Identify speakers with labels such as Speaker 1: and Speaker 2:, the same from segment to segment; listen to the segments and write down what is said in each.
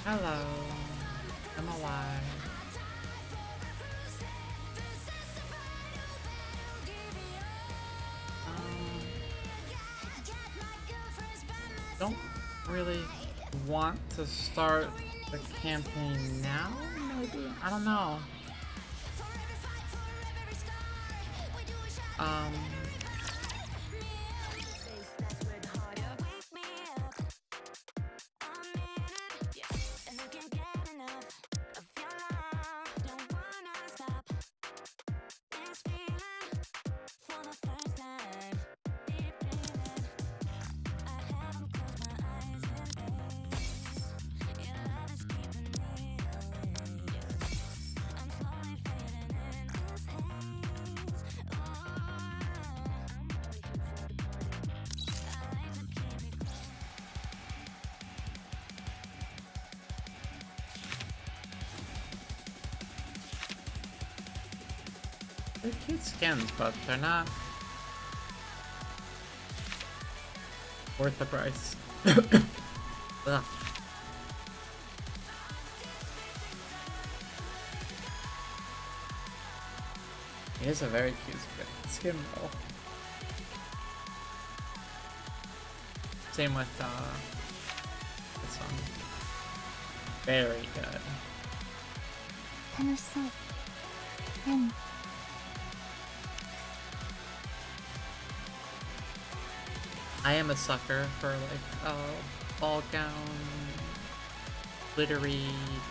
Speaker 1: Hello. I'm alive. Don't really want to start the campaign now, maybe? I don't know. They're cute skins, but they're not worth the price. Ugh. It is a very cute skin though. Same with this one. Very good. I am a sucker for like ball gown, glittery,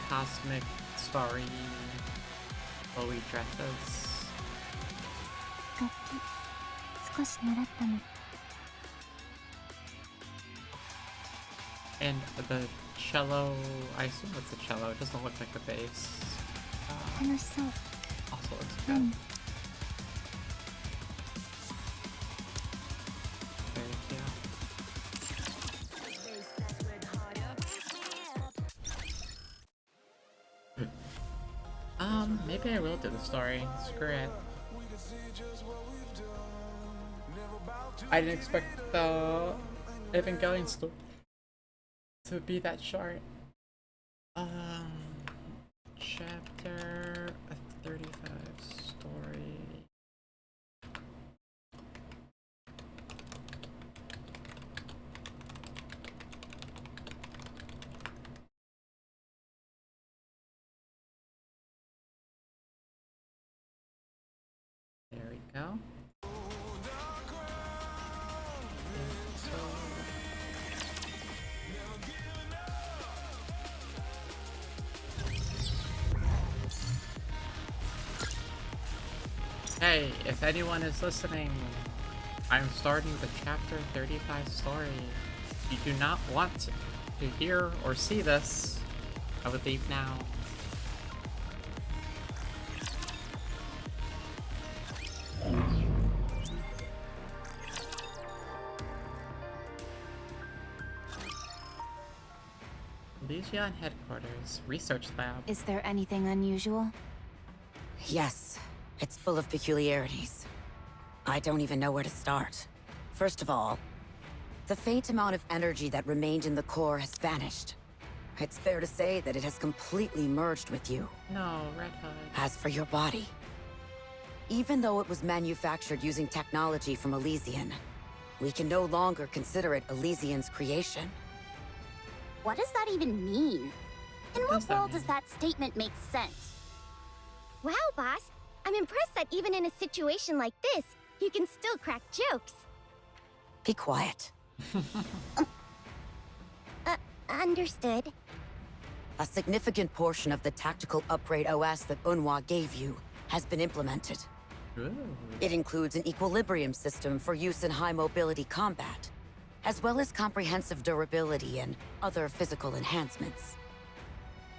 Speaker 1: cosmic, starry, flowy dresses. And the cello, I assume it's a cello, it doesn't look like the bass. Also looks good. Very cute. Maybe I will do the story. Screw it. I didn't expect the Evangelion story to be that short. Chapter 35 story. There we go. Hey, if anyone is listening, I'm starting the chapter 35 story. If you do not want to hear or see this, I would leave now. Legion headquarters, research lab.
Speaker 2: Is there anything unusual?
Speaker 3: Yes, it's full of peculiarities. I don't even know where to start. First of all, the faint amount of energy that remained in the core has vanished. It's fair to say that it has completely merged with you.
Speaker 1: No, Red Hood.
Speaker 3: As for your body, even though it was manufactured using technology from Elysian, we can no longer consider it Elysian's creation.
Speaker 4: What does that even mean? In what world does that statement make sense? Wow, boss. I'm impressed that even in a situation like this, you can still crack jokes.
Speaker 3: Be quiet.
Speaker 4: Understood.
Speaker 3: A significant portion of the tactical upgrade OS that Unhwa gave you has been implemented.
Speaker 1: Ooh.
Speaker 3: It includes an equilibrium system for use in high mobility combat, as well as comprehensive durability and other physical enhancements.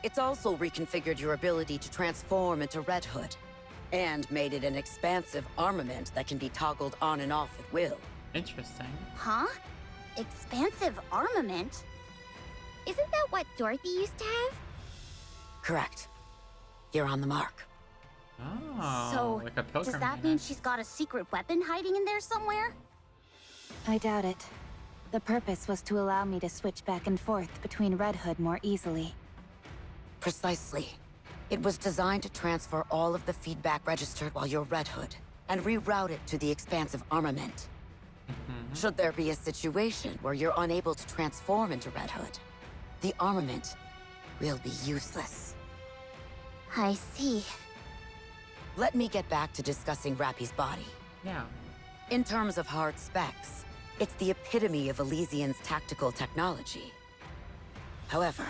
Speaker 3: It's also reconfigured your ability to transform into Red Hood, and made it an expansive armament that can be toggled on and off at will.
Speaker 1: Interesting.
Speaker 4: Huh? Expansive armament? Isn't that what Dorothy used to have?
Speaker 3: Correct. You're on the mark.
Speaker 1: Oh,
Speaker 4: So,
Speaker 1: like a pilgrim
Speaker 4: does that
Speaker 1: unit.
Speaker 4: mean she's got a secret weapon hiding in there somewhere?
Speaker 2: I doubt it. The purpose was to allow me to switch back and forth between Red Hood more easily.
Speaker 3: Precisely. It was designed to transfer all of the feedback registered while you're Red Hood, and reroute it to the expansive armament. Should there be a situation where you're unable to transform into Red Hood, the armament will be useless.
Speaker 4: I see.
Speaker 3: Let me get back to discussing Rappy's body.
Speaker 1: Yeah.
Speaker 3: In terms of hard specs, it's the epitome of Elysian's tactical technology. However,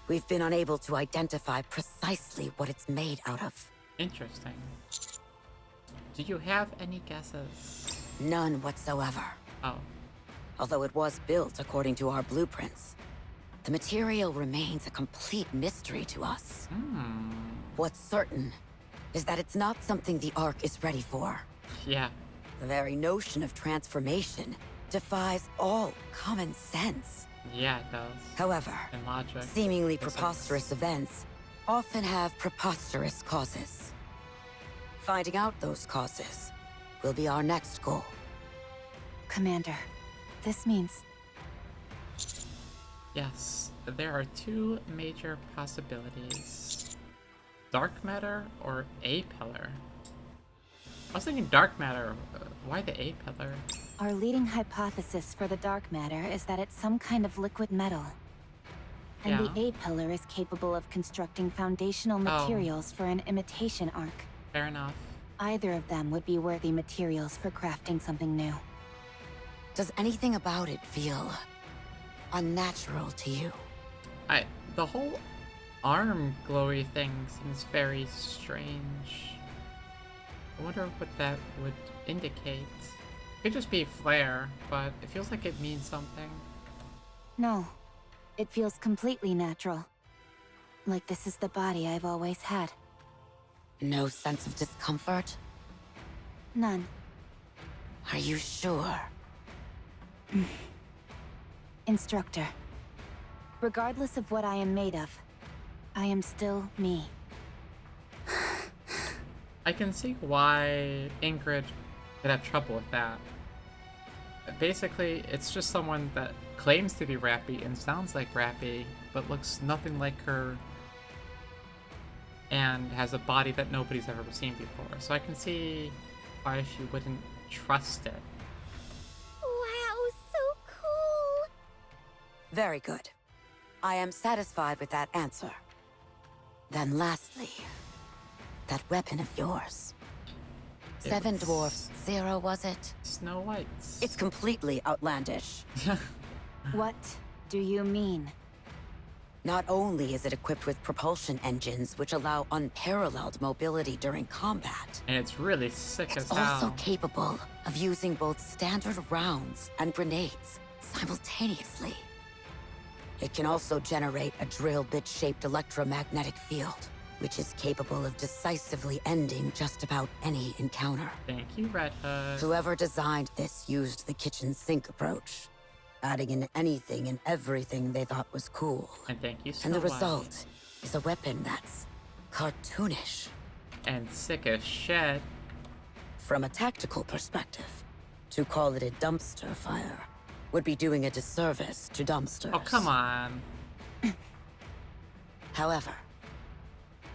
Speaker 3: we've been unable to identify precisely what it's made out of.
Speaker 1: Interesting. Do you have any guesses?
Speaker 3: None whatsoever.
Speaker 1: Oh.
Speaker 3: Although it was built according to our blueprints, the material remains a complete mystery to us. What's certain is that it's not something the Ark is ready for.
Speaker 1: Yeah.
Speaker 3: The very notion of transformation defies all common sense.
Speaker 1: Yeah, it does.
Speaker 3: However,
Speaker 1: And logic.
Speaker 3: seemingly
Speaker 1: Physics.
Speaker 3: preposterous events often have preposterous causes. Finding out those causes will be our next goal.
Speaker 2: Commander, this means
Speaker 1: Yes, there are two major possibilities. Dark matter or A pillar? I was thinking dark matter. Why the A pillar?
Speaker 2: our leading hypothesis for the dark matter is that it's some kind of liquid metal. And the
Speaker 1: Yeah.
Speaker 2: A-pillar is capable of constructing foundational materials for an imitation Ark.
Speaker 1: Fair enough.
Speaker 2: Either of them would be worthy materials for crafting something new.
Speaker 3: Does anything about it feel unnatural to you?
Speaker 1: The whole arm glowy thing seems very strange. I wonder what that would indicate. It could just be flare, but it feels like it means something.
Speaker 2: No, it feels completely natural. Like this is the body I've always had.
Speaker 3: No sense of discomfort?
Speaker 2: None.
Speaker 3: Are you sure?
Speaker 2: Instructor. Regardless of what I am made of, I am still me.
Speaker 1: I can see why Ingrid would have trouble with that. Basically, it's just someone that claims to be Rappy and sounds like Rappy, but looks nothing like her and has a body that nobody's ever seen before. So I can see why she wouldn't trust it.
Speaker 4: Wow, so cool!
Speaker 3: Very good. I am satisfied with that answer. Then lastly, that weapon of yours. Seven
Speaker 1: It's
Speaker 3: Dwarfs, 0, was it?
Speaker 1: Snow White's.
Speaker 3: It's completely outlandish.
Speaker 2: What do you mean?
Speaker 3: Not only is it equipped with propulsion engines which allow unparalleled mobility during combat,
Speaker 1: and it's really sick as
Speaker 3: it's
Speaker 1: hell.
Speaker 3: also capable of using both standard rounds and grenades simultaneously. It can also generate a drill bit-shaped electromagnetic field, which is capable of decisively ending just about any encounter.
Speaker 1: Thank you, Red Hood.
Speaker 3: Whoever designed this used the kitchen sink approach, adding in anything and everything they thought was cool.
Speaker 1: And thank you,
Speaker 3: And the
Speaker 1: Snow White.
Speaker 3: result is a weapon that's cartoonish.
Speaker 1: And sick as shit.
Speaker 3: From a tactical perspective, to call it a dumpster fire would be doing a disservice to dumpsters.
Speaker 1: Oh, come on.
Speaker 3: However,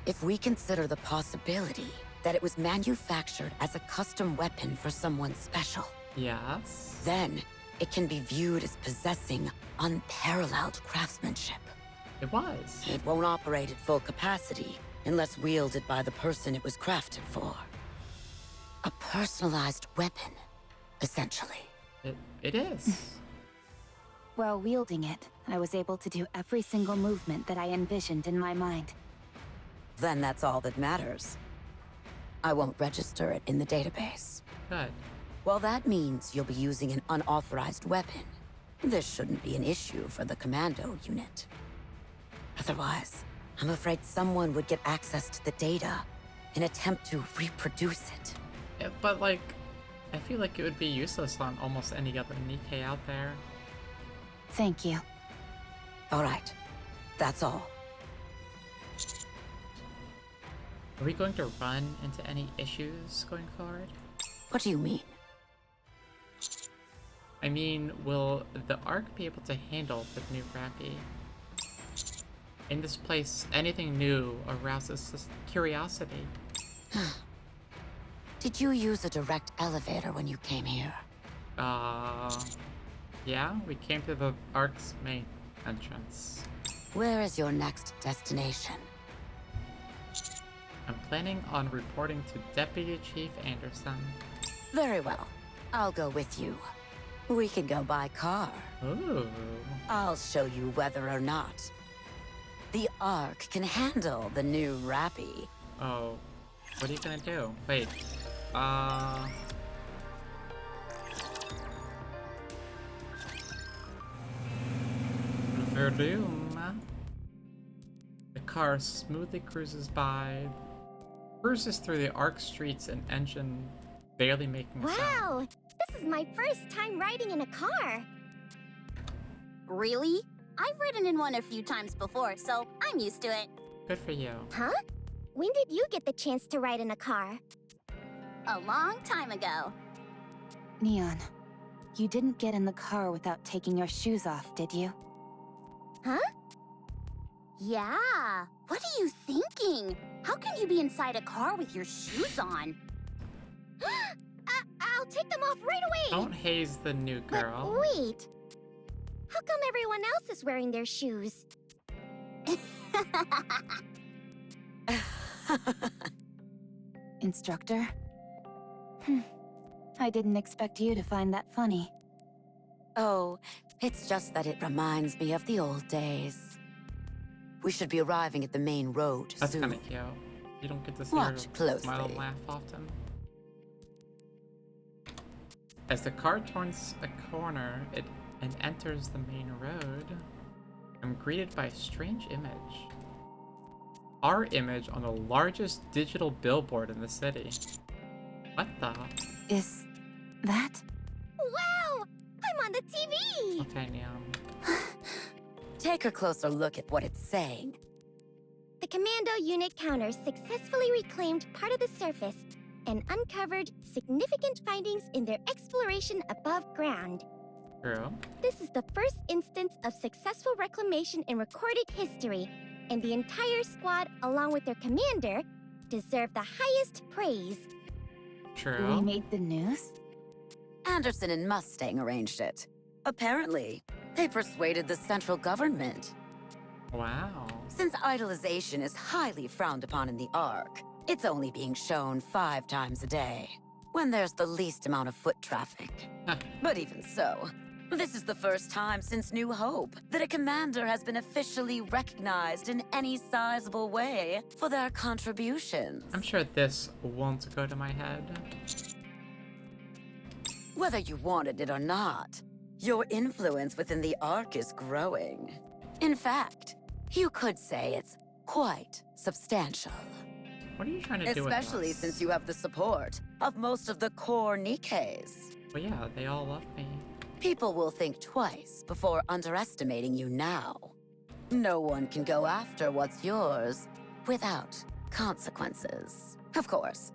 Speaker 3: if we consider the possibility that it was manufactured as a custom weapon for someone special,
Speaker 1: Yes.
Speaker 3: then it can be viewed as possessing unparalleled craftsmanship.
Speaker 1: It was.
Speaker 3: It won't operate at full capacity unless wielded by the person it was crafted for. A personalized weapon, essentially.
Speaker 1: It is.
Speaker 2: While wielding it, I was able to do every single movement that I envisioned in my mind.
Speaker 3: Then that's all that matters. I won't register it in the database.
Speaker 1: Good.
Speaker 3: Well, that means you'll be using an unauthorized weapon. This shouldn't be an issue for the commando unit. Otherwise, I'm afraid someone would get access to the data and attempt to reproduce it.
Speaker 1: Yeah, but, like, I feel like it would be useless on almost any other NIKKE out there.
Speaker 2: Thank you.
Speaker 3: All right, that's all.
Speaker 1: Are we going to run into any issues going forward?
Speaker 3: What do you mean?
Speaker 1: I mean, will the Ark be able to handle the new Rappy? In this place, anything new arouses curiosity.
Speaker 3: Did you use a direct elevator when you came here?
Speaker 1: Yeah, we came to the Ark's main entrance.
Speaker 3: Where is your next destination?
Speaker 1: I'm planning on reporting to Deputy Chief Anderson.
Speaker 3: Very well. I'll go with you. We can go by car.
Speaker 1: Ooh.
Speaker 3: I'll show you whether or not the Ark can handle the new Rappy.
Speaker 1: Oh, what are you gonna do? Wait, Verdum. The car smoothly cruises through the Ark streets, and engine barely making a sound.
Speaker 4: Wow! This is my first time riding in a car. Really? I've ridden in one a few times before, so I'm used to it.
Speaker 1: Good for you.
Speaker 4: Huh? When did you get the chance to ride in a car? A long time ago.
Speaker 2: Neon, you didn't get in the car without taking your shoes off, did you?
Speaker 4: Huh? Yeah. What are you thinking? How can you be inside a car with your shoes on? I'll take them off right away!
Speaker 1: Don't haze the new girl.
Speaker 4: But wait. How come everyone else is wearing their shoes?
Speaker 2: Instructor? I didn't expect you to find that funny.
Speaker 3: Oh, it's just that it reminds me of the old days. We should be arriving at the main road
Speaker 1: That's
Speaker 3: soon.
Speaker 1: kind of cute. You don't get to see
Speaker 3: Watch
Speaker 1: her
Speaker 3: closely.
Speaker 1: smile and laugh often. As the car turns a corner and enters the main road, I'm greeted by a strange image. Our image on the largest digital billboard in the city. What the?
Speaker 2: Is that?
Speaker 4: Wow! I'm on the TV!
Speaker 1: Okay, Neon.
Speaker 3: Take a closer look at what it's saying.
Speaker 4: The Commando unit counters successfully reclaimed part of the surface and uncovered significant findings in their exploration above ground.
Speaker 1: True.
Speaker 4: This is the first instance of successful reclamation in recorded history, and the entire squad, along with their commander, deserve the highest praise.
Speaker 1: True.
Speaker 2: We made the news?
Speaker 3: Anderson and Mustang arranged it. Apparently, they persuaded the central government.
Speaker 1: Wow.
Speaker 3: Since idolization is highly frowned upon in the Ark, it's only being shown 5 times a day, when there's the least amount of foot traffic. But even so, this is the first time since New Hope that a commander has been officially recognized in any sizable way for their contributions.
Speaker 1: I'm sure this won't go to my head.
Speaker 3: Whether you wanted it or not, your influence within the Ark is growing. In fact, you could say it's quite substantial.
Speaker 1: What are you trying to do with
Speaker 3: Especially
Speaker 1: us?
Speaker 3: since you have the support of most of the core NIKKEs.
Speaker 1: Well, yeah, they all love me.
Speaker 3: People will think twice before underestimating you now. No one can go after what's yours without consequences. Of course,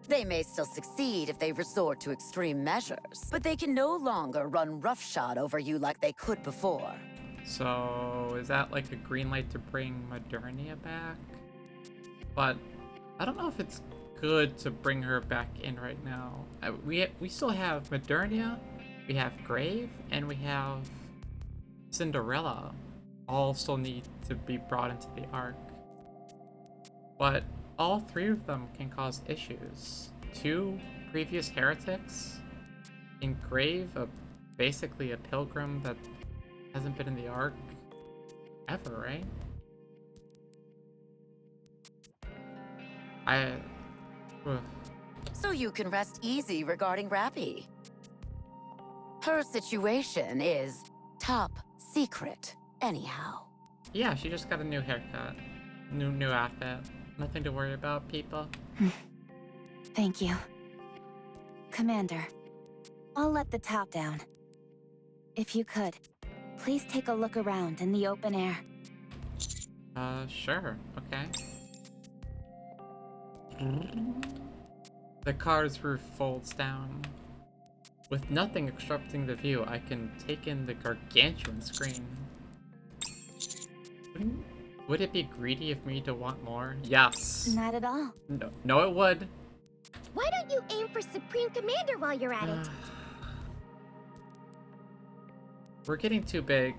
Speaker 3: they may still succeed if they resort to extreme measures, but they can no longer run roughshod over you like they could before.
Speaker 1: So, is that like a green light to bring Modernia back? But I don't know if it's good to bring her back in right now. We still have Modernia, we have Grave, and we have Cinderella. All still need to be brought into the Ark. But all 3 of them can cause issues. 2 previous heretics, and Grave, basically a pilgrim that hasn't been in the Ark ever, right?
Speaker 3: So you can rest easy regarding Rappy. Her situation is top secret, anyhow.
Speaker 1: Yeah, she just got a new haircut. New outfit. Nothing to worry about, people.
Speaker 2: Thank you. Commander, I'll let the top down. If you could, please take a look around in the open air.
Speaker 1: Sure. Okay. The car's roof folds down. With nothing obstructing the view, I can take in the gargantuan screen. Would it be greedy of me to want more? Yes.
Speaker 2: Not at all.
Speaker 1: No, it would.
Speaker 4: Why don't you aim for Supreme Commander while you're at it?
Speaker 1: We're getting too big.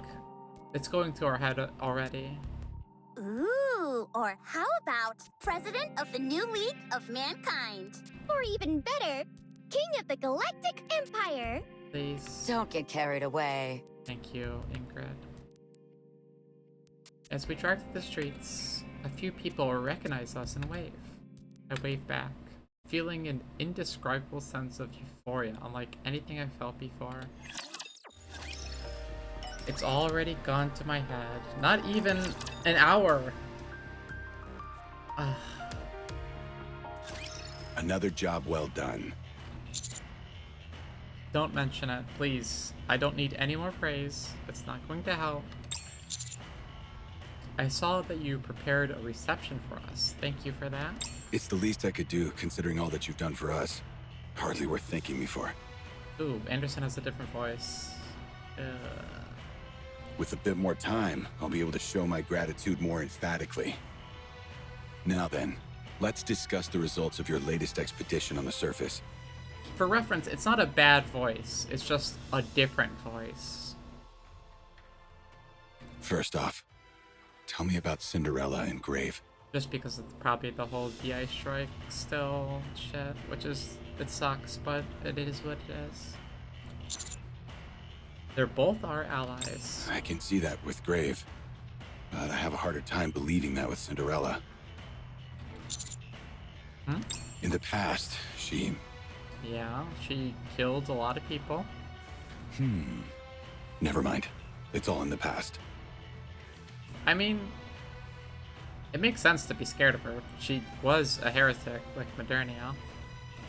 Speaker 1: It's going to our head already.
Speaker 4: Ooh, or how about President of the New League of Mankind? Or even better, King of the Galactic Empire.
Speaker 1: Please.
Speaker 3: Don't get carried away.
Speaker 1: Thank you, Ingrid. As we drive through the streets, a few people recognize us and wave. I wave back, feeling an indescribable sense of euphoria unlike anything I felt before. It's already gone to my head. Not even an hour.
Speaker 5: Another job well done.
Speaker 1: Don't mention it, please. I don't need any more praise. It's not going to help. I saw that you prepared a reception for us. Thank you for that.
Speaker 5: It's the least I could do, considering all that you've done for us. Hardly worth thanking me for.
Speaker 1: Ooh, Anderson has a different voice.
Speaker 5: With a bit more time, I'll be able to show my gratitude more emphatically. Now then, let's discuss the results of your latest expedition on the surface.
Speaker 1: For reference, it's not a bad voice. It's just a different voice.
Speaker 5: First off, tell me about Cinderella and Grave.
Speaker 1: Just because it's probably the whole DI strike still shit, which is, it sucks, but it is what it is. They're both our allies.
Speaker 5: I can see that with Grave, but I have a harder time believing that with Cinderella. In the past,
Speaker 1: Yeah, she killed a lot of people.
Speaker 5: Never mind. It's all in the past.
Speaker 1: I mean, it makes sense to be scared of her. She was a heretic, like Modernia.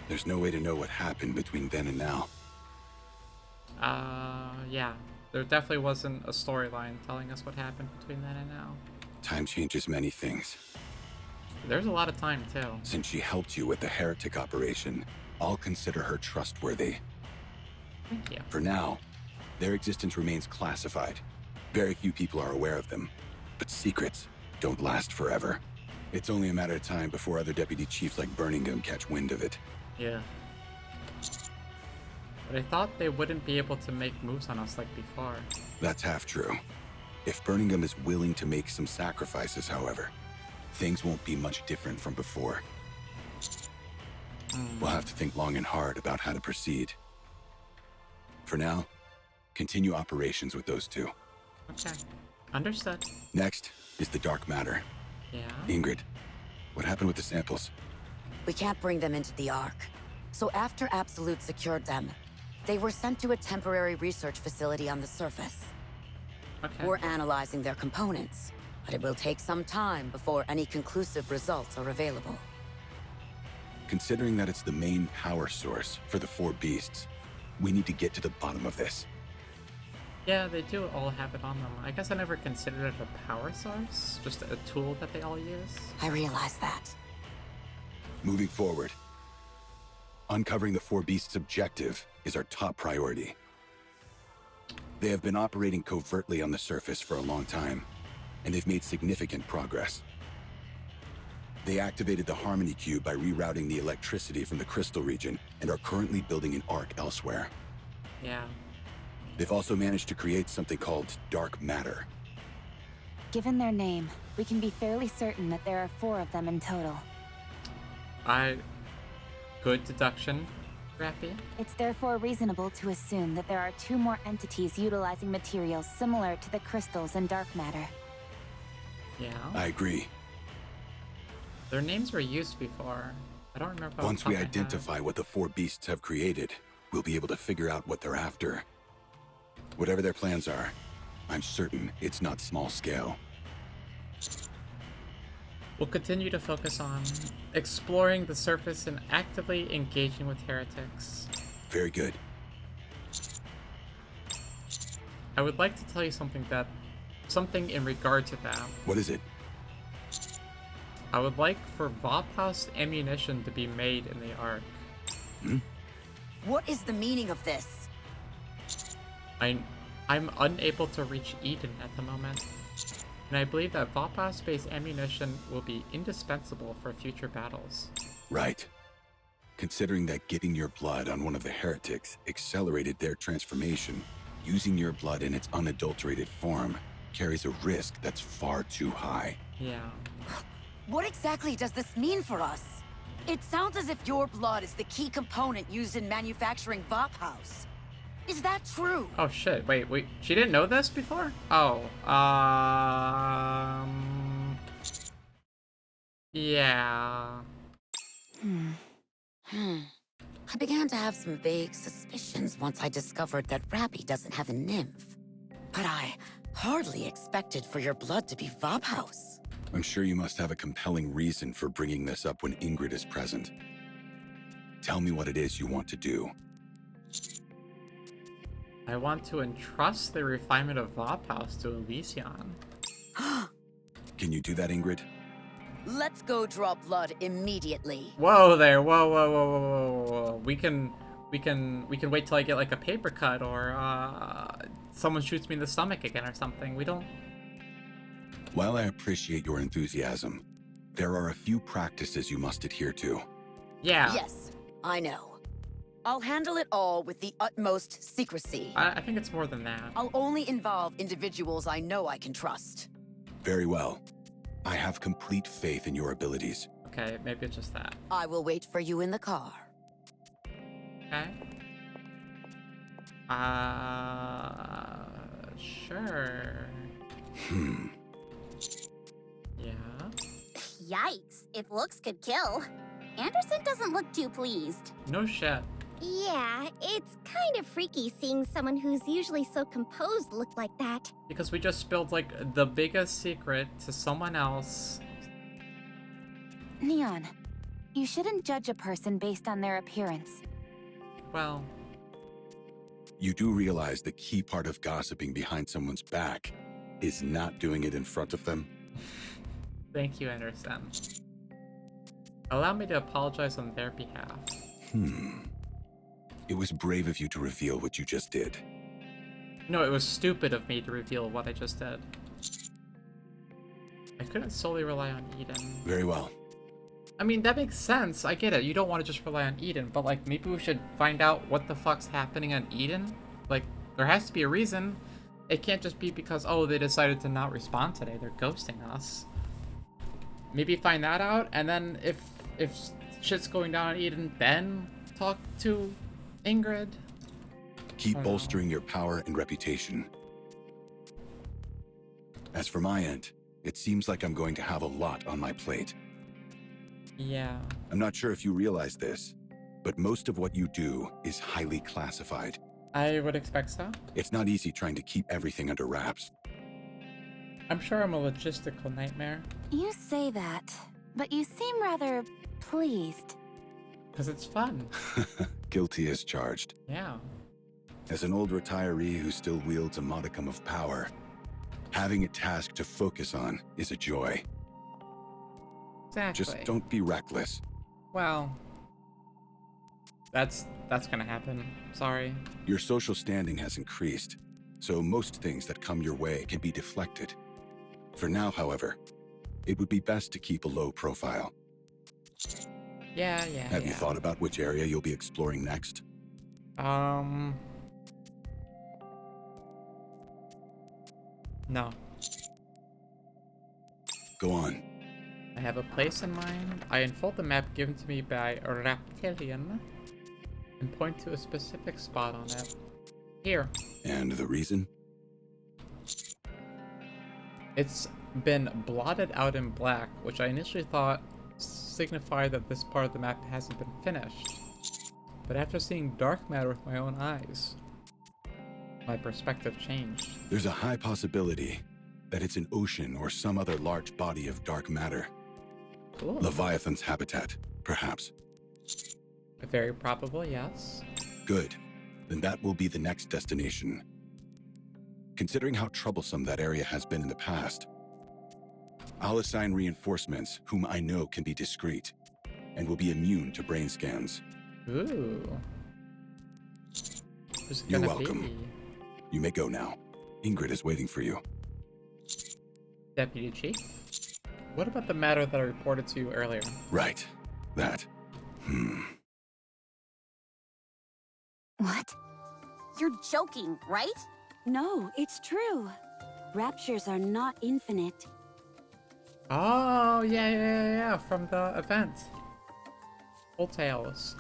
Speaker 5: There's no way to know what happened between then and now.
Speaker 1: Yeah. There definitely wasn't a storyline telling us what happened between then and now.
Speaker 5: Time changes many things.
Speaker 1: There's a lot of time, too.
Speaker 5: Since she helped you with the heretic operation, I'll consider her trustworthy.
Speaker 1: Thank you.
Speaker 5: For now, their existence remains classified. Very few people are aware of them. But secrets don't last forever. It's only a matter of time before other deputy chiefs like Birmingham catch wind of it.
Speaker 1: Yeah. But I thought they wouldn't be able to make moves on us like before.
Speaker 5: That's half true. If Birmingham is willing to make some sacrifices, however, things won't be much different from before. We'll have to think long and hard about how to proceed. For now, continue operations with those two.
Speaker 1: Okay. Understood.
Speaker 5: Next is the dark matter.
Speaker 1: Yeah.
Speaker 5: Ingrid, what happened with the samples?
Speaker 3: We can't bring them into the Ark. So after Absolute secured them, they were sent to a temporary research facility on the surface.
Speaker 1: Okay.
Speaker 3: We're analyzing their components, but it will take some time before any conclusive results are available.
Speaker 5: Considering that it's the main power source for the four beasts, we need to get to the bottom of this.
Speaker 1: Yeah, they do all have it on them. I guess I never considered it a power source, just a tool that they all use.
Speaker 3: I realize that.
Speaker 5: Moving forward, uncovering the four beasts' objective is our top priority. They have been operating covertly on the surface for a long time, and they've made significant progress. They activated the Harmony Cube by rerouting the electricity from the crystal region and are currently building an arc elsewhere.
Speaker 1: Yeah.
Speaker 5: They've also managed to create something called dark matter.
Speaker 2: Given their name, we can be fairly certain that there are 4 of them in total.
Speaker 1: Good deduction, Rappy.
Speaker 2: It's therefore reasonable to assume that there are 2 more entities utilizing materials similar to the crystals and dark matter.
Speaker 1: Yeah.
Speaker 5: I agree.
Speaker 1: Their names were used before. I don't remember.
Speaker 5: Once we identify what the four beasts have created, we'll be able to figure out what they're after. Whatever their plans are, I'm certain it's not small scale.
Speaker 1: We'll continue to focus on exploring the surface and actively engaging with heretics.
Speaker 5: Very good.
Speaker 1: I would like to tell you something in regard to that.
Speaker 5: What is it?
Speaker 1: I would like for Vophouse ammunition to be made in the Ark.
Speaker 3: What is the meaning of this?
Speaker 1: I'm unable to reach Eden at the moment. And I believe that Valpas-based ammunition will be indispensable for future battles.
Speaker 5: Right. Considering that getting your blood on one of the heretics accelerated their transformation, using your blood in its unadulterated form carries a risk that's far too high.
Speaker 1: Yeah.
Speaker 3: What exactly does this mean for us? It sounds as if your blood is the key component used in manufacturing Vophouse. Is that true?
Speaker 1: Oh shit, wait, she didn't know this before? Oh, yeah.
Speaker 3: I began to have some vague suspicions once I discovered that Rappy doesn't have a nymph. But I hardly expected for your blood to be Vophouse.
Speaker 5: I'm sure you must have a compelling reason for bringing this up when Ingrid is present. Tell me what it is you want to do.
Speaker 1: I want to entrust the refinement of Vophouse to Leviathan.
Speaker 5: Can you do that, Ingrid?
Speaker 3: Let's go draw blood immediately.
Speaker 1: Whoa there, whoa. We can wait till I get like a paper cut or someone shoots me in the stomach again or something. We don't.
Speaker 5: While I appreciate your enthusiasm, there are a few practices you must adhere to.
Speaker 1: Yeah.
Speaker 3: Yes, I know. I'll handle it all with the utmost secrecy.
Speaker 1: I think it's more than that.
Speaker 3: I'll only involve individuals I know I can trust.
Speaker 5: Very well. I have complete faith in your abilities.
Speaker 1: Okay, maybe it's just that.
Speaker 3: I will wait for you in the car.
Speaker 1: Okay. Sure. Yeah.
Speaker 4: Yikes, if looks could kill. Anderson doesn't look too pleased.
Speaker 1: No shit.
Speaker 4: Yeah, it's kind of freaky seeing someone who's usually so composed look like that.
Speaker 1: Because we just spilled like the biggest secret to someone else.
Speaker 2: Neon, you shouldn't judge a person based on their appearance.
Speaker 1: Well,
Speaker 5: You do realize the key part of gossiping behind someone's back is not doing it in front of them?
Speaker 1: thank you, Anderson. Allow me to apologize on their behalf.
Speaker 5: It was brave of you to reveal what you just did.
Speaker 1: No, it was stupid of me to reveal what I just did. I couldn't solely rely on Eden.
Speaker 5: Very well.
Speaker 1: I mean, that makes sense. I get it. You don't want to just rely on Eden, but like maybe we should find out what the fuck's happening on Eden. Like, there has to be a reason. It can't just be because, oh, they decided to not respond today. They're ghosting us. Maybe find that out, and then if shit's going down on Eden, then talk to Ingrid.
Speaker 5: Keep bolstering your power and reputation. As for my end, it seems like I'm going to have a lot on my plate.
Speaker 1: Yeah.
Speaker 5: I'm not sure if you realize this, but most of what you do is highly classified.
Speaker 1: I would expect so.
Speaker 5: It's not easy trying to keep everything under wraps.
Speaker 1: I'm sure I'm a logistical nightmare.
Speaker 2: You say that, but you seem rather pleased.
Speaker 1: Because it's fun.
Speaker 5: Guilty as charged.
Speaker 1: Yeah.
Speaker 5: As an old retiree who still wields a modicum of power, having a task to focus on is a joy.
Speaker 1: Exactly.
Speaker 5: Just don't be reckless.
Speaker 1: Well, that's gonna happen. Sorry.
Speaker 5: Your social standing has increased, so most things that come your way can be deflected. For now, however, it would be best to keep a low profile.
Speaker 1: Yeah.
Speaker 5: Have you thought about which area you'll be exploring next?
Speaker 1: No.
Speaker 5: Go on.
Speaker 1: I have a place in mind. I unfold the map given to me by a reptilian and point to a specific spot on it. Here.
Speaker 5: And the reason?
Speaker 1: It's been blotted out in black, which I initially thought signified that this part of the map hasn't been finished. But after seeing dark matter with my own eyes, my perspective changed.
Speaker 5: There's a high possibility that it's an ocean or some other large body of dark matter.
Speaker 1: Cool.
Speaker 5: Leviathan's habitat, perhaps.
Speaker 1: Very probable, yes.
Speaker 5: Good. Then that will be the next destination. Considering how troublesome that area has been in the past, I'll assign reinforcements whom I know can be discreet and will be immune to brain scans.
Speaker 1: Ooh. Who's it
Speaker 5: You're
Speaker 1: gonna
Speaker 5: welcome.
Speaker 1: be?
Speaker 5: You may go now. Ingrid is waiting for you.
Speaker 1: Deputy Chief? What about the matter that I reported to you earlier?
Speaker 5: Right. That.
Speaker 2: What?
Speaker 4: You're joking, right?
Speaker 6: No, it's true. Raptures are not infinite.
Speaker 1: Oh, yeah, from the event. Full Tales.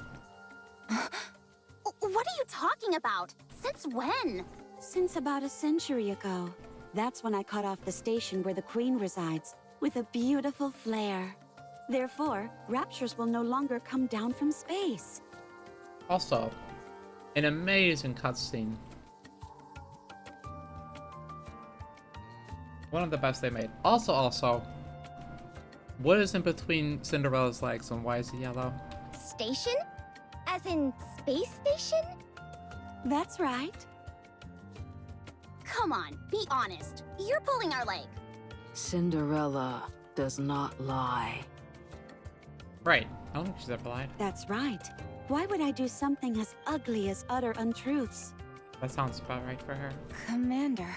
Speaker 4: What are you talking about? Since when?
Speaker 6: Since about a century ago. That's when I cut off the station where the Queen resides, with a beautiful flare. Therefore, raptures will no longer come down from space.
Speaker 1: Also, an amazing cutscene. One of the best they made. Also, what is in between Cinderella's legs and why is it yellow?
Speaker 4: Station? As in space station?
Speaker 6: That's right.
Speaker 4: Come on, be honest. You're pulling our leg.
Speaker 7: Cinderella does not lie.
Speaker 1: Right. I don't think she's ever lied.
Speaker 6: That's right. Why would I do something as ugly as utter untruths?
Speaker 1: That sounds about right for her.
Speaker 2: Commander.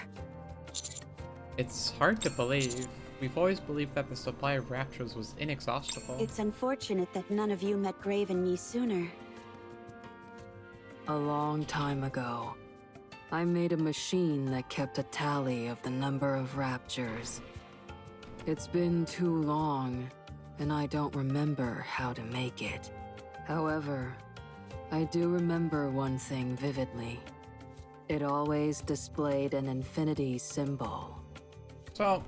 Speaker 1: It's hard to believe. We've always believed that the supply of raptures was inexhaustible.
Speaker 6: It's unfortunate that none of you met Grave and me sooner.
Speaker 7: A long time ago, I made a machine that kept a tally of the number of raptures. It's been too long, and I don't remember how to make it. However, I do remember one thing vividly. It always displayed an infinity symbol.
Speaker 1: So,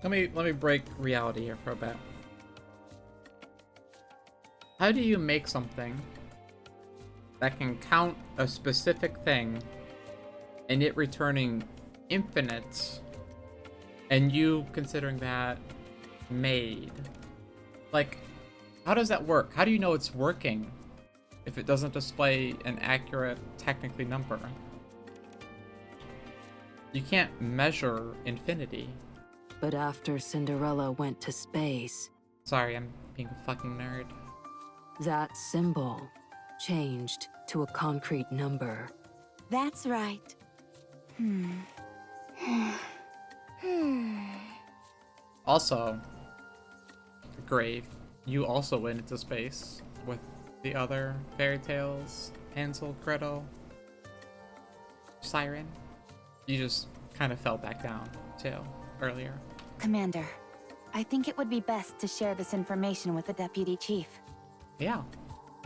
Speaker 1: let me break reality here for a bit. How do you make something that can count a specific thing and it returning infinite, and you considering that made? Like, how does that work? How do you know it's working if it doesn't display an accurate, technically, number? You can't measure infinity.
Speaker 7: But after Cinderella went to space,
Speaker 1: Sorry, I'm being a fucking nerd.
Speaker 7: that symbol changed to a concrete number.
Speaker 6: That's right.
Speaker 1: Also, Grave, you also went into space with the other fairy tales, Hansel, Gretel, Siren. You just kind of fell back down, too, earlier.
Speaker 2: Commander, I think it would be best to share this information with the Deputy Chief.
Speaker 1: Yeah.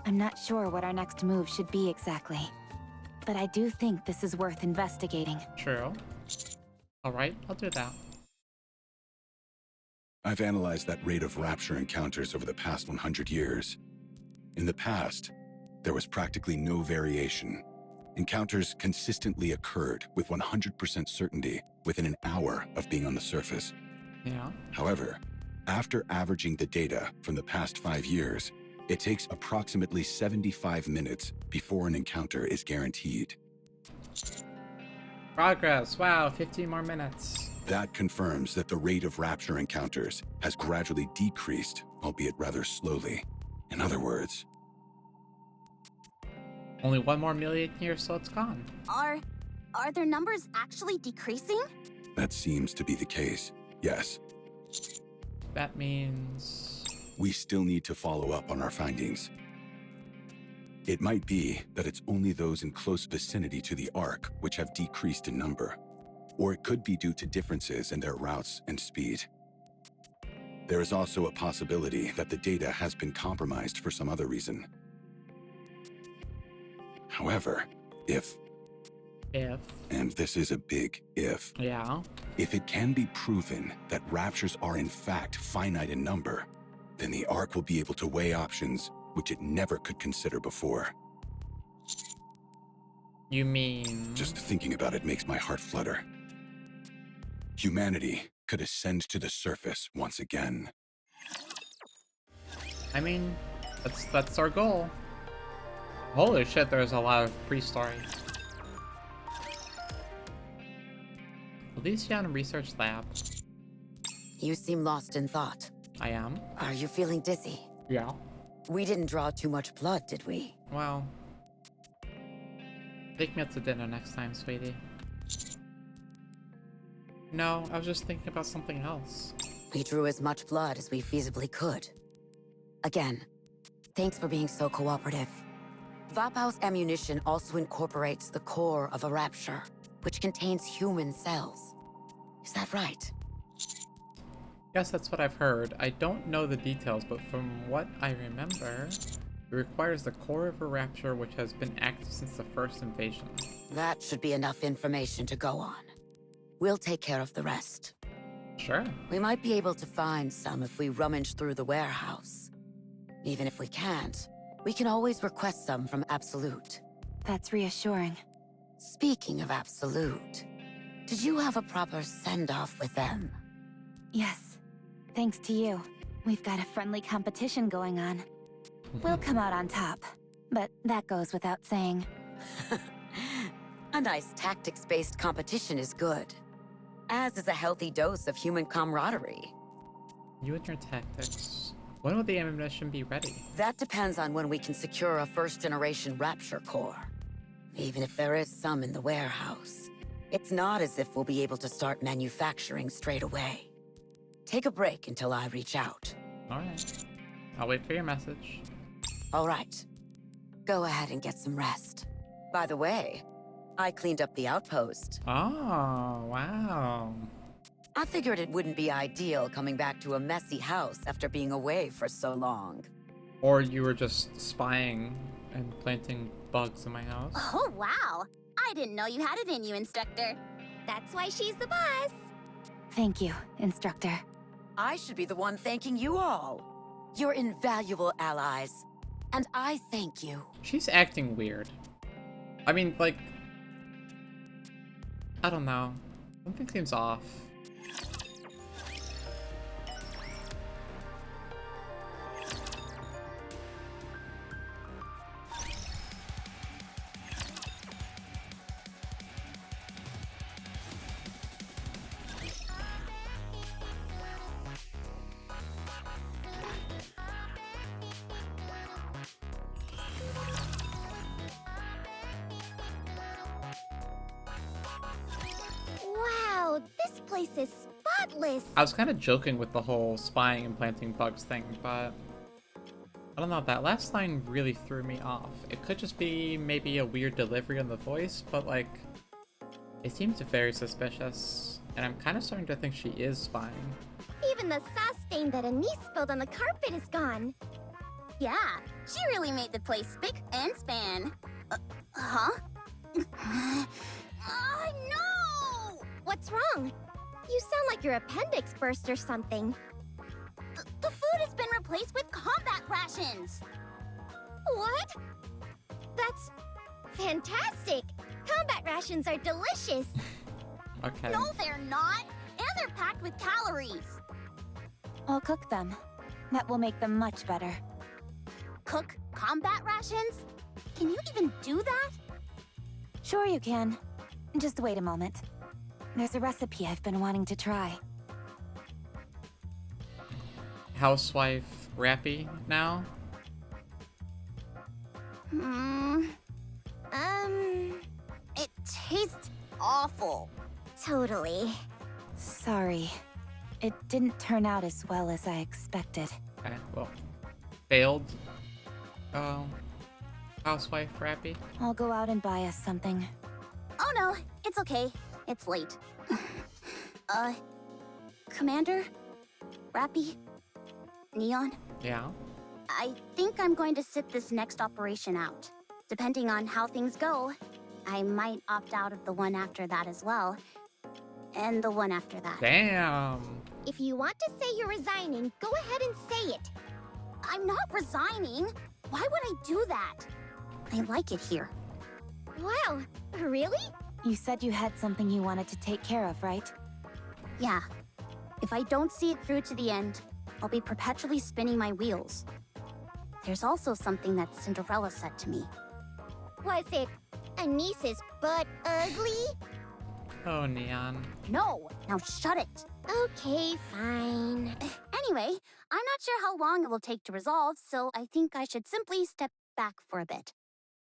Speaker 2: I'm not sure what our next move should be exactly, but I do think this is worth investigating.
Speaker 1: True. Alright, I'll do that.
Speaker 5: I've analyzed that rate of rapture encounters over the past 100 years. In the past, there was practically no variation. Encounters consistently occurred with 100% certainty within an hour of being on the surface.
Speaker 1: Yeah.
Speaker 5: However, after averaging the data from the past 5 years, it takes approximately 75 minutes before an encounter is guaranteed.
Speaker 1: Progress. Wow, 15 more minutes.
Speaker 5: That confirms that the rate of rapture encounters has gradually decreased, albeit rather slowly. In other words,
Speaker 1: Only 1 more million years, so it's gone.
Speaker 4: Are their numbers actually decreasing?
Speaker 5: that seems to be the case. Yes,
Speaker 1: That means...
Speaker 5: we still need to follow up on our findings. It might be that it's only those in close vicinity to the Ark which have decreased in number, or it could be due to differences in their routes and speed. There is also a possibility that the data has been compromised for some other reason. However, if, and this is a big if,
Speaker 1: Yeah.
Speaker 5: if it can be proven that raptures are in fact finite in number, then the Ark will be able to weigh options which it never could consider before.
Speaker 1: You mean...
Speaker 5: Just thinking about it makes my heart flutter. Humanity could ascend to the surface once again.
Speaker 1: I mean, that's our goal. Holy shit, there's a lot of pre-story. Elysian Research Lab.
Speaker 3: You seem lost in thought.
Speaker 1: I am.
Speaker 3: Are you feeling dizzy?
Speaker 1: Yeah.
Speaker 3: We didn't draw too much blood, did we?
Speaker 1: Well... take me out to dinner next time, sweetie. No, I was just thinking about something else.
Speaker 3: We drew as much blood as we feasibly could. Again, thanks for being so cooperative. Vapau's ammunition also incorporates the core of a rapture, which contains human cells. Is that right?
Speaker 1: Yes, that's what I've heard. I don't know the details, but from what I remember, it requires the core of a rapture which has been active since the first invasion.
Speaker 3: That should be enough information to go on. We'll take care of the rest.
Speaker 1: Sure.
Speaker 3: We might be able to find some if we rummage through the warehouse. Even if we can't, we can always request some from Absolute.
Speaker 2: That's reassuring.
Speaker 3: Speaking of Absolute, did you have a proper send-off with them?
Speaker 2: Yes. Thanks to you. We've got a friendly competition going on. We'll come out on top. But that goes without saying.
Speaker 3: A nice tactics-based competition is good. As is a healthy dose of human camaraderie.
Speaker 1: You and your tactics. When will the ammunition be ready?
Speaker 3: That depends on when we can secure a first-generation Rapture core. Even if there is some in the warehouse, it's not as if we'll be able to start manufacturing straight away. Take a break until I reach out.
Speaker 1: Alright. I'll wait for your message.
Speaker 3: All right. Go ahead and get some rest. By the way, I cleaned up the outpost.
Speaker 1: Oh, wow.
Speaker 3: I figured it wouldn't be ideal coming back to a messy house after being away for so long.
Speaker 1: Or you were just spying and planting bugs in my house.
Speaker 4: Oh, wow. I didn't know you had it in you, Instructor. That's why she's the boss.
Speaker 2: Thank you, Instructor.
Speaker 3: I should be the one thanking you all. You're invaluable allies. And I thank you.
Speaker 1: She's acting weird. I mean, like... I don't know. Something seems off.
Speaker 4: Wow, this place is spotless.
Speaker 1: I was kind of joking with the whole spying and planting bugs thing, but... I don't know, that last line really threw me off. It could just be maybe a weird delivery on the voice, but like... It seems very suspicious, and I'm kind of starting to think she is spying.
Speaker 4: Even the sauce stain that Anise spilled on the carpet is gone. Yeah, she really made the place spick and span. Huh? Oh, no! What's wrong? You sound like your appendix burst or something. The food has been replaced with combat rations. What? That's fantastic. Combat rations are delicious.
Speaker 1: Okay.
Speaker 4: No, they're not. And they're packed with calories.
Speaker 2: I'll cook them. That will make them much better.
Speaker 4: Cook combat rations? Can you even do that?
Speaker 2: Sure you can. Just wait a moment. There's a recipe I've been wanting to try.
Speaker 1: Housewife Rappy now?
Speaker 4: It tastes awful. Totally.
Speaker 2: Sorry. It didn't turn out as well as I expected.
Speaker 1: Okay, well. Failed. Housewife Rappy?
Speaker 2: I'll go out and buy us something.
Speaker 4: Oh no, it's okay. It's late. Commander? Rappy? Neon?
Speaker 1: Yeah?
Speaker 4: I think I'm going to sit this next operation out. Depending on how things go, I might opt out of the one after that as well. And the one after that.
Speaker 1: Damn!
Speaker 4: If you want to say you're resigning, go ahead and say it. I'm not resigning. Why would I do that? I like it here. Wow, really?
Speaker 2: You said you had something you wanted to take care of, right?
Speaker 4: Yeah. If I don't see it through to the end, I'll be perpetually spinning my wheels. There's also something that Cinderella said to me. Was it Anise's butt ugly?
Speaker 1: Oh, Neon.
Speaker 4: No, now shut it. Okay, fine. Anyway, I'm not sure how long it will take to resolve, so I think I should simply step back for a bit.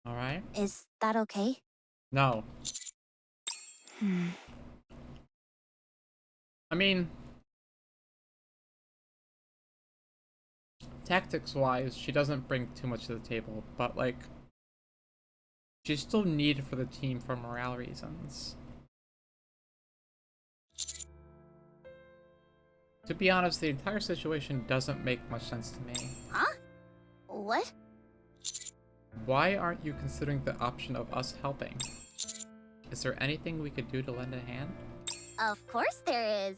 Speaker 1: Alright.
Speaker 4: Is that okay?
Speaker 1: No. I mean, tactics-wise, she doesn't bring too much to the table, but, like, she's still needed for the team for morale reasons. To be honest, the entire situation doesn't make much sense to me.
Speaker 4: Huh? What?
Speaker 1: Why aren't you considering the option of us helping? Is there anything we could do to lend a hand?
Speaker 4: Of course there is.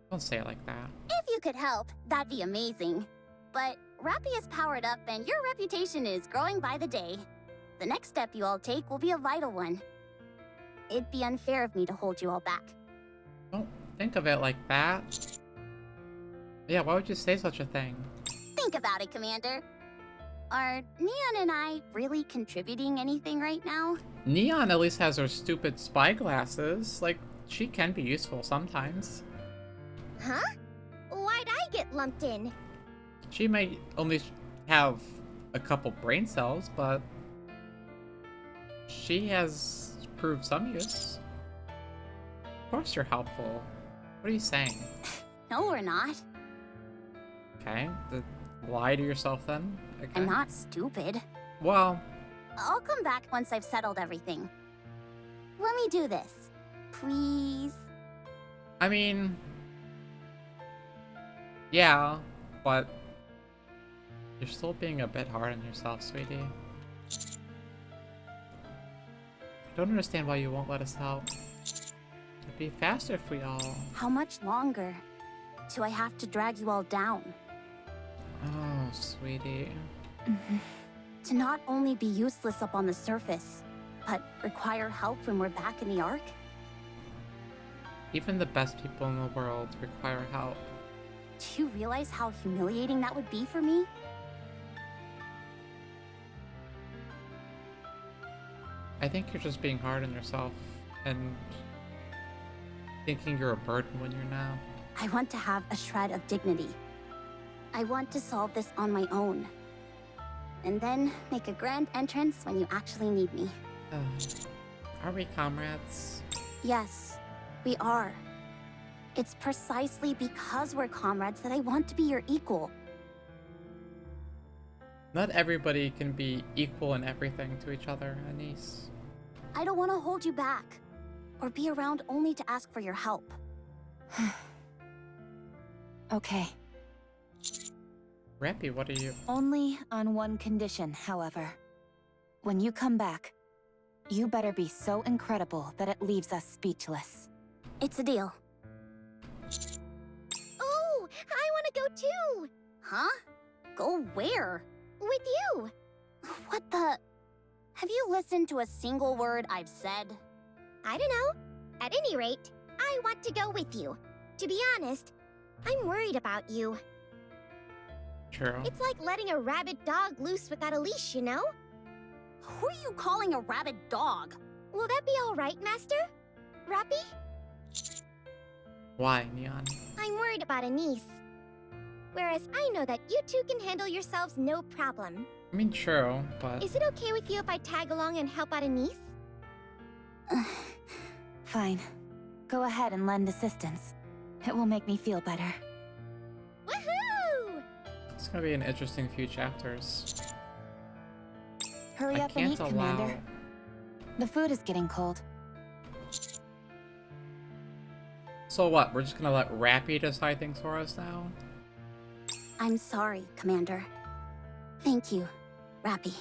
Speaker 1: Don't say it like that.
Speaker 4: If you could help, that'd be amazing. But Rappy is powered up and your reputation is growing by the day. The next step you all take will be a vital one. It'd be unfair of me to hold you all back.
Speaker 1: Don't think of it like that. Yeah, why would you say such a thing?
Speaker 4: Think about it, Commander. Are Neon and I really contributing anything right now?
Speaker 1: Neon at least has her stupid spy glasses. Like, she can be useful sometimes.
Speaker 4: Huh? Why'd I get lumped in?
Speaker 1: She might only have a couple brain cells, but she has proved some use. Of course you're helpful. What are you saying?
Speaker 4: No, we're not.
Speaker 1: Okay, lie to yourself then? Okay.
Speaker 4: I'm not stupid.
Speaker 1: Well,
Speaker 4: I'll come back once I've settled everything. Let me do this. Please?
Speaker 1: I mean... yeah, but... you're still being a bit hard on yourself, sweetie. I don't understand why you won't let us help. It'd be faster if we all...
Speaker 4: How much longer do I have to drag you all down?
Speaker 1: Oh, sweetie.
Speaker 4: To not only be useless up on the surface, but require help when we're back in the Ark?
Speaker 1: Even the best people in the world require help.
Speaker 4: Do you realize how humiliating that would be for me?
Speaker 1: I think you're just being hard on yourself and thinking you're a burden when you're not.
Speaker 4: I want to have a shred of dignity. I want to solve this on my own. And then make a grand entrance when you actually need me.
Speaker 1: Are we comrades?
Speaker 4: Yes, we are. It's precisely because we're comrades that I want to be your equal.
Speaker 1: Not everybody can be equal in everything to each other, Anise.
Speaker 4: I don't want to hold you back, or be around only to ask for your help.
Speaker 2: Okay.
Speaker 1: Rappy, what are you?
Speaker 2: Only on one condition, however. When you come back, you better be so incredible that it leaves us speechless.
Speaker 4: It's a deal. Oh, I want to go too! Huh? Go where? With you! What the... Have you listened to a single word I've said? I don't know. At any rate, I want to go with you. To be honest, I'm worried about you.
Speaker 1: True.
Speaker 4: It's like letting a rabid dog loose without a leash, you know? Who are you calling a rabid dog? Will that be all right, Master? Rappy?
Speaker 1: Why, Neon?
Speaker 4: I'm worried about Anise. Whereas I know that you two can handle yourselves no problem.
Speaker 1: I mean, true, but...
Speaker 4: Is it okay with you if I tag along and help out Anise?
Speaker 2: Fine. Go ahead and lend assistance. It will make me feel better.
Speaker 4: Woohoo!
Speaker 1: It's gonna be an interesting few chapters.
Speaker 2: Hurry
Speaker 1: I
Speaker 2: up and
Speaker 1: can't
Speaker 2: eat,
Speaker 1: allow...
Speaker 2: Commander. The food is getting cold.
Speaker 1: So what, we're just gonna let Rappy decide things for us now?
Speaker 4: I'm sorry, Commander. Thank you, Rappy.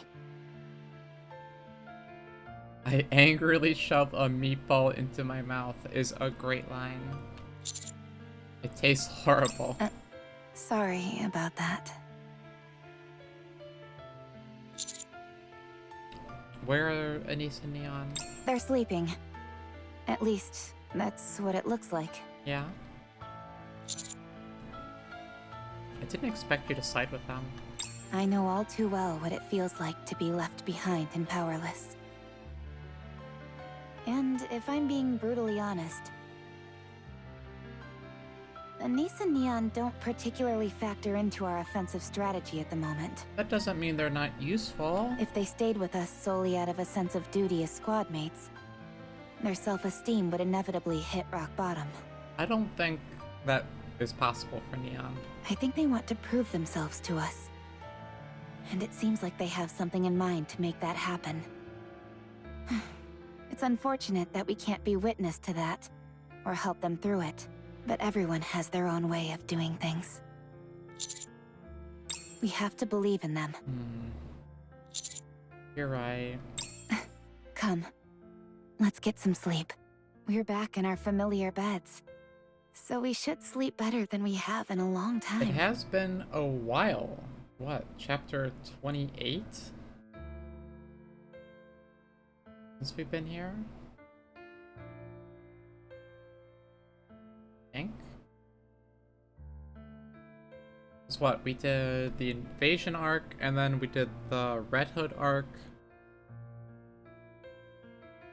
Speaker 1: I angrily shove a meatball into my mouth is a great line. It tastes horrible.
Speaker 2: Sorry about that.
Speaker 1: Where are Anise and Neon?
Speaker 2: They're sleeping. At least, that's what it looks like.
Speaker 1: Yeah? I didn't expect you to side with them.
Speaker 2: I know all too well what it feels like to be left behind and powerless. And if I'm being brutally honest, Anise and Neon don't particularly factor into our offensive strategy at the moment.
Speaker 1: That doesn't mean they're not useful.
Speaker 2: If they stayed with us solely out of a sense of duty as squad mates, their self-esteem would inevitably hit rock bottom.
Speaker 1: I don't think that is possible for Neon.
Speaker 2: I think they want to prove themselves to us. And it seems like they have something in mind to make that happen. It's unfortunate that we can't be witness to that, or help them through it. But everyone has their own way of doing things. We have to believe in them.
Speaker 1: You're right.
Speaker 2: Come, let's get some sleep. We're back in our familiar beds. So we should sleep better than we have in a long time.
Speaker 1: It has been a while. What, chapter 28? Since we've been here? I think. It's what, we did the invasion arc, and then we did the Red Hood arc.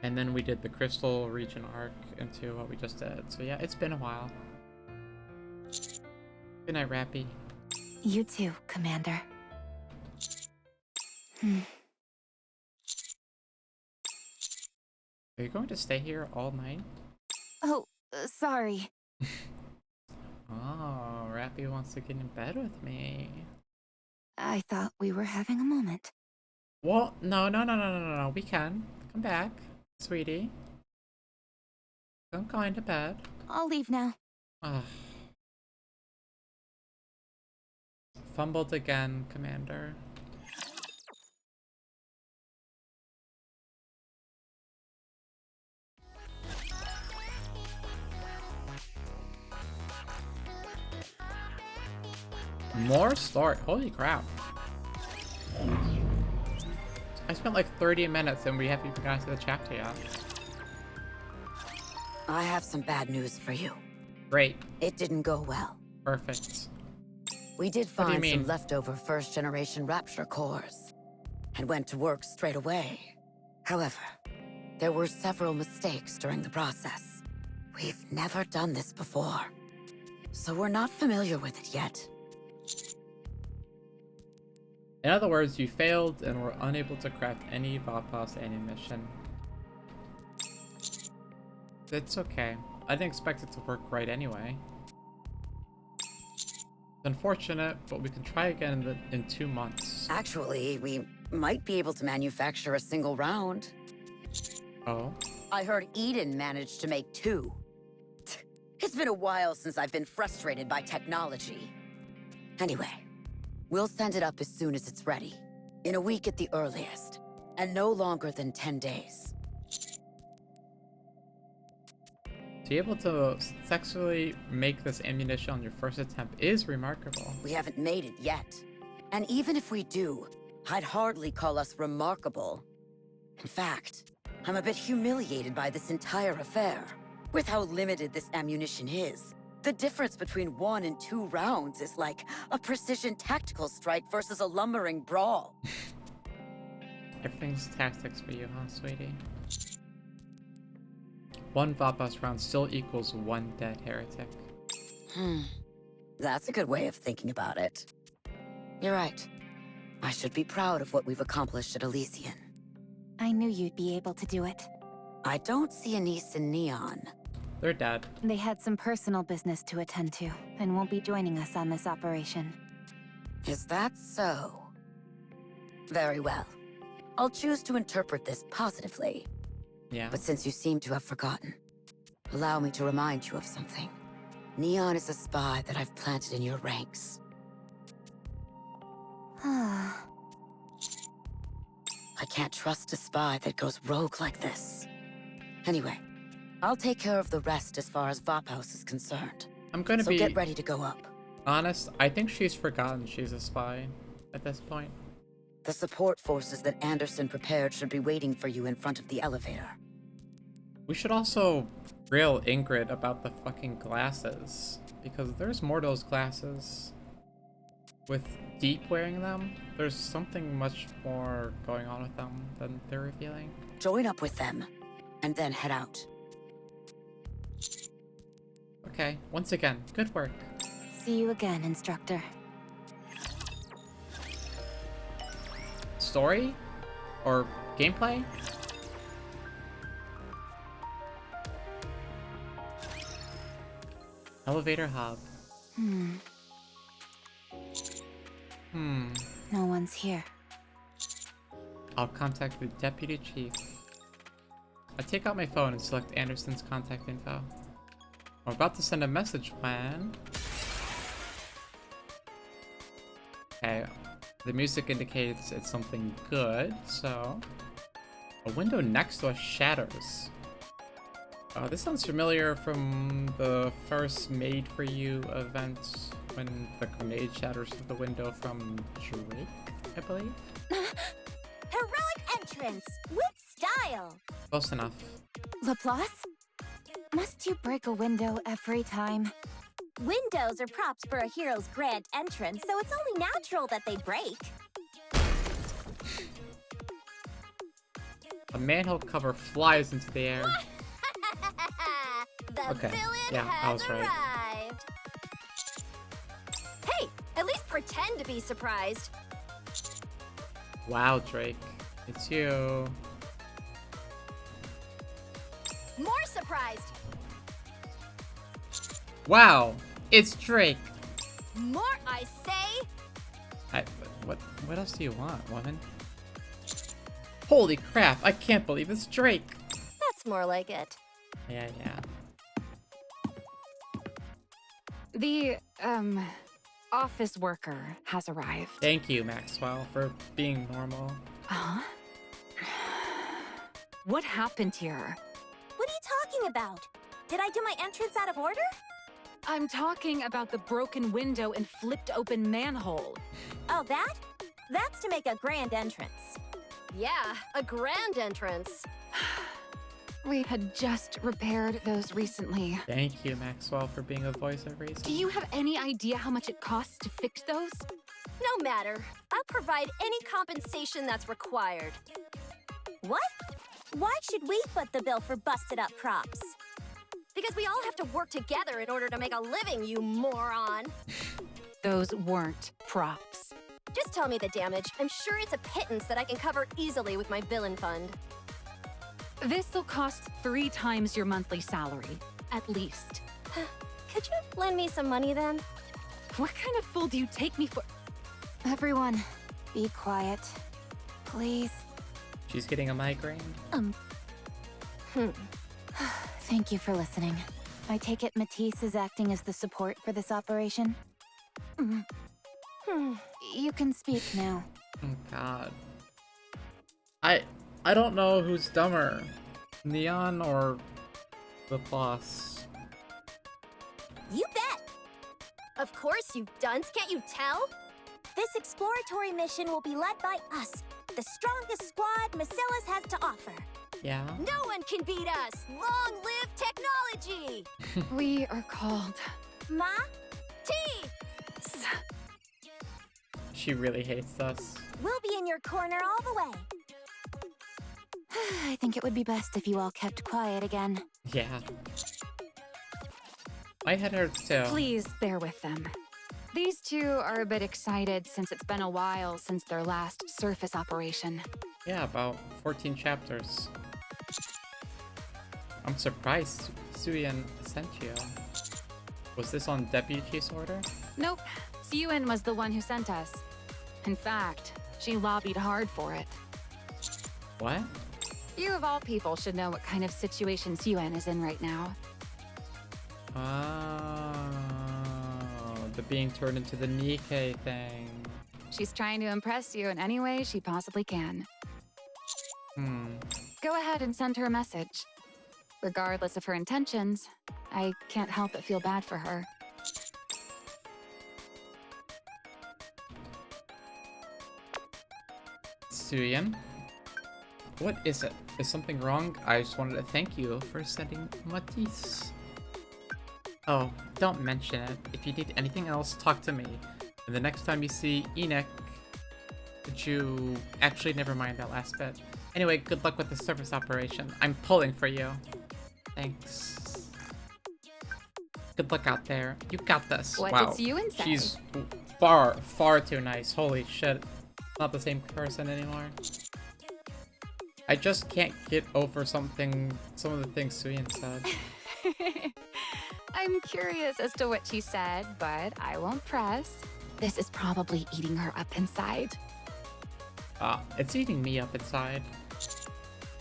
Speaker 1: And then we did the Crystal region arc into what we just did. So yeah, it's been a while. Good night, Rappy.
Speaker 2: You too, Commander.
Speaker 1: Are you going to stay here all night?
Speaker 2: Oh, sorry.
Speaker 1: Oh, Rappy wants to get in bed with me.
Speaker 2: I thought we were having a moment.
Speaker 1: Well, no. We can. Come back, sweetie. Don't go into bed.
Speaker 2: I'll leave now.
Speaker 1: Ugh. Fumbled again, Commander. More story. Holy crap. I spent like 30 minutes and we haven't even gotten to the chapter yet.
Speaker 3: I have some bad news for you.
Speaker 1: Great.
Speaker 3: It didn't go well.
Speaker 1: Perfect.
Speaker 3: We did
Speaker 1: What do you
Speaker 3: find some
Speaker 1: mean?
Speaker 3: leftover first-generation Rapture cores, and went to work straight away. However, there were several mistakes during the process. We've never done this before, so we're not familiar with it yet.
Speaker 1: In other words, you failed and were unable to craft any Vapas ammunition. It's okay. I didn't expect it to work right anyway. It's unfortunate, but we can try again in 2 months.
Speaker 3: Actually, we might be able to manufacture a single round.
Speaker 1: Oh?
Speaker 3: I heard Eden managed to make 2. It's been a while since I've been frustrated by technology. Anyway, we'll send it up as soon as it's ready. In a week at the earliest, and no longer than 10 days.
Speaker 1: To be able to successfully make this ammunition on your first attempt is remarkable.
Speaker 3: We haven't made it yet. And even if we do, I'd hardly call us remarkable. In fact, I'm a bit humiliated by this entire affair. With how limited this ammunition is, the difference between 1 and 2 rounds is like a precision tactical strike versus a lumbering brawl.
Speaker 1: Everything's tactics for you, huh, sweetie? 1 Vapas round still equals 1 dead heretic.
Speaker 3: That's a good way of thinking about it. You're right. I should be proud of what we've accomplished at Elysian.
Speaker 2: I knew you'd be able to do it.
Speaker 3: I don't see Anise and Neon.
Speaker 1: They're dead.
Speaker 2: They had some personal business to attend to, and won't be joining us on this operation.
Speaker 3: Is that so? Very well. I'll choose to interpret this positively.
Speaker 1: Yeah.
Speaker 3: But since you seem to have forgotten, allow me to remind you of something. Neon is a spy that I've planted in your ranks. I can't trust a spy that goes rogue like this. Anyway, I'll take care of the rest as far as Vaphaus is concerned.
Speaker 1: I'm gonna
Speaker 3: So
Speaker 1: be
Speaker 3: get ready to go up.
Speaker 1: honest, I think she's forgotten she's a spy at this point.
Speaker 3: The support forces that Anderson prepared should be waiting for you in front of the elevator.
Speaker 1: We should also grill Ingrid about the fucking glasses, because there's more to those glasses. With Deep wearing them, there's something much more going on with them than they're revealing.
Speaker 3: Join up with them, and then head out.
Speaker 1: Okay, once again, good work.
Speaker 2: See you again, Instructor.
Speaker 1: Story? Or gameplay? Elevator hub.
Speaker 2: No one's here.
Speaker 1: I'll contact the deputy chief. I take out my phone and select Anderson's contact info. I'm about to send a message plan. Okay, the music indicates it's something good, so... A window next to us shatters. This sounds familiar from the first Made For You event when the grenade shatters through the window from Drake, I believe?
Speaker 4: Heroic entrance with style.
Speaker 1: Close enough.
Speaker 2: Laplace? Must you break a window every time?
Speaker 4: Windows are props for a hero's grand entrance, so it's only natural that they break.
Speaker 1: A manhole cover flies into the air.
Speaker 4: The
Speaker 1: Okay,
Speaker 4: villain
Speaker 1: yeah, I
Speaker 4: has
Speaker 1: was right.
Speaker 4: arrived. Hey, at least pretend to be surprised.
Speaker 1: Wow, Drake. It's you.
Speaker 4: More surprised.
Speaker 1: Wow! It's Drake!
Speaker 4: More, I say.
Speaker 1: What else do you want, woman? Holy crap, I can't believe it's Drake!
Speaker 4: That's more like it.
Speaker 1: Yeah.
Speaker 8: The, office worker has arrived.
Speaker 1: Thank you, Maxwell, for being normal.
Speaker 8: Huh? What happened here?
Speaker 4: What are you talking about? Did I do my entrance out of order?
Speaker 8: I'm talking about the broken window and flipped open manhole.
Speaker 4: Oh, that? That's to make a grand entrance. Yeah, a grand entrance.
Speaker 8: We had just repaired those recently.
Speaker 1: Thank you, Maxwell, for being a voice of reason.
Speaker 8: Do you have any idea how much it costs to fix those?
Speaker 4: No matter. I'll provide any compensation that's required. What? Why should we foot the bill for busted up props? Because we all have to work together in order to make a living, you moron.
Speaker 8: Those weren't props.
Speaker 4: Just tell me the damage. I'm sure it's a pittance that I can cover easily with my villain fund.
Speaker 8: This'll cost 3 times your monthly salary, at least.
Speaker 4: Could you lend me some money then?
Speaker 8: What kind of fool do you take me for?
Speaker 2: Everyone, be quiet. Please.
Speaker 1: She's getting a migraine.
Speaker 2: Thank you for listening. I take it Matisse is acting as the support for this operation? You can speak now.
Speaker 1: Oh god. I don't know who's dumber. Neon or the boss.
Speaker 4: You bet! Of course, you dunce, can't you tell? This exploratory mission will be led by us, the strongest squad Macilas has to offer.
Speaker 1: Yeah?
Speaker 4: No one can beat us! Long live technology!
Speaker 8: We are called...
Speaker 4: Ma? T!
Speaker 1: She really hates us.
Speaker 4: We'll be in your corner all the way.
Speaker 2: I think it would be best if you all kept quiet again.
Speaker 1: Yeah. My head hurts too.
Speaker 8: Please bear with them. These two are a bit excited since it's been a while since their last surface operation.
Speaker 1: Yeah, about 14 chapters. I'm surprised Suyen sent you. Was this on Deputy Chief's order?
Speaker 8: Nope. Siyuen was the one who sent us. In fact, she lobbied hard for it.
Speaker 1: What?
Speaker 8: You of all people should know what kind of situation Siyuen is in right now.
Speaker 1: Oh, the being turned into the NIKKE thing.
Speaker 8: She's trying to impress you in any way she possibly can. Go ahead and send her a message. Regardless of her intentions, I can't help but feel bad for her.
Speaker 1: Suyen? What is it? Is something wrong? I just wanted to thank you for sending Matisse. Oh, don't mention it. If you need anything else, talk to me. And the next time you see Enoch, could you... Actually, never mind that last bit. Anyway, good luck with the surface operation. I'm pulling for you. Thanks. Good luck out there. You got this.
Speaker 8: What
Speaker 1: wow.
Speaker 8: did Siyuen say?
Speaker 1: She's far too nice. Holy shit. Not the same person anymore. I just can't get over some of the things Suyen said.
Speaker 8: I'm curious as to what she said, but I won't press. This is probably eating her up inside.
Speaker 1: It's eating me up inside.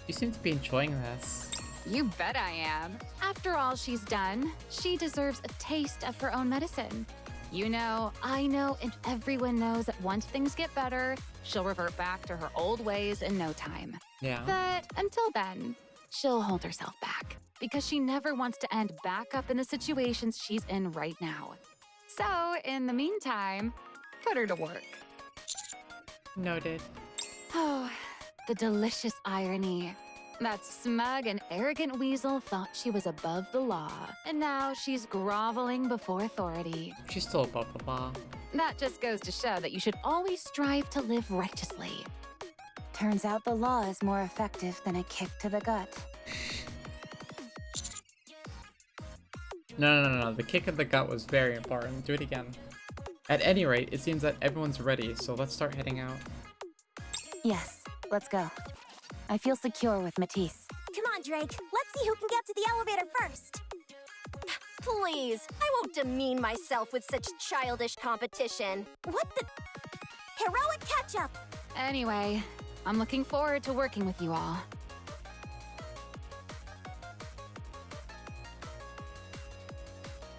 Speaker 1: You seem to be enjoying this.
Speaker 8: You bet I am. After all she's done, she deserves a taste of her own medicine. You know, I know, and everyone knows that once things get better, she'll revert back to her old ways in no time.
Speaker 1: Yeah.
Speaker 8: But until then, she'll hold herself back because she never wants to end back up in the situations she's in right now. So, in the meantime, put her to work.
Speaker 1: Noted.
Speaker 8: Oh, the delicious irony. That smug and arrogant weasel thought she was above the law, and now she's groveling before authority.
Speaker 1: She's still above the law.
Speaker 8: That just goes to show that you should always strive to live righteously.
Speaker 2: Turns out the law is more effective than a kick to the gut.
Speaker 1: No. The kick in the gut was very important. Do it again. At any rate, it seems that everyone's ready, so let's start heading out.
Speaker 2: Yes, let's go. I feel secure with Matisse.
Speaker 4: Come on, Drake. Let's see who can get to the elevator first. Please, I won't demean myself with such childish competition. What the... Heroic catch-up!
Speaker 8: Anyway, I'm looking forward to working with you all.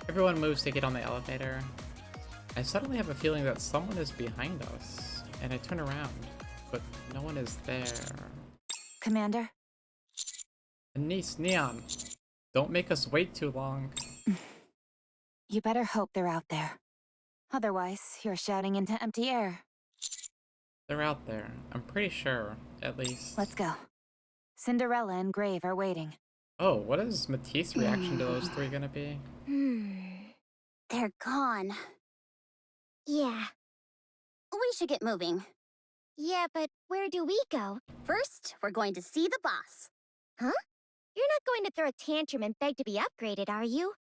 Speaker 1: Everyone moves to get on the elevator. I suddenly have a feeling that someone is behind us, and I turn around, but no one is there.
Speaker 2: Commander?
Speaker 1: Nice, Neon. Don't make us wait too long.
Speaker 2: You better hope they're out there. Otherwise, you're shouting into empty air.
Speaker 1: They're out there. I'm pretty sure, at least.
Speaker 2: Let's go. Cinderella and Grave are waiting.
Speaker 1: Oh, what is Matisse's reaction to those three gonna be?
Speaker 4: They're gone. Yeah. We should get moving. Yeah, but where do we go? First, we're going to see the boss. Huh? You're not going to throw a tantrum and beg to be upgraded, are you?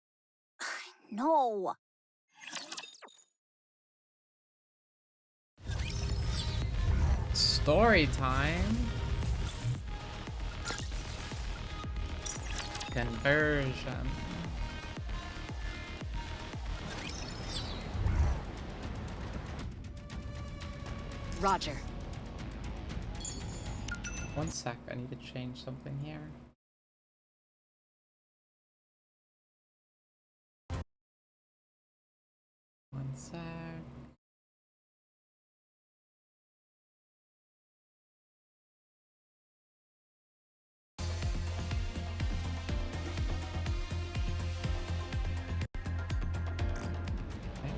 Speaker 4: No.
Speaker 1: Story time. Conversion.
Speaker 6: Roger.
Speaker 1: One sec, I need to change something here. One sec.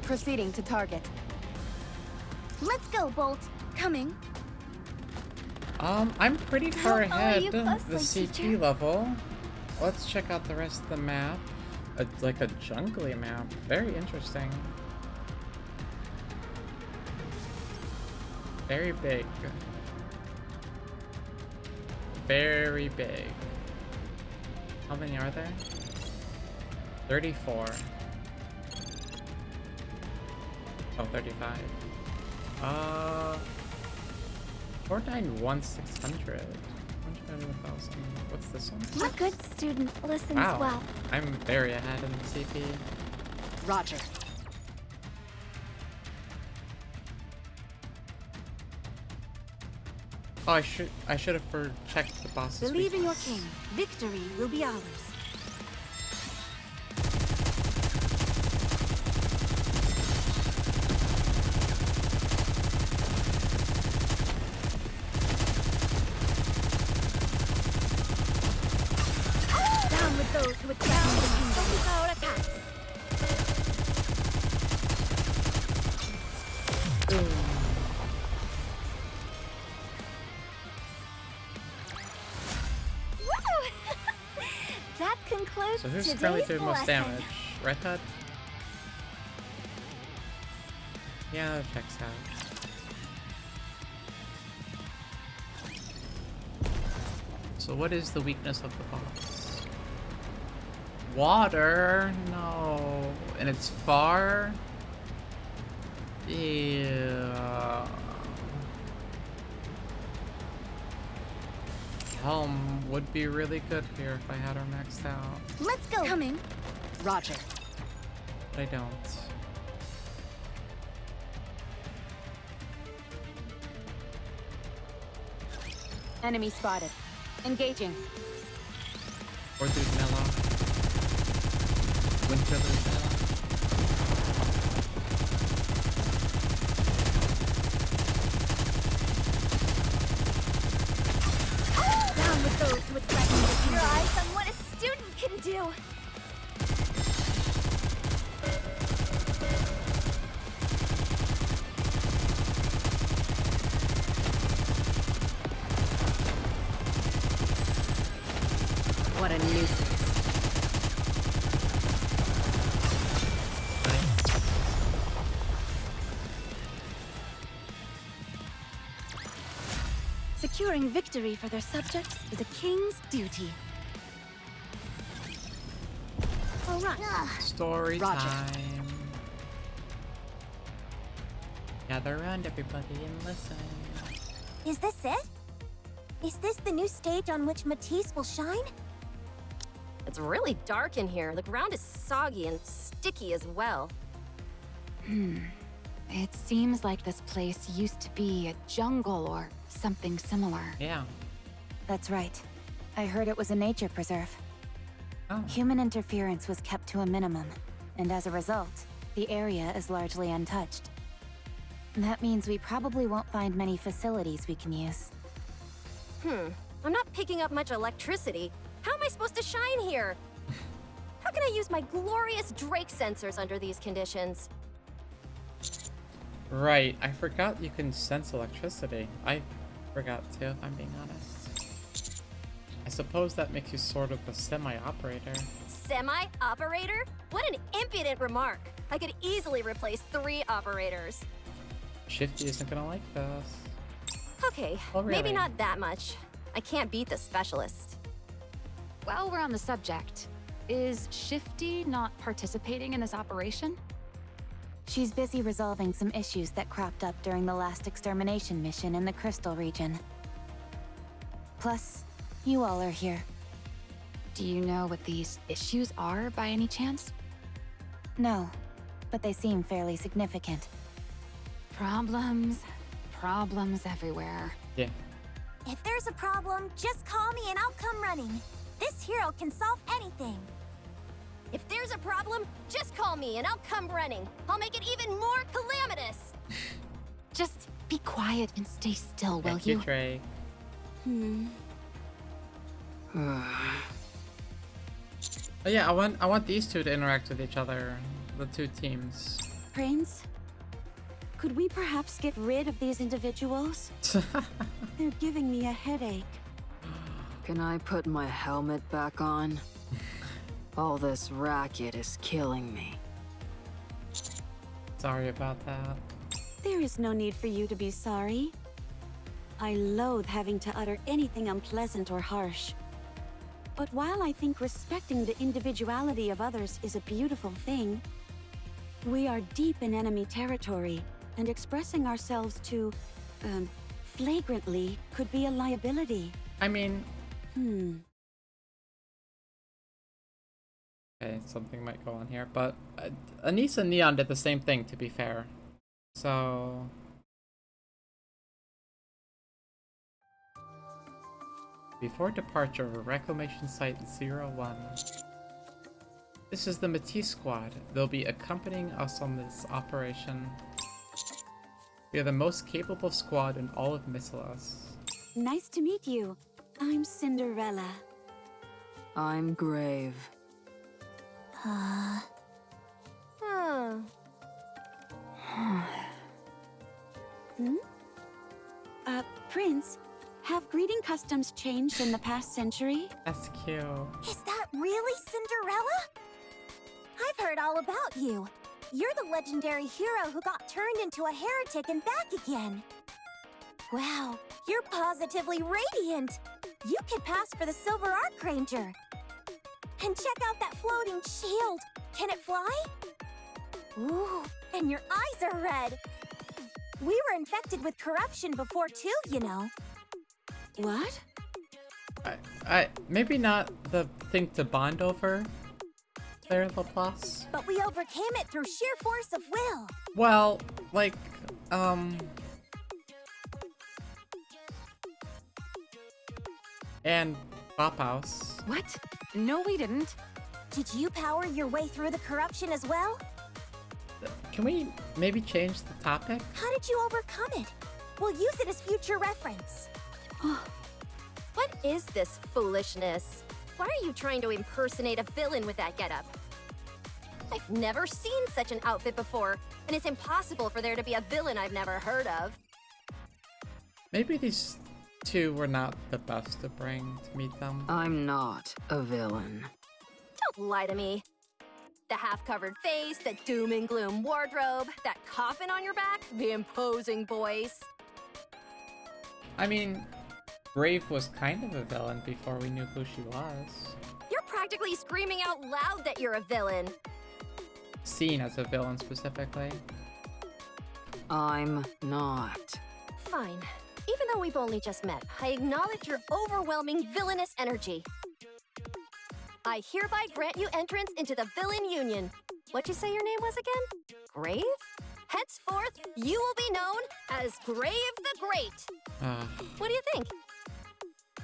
Speaker 2: Proceeding to target.
Speaker 4: Let's go, Bolt. Coming.
Speaker 1: I'm pretty far
Speaker 4: How are
Speaker 1: ahead
Speaker 4: you
Speaker 1: the
Speaker 4: closely,
Speaker 1: CP
Speaker 4: teacher?
Speaker 1: level. Let's check out the rest of the map. Like a jungly map. Very interesting. Very big. Very big. How many are there? 34. Oh, 35. 491,600. 100,000. What's this one?
Speaker 4: A good student listens
Speaker 1: Wow.
Speaker 4: well.
Speaker 1: I'm very ahead in the CP.
Speaker 6: Roger.
Speaker 1: Oh, I should have checked the boss's
Speaker 6: Believe in your
Speaker 1: weakness.
Speaker 6: king. Victory will be ours.
Speaker 4: Down with those who would threaten the kingdom with our attacks. Woo! That concludes
Speaker 1: So who's
Speaker 4: today's
Speaker 1: currently doing most
Speaker 4: lesson.
Speaker 1: damage? Red Hood? Yeah, that checks out. So what is the weakness of the boss? Water? No. And it's far? Yeah. Helm would be really good here if I had her maxed out.
Speaker 4: Let's go. Coming.
Speaker 6: Roger.
Speaker 1: But I don't.
Speaker 2: Enemy spotted. Engaging.
Speaker 1: Or there's Mellow. Winter there's Mellow.
Speaker 4: Down with those who would threaten to keep your eyes on what a student can do.
Speaker 3: What a nuisance.
Speaker 4: Securing victory for their subjects is a king's duty. All right.
Speaker 1: Story
Speaker 4: Roger.
Speaker 1: time. Gather around, everybody, and listen.
Speaker 4: Is this it? Is this the new stage on which Matisse will shine?
Speaker 9: It's really dark in here. The ground is soggy and sticky as well.
Speaker 8: It seems like this place used to be a jungle or something similar.
Speaker 1: Yeah.
Speaker 2: That's right. I heard it was a nature preserve.
Speaker 1: Oh.
Speaker 2: Human interference was kept to a minimum, and as a result, the area is largely untouched. That means we probably won't find many facilities we can use.
Speaker 9: I'm not picking up much electricity. How am I supposed to shine here? How can I use my glorious Drake sensors under these conditions?
Speaker 1: Right, I forgot you can sense electricity. I forgot too, if I'm being honest. I suppose that makes you sort of a semi-operator.
Speaker 9: Semi-operator? What an impudent remark. I could easily replace 3 operators.
Speaker 1: Shifty isn't gonna like this.
Speaker 9: Okay,
Speaker 1: Oh, really?
Speaker 9: maybe not that much. I can't beat the specialist.
Speaker 8: While we're on the subject, is Shifty not participating in this operation?
Speaker 2: She's busy resolving some issues that cropped up during the last extermination mission in the Crystal region. Plus, you all are here.
Speaker 8: Do you know what these issues are by any chance?
Speaker 2: No, but they seem fairly significant.
Speaker 8: Problems everywhere.
Speaker 1: Yeah.
Speaker 4: If there's a problem, just call me and I'll come running. This hero can solve anything.
Speaker 9: If there's a problem, just call me and I'll come running. I'll make it even more calamitous.
Speaker 8: Just be quiet and stay still, will
Speaker 1: Thank you,
Speaker 8: you?
Speaker 1: Drake. Oh yeah, I want these two to interact with each other, the two teams.
Speaker 6: Prince, could we perhaps get rid of these individuals? They're giving me a headache.
Speaker 7: Can I put my helmet back on? All this racket is killing me.
Speaker 1: Sorry about that.
Speaker 6: There is no need for you to be sorry. I loathe having to utter anything unpleasant or harsh. But while I think respecting the individuality of others is a beautiful thing, we are deep in enemy territory, and expressing ourselves too, flagrantly could be a liability.
Speaker 1: I mean, okay, something might go on here, but Anise and Neon did the same thing, to be fair. So... Before departure, Reclamation Site 01. This is the Matisse squad. They'll be accompanying us on this operation. We are the most capable squad in all of Missilas.
Speaker 6: Nice to meet you. I'm Cinderella.
Speaker 7: I'm Grave.
Speaker 6: Prince, have greeting customs changed in the past century?
Speaker 1: That's cute.
Speaker 4: Is that really Cinderella? I've heard all about you. You're the legendary hero who got turned into a heretic and back again. Wow, you're positively radiant. You could pass for the Silver Archranger. And check out that floating shield. Can it fly? Ooh, and your eyes are red. We were infected with corruption before too, you know.
Speaker 6: What?
Speaker 1: Maybe not the thing to bond over, there, Laplace?
Speaker 4: But we overcame it through sheer force of will.
Speaker 1: Well, like, and Bop House.
Speaker 8: What? No, we didn't.
Speaker 4: Did you power your way through the corruption as well?
Speaker 1: Can we maybe change the topic?
Speaker 4: How did you overcome it? We'll use it as future reference.
Speaker 9: What is this foolishness? Why are you trying to impersonate a villain with that getup? I've never seen such an outfit before, and it's impossible for there to be a villain I've never heard of.
Speaker 1: Maybe these two were not the best to bring to meet them.
Speaker 7: I'm not a villain.
Speaker 9: Don't lie to me. The half-covered face, the doom and gloom wardrobe, that coffin on your back, the imposing voice.
Speaker 1: I mean, Brave was kind of a villain before we knew who she was.
Speaker 9: You're practically screaming out loud that you're a villain.
Speaker 1: Seen as a villain specifically.
Speaker 7: I'm not.
Speaker 9: Fine. Even though we've only just met, I acknowledge your overwhelming villainous energy. I hereby grant you entrance into the Villain Union. What'd you say your name was again? Grave? Henceforth, you will be known as Grave the Great. What do you think?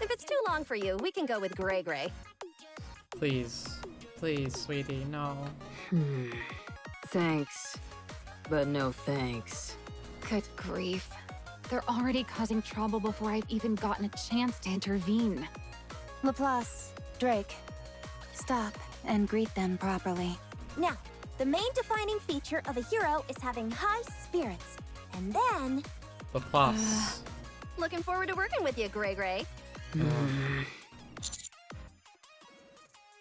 Speaker 9: If it's too long for you, we can go with Gray Gray.
Speaker 1: Please. Please, sweetie, no.
Speaker 7: Thanks, but no thanks.
Speaker 8: Good grief. They're already causing trouble before I've even gotten a chance to intervene.
Speaker 2: Laplace, Drake, stop and greet them properly.
Speaker 4: Now, the main defining feature of a hero is having high spirits. And then...
Speaker 1: Laplace.
Speaker 9: Looking forward to working with you, Gray Gray.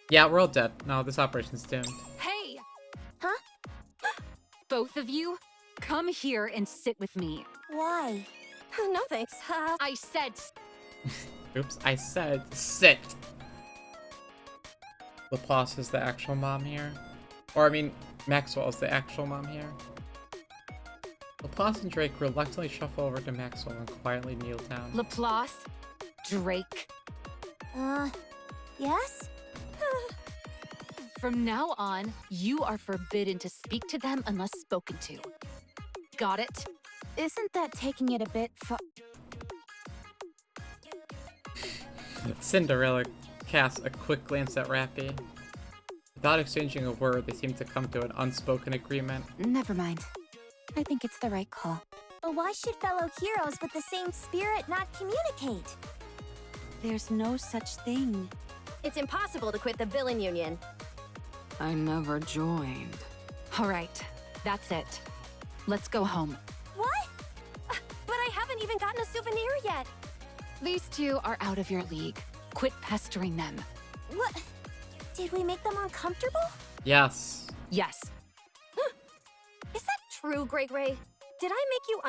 Speaker 1: Yeah, we're all dead. No, this operation's doomed.
Speaker 8: Hey!
Speaker 4: Huh?
Speaker 8: Both of you, come here and sit with me.
Speaker 4: Why?
Speaker 9: No thanks.
Speaker 8: I said
Speaker 1: Oops, I said sit. Laplace is the actual mom here. Or, I mean, Maxwell is the actual mom here. Laplace and Drake reluctantly shuffle over to Maxwell and quietly kneel down.
Speaker 8: Laplace, Drake.
Speaker 4: Yes?
Speaker 8: From now on, you are forbidden to speak to them unless spoken to. Got it?
Speaker 2: Isn't that taking it a bit
Speaker 1: Cinderella casts a quick glance at Rappy. Without exchanging a word, they seem to come to an unspoken agreement.
Speaker 2: Never mind. I think it's the right call.
Speaker 4: But why should fellow heroes with the same spirit not communicate?
Speaker 6: There's no such thing.
Speaker 9: It's impossible to quit the Villain Union.
Speaker 7: I never joined.
Speaker 8: All right, that's it. Let's go home.
Speaker 9: What? But I haven't even gotten a souvenir yet.
Speaker 8: These two are out of your league. Quit pestering them.
Speaker 4: What? Did we make them uncomfortable?
Speaker 1: Yes.
Speaker 8: Yes,
Speaker 9: Is that true, Gray Gray? Did I make you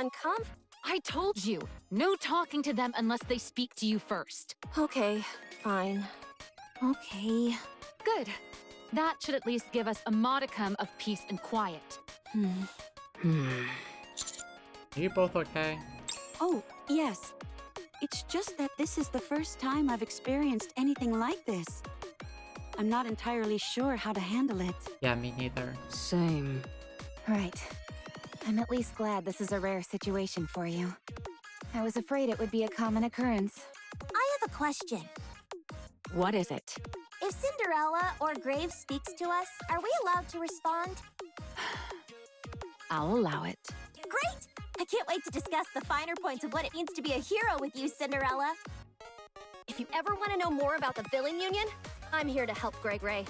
Speaker 8: I told you. No talking to them unless they speak to you first.
Speaker 9: Okay, fine.
Speaker 4: Okay.
Speaker 8: Good. That should at least give us a modicum of peace and quiet.
Speaker 1: Are you both okay?
Speaker 6: Oh, yes. It's just that this is the first time I've experienced anything like this. I'm not entirely sure how to handle it.
Speaker 1: Yeah, me neither.
Speaker 7: Same.
Speaker 2: Right. I'm at least glad this is a rare situation for you. I was afraid it would be a common occurrence.
Speaker 4: I have a question.
Speaker 8: What is it?
Speaker 4: If Cinderella or Graves speaks to us, are we allowed to respond?
Speaker 8: I'll allow it.
Speaker 4: Great! I can't wait to discuss the finer points of what it means to be a hero with you, Cinderella.
Speaker 9: If you ever want to know more about the Villain Union, I'm here to help Gray Gray.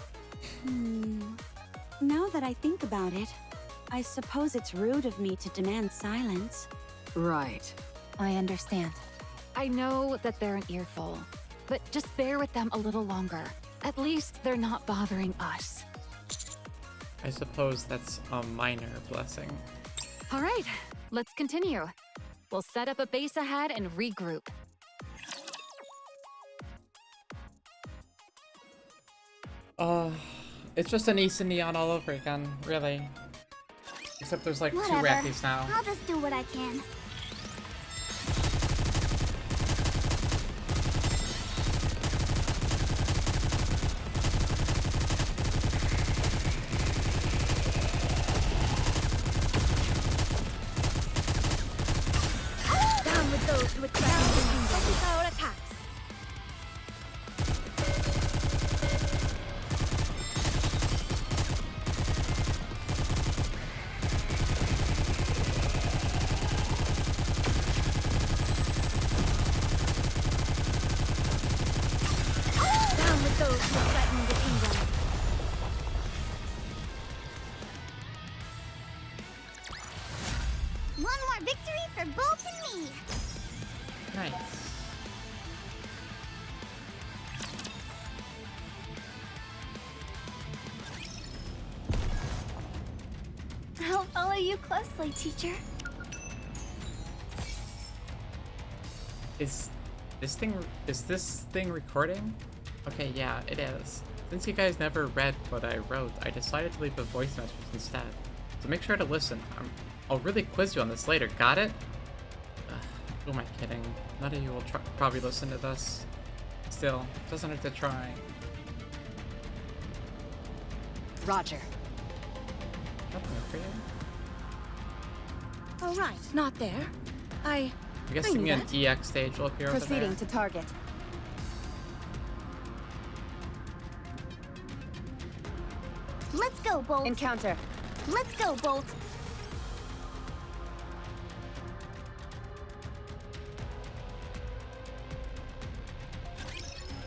Speaker 6: Now that I think about it, I suppose it's rude of me to demand silence.
Speaker 7: Right.
Speaker 2: I understand.
Speaker 8: I know that they're an earful, but just bear with them a little longer. At least they're not bothering us.
Speaker 1: I suppose that's a minor blessing.
Speaker 8: All right, let's continue. We'll set up a base ahead and regroup.
Speaker 1: It's just an East and Neon all over again, really. Except there's like
Speaker 4: Whatever.
Speaker 1: 2 Rappies now.
Speaker 4: I'll just do what I can.
Speaker 9: who would threaten the kingdom. Focus our attacks. Down with those who threaten the kingdom.
Speaker 4: One more victory for Bolt and me.
Speaker 1: Nice.
Speaker 4: I'll follow you closely, teacher.
Speaker 1: Is this thing recording? Okay, yeah, it is. Since you guys never read what I wrote, I decided to leave a voice message instead. So make sure to listen. I'll really quiz you on this later, got it? Who am I kidding? None of you will probably listen to this. Still, doesn't hurt to try.
Speaker 9: Roger.
Speaker 1: Nothing for you.
Speaker 9: All right, not there.
Speaker 1: I'm guessing an EX stage will appear over there.
Speaker 9: Proceeding to target.
Speaker 4: Let's go, Bolt.
Speaker 9: Encounter.
Speaker 4: Let's go, Bolt.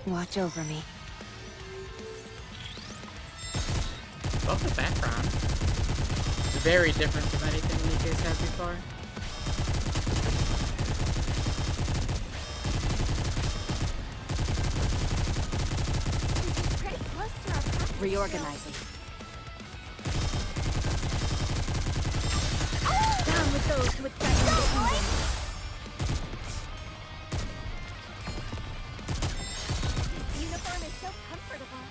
Speaker 2: Watch over me.
Speaker 1: Love the background. It's very different from anything NIKKE's had before.
Speaker 4: This is pretty close to our practice.
Speaker 9: Reorganizing.
Speaker 4: Down with those who would threaten the kingdom. This uniform is so comfortable.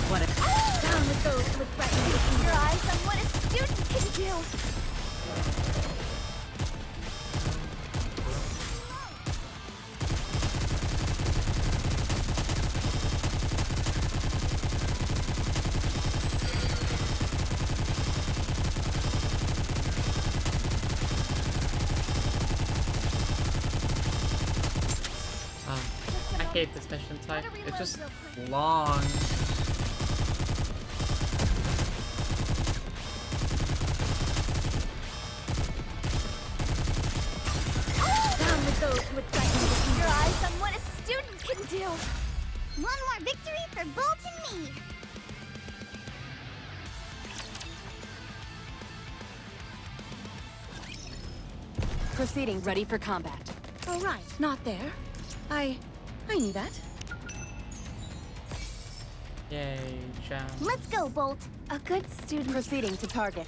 Speaker 9: What a...
Speaker 4: Down with those who would threaten the kingdom. Your eyes on what a student can do.
Speaker 1: I hate this mission type. It's just long.
Speaker 4: Down with those who would threaten the kingdom. Your eyes on what a student can do. One more victory for Bolt and me.
Speaker 9: Proceeding. Ready for combat. All right, not there. I knew that.
Speaker 1: Yay, Jam.
Speaker 4: Let's go, Bolt. A good student.
Speaker 9: Proceeding to target.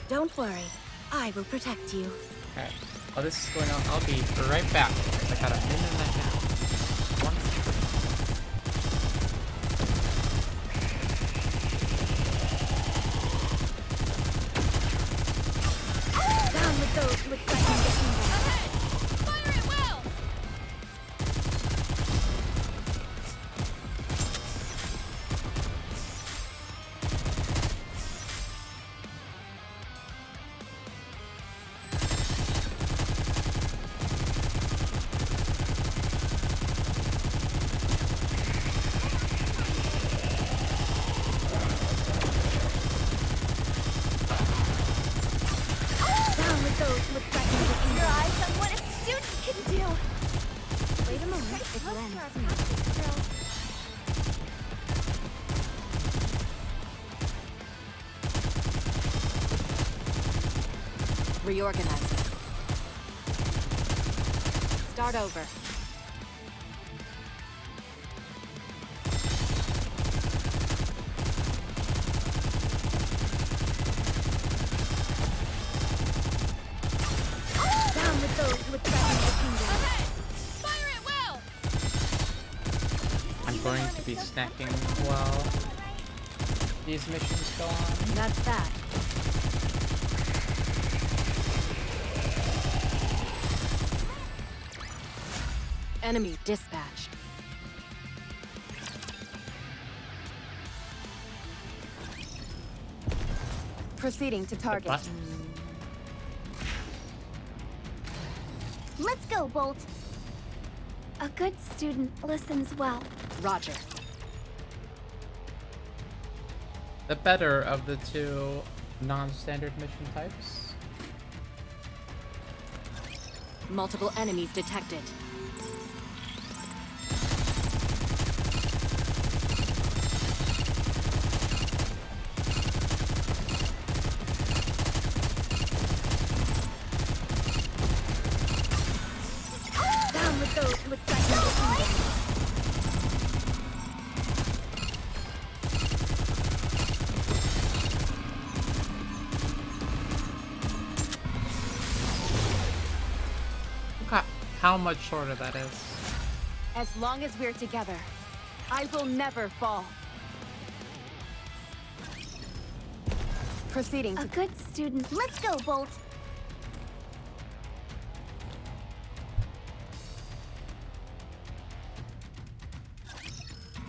Speaker 9: Don't worry. I will protect you.
Speaker 1: Okay. While this is going on, I'll be right back. I got a minute and a half. One
Speaker 4: Down with those who would threaten the kingdom.
Speaker 8: Fire at will!
Speaker 4: Down with those who would threaten the kingdom. Your eyes on what a student can do. Wait a moment. It's close to our practice drills.
Speaker 9: Reorganizing. Start over.
Speaker 4: Down with those who would threaten the kingdom.
Speaker 8: Fire at will!
Speaker 1: going to be snacking while these missions go on.
Speaker 9: That's that. Enemy dispatched. Proceeding to target.
Speaker 1: Buttons.
Speaker 4: Let's go, Bolt. A good student listens well.
Speaker 9: Roger.
Speaker 1: The better of the two non-standard mission types.
Speaker 9: Multiple enemies detected.
Speaker 4: Down with those who would threaten the kingdom.
Speaker 1: Look at how much shorter that is.
Speaker 9: As long as we're together, I will never fall. Proceeding
Speaker 4: A
Speaker 9: to
Speaker 4: good student. Let's go, Bolt.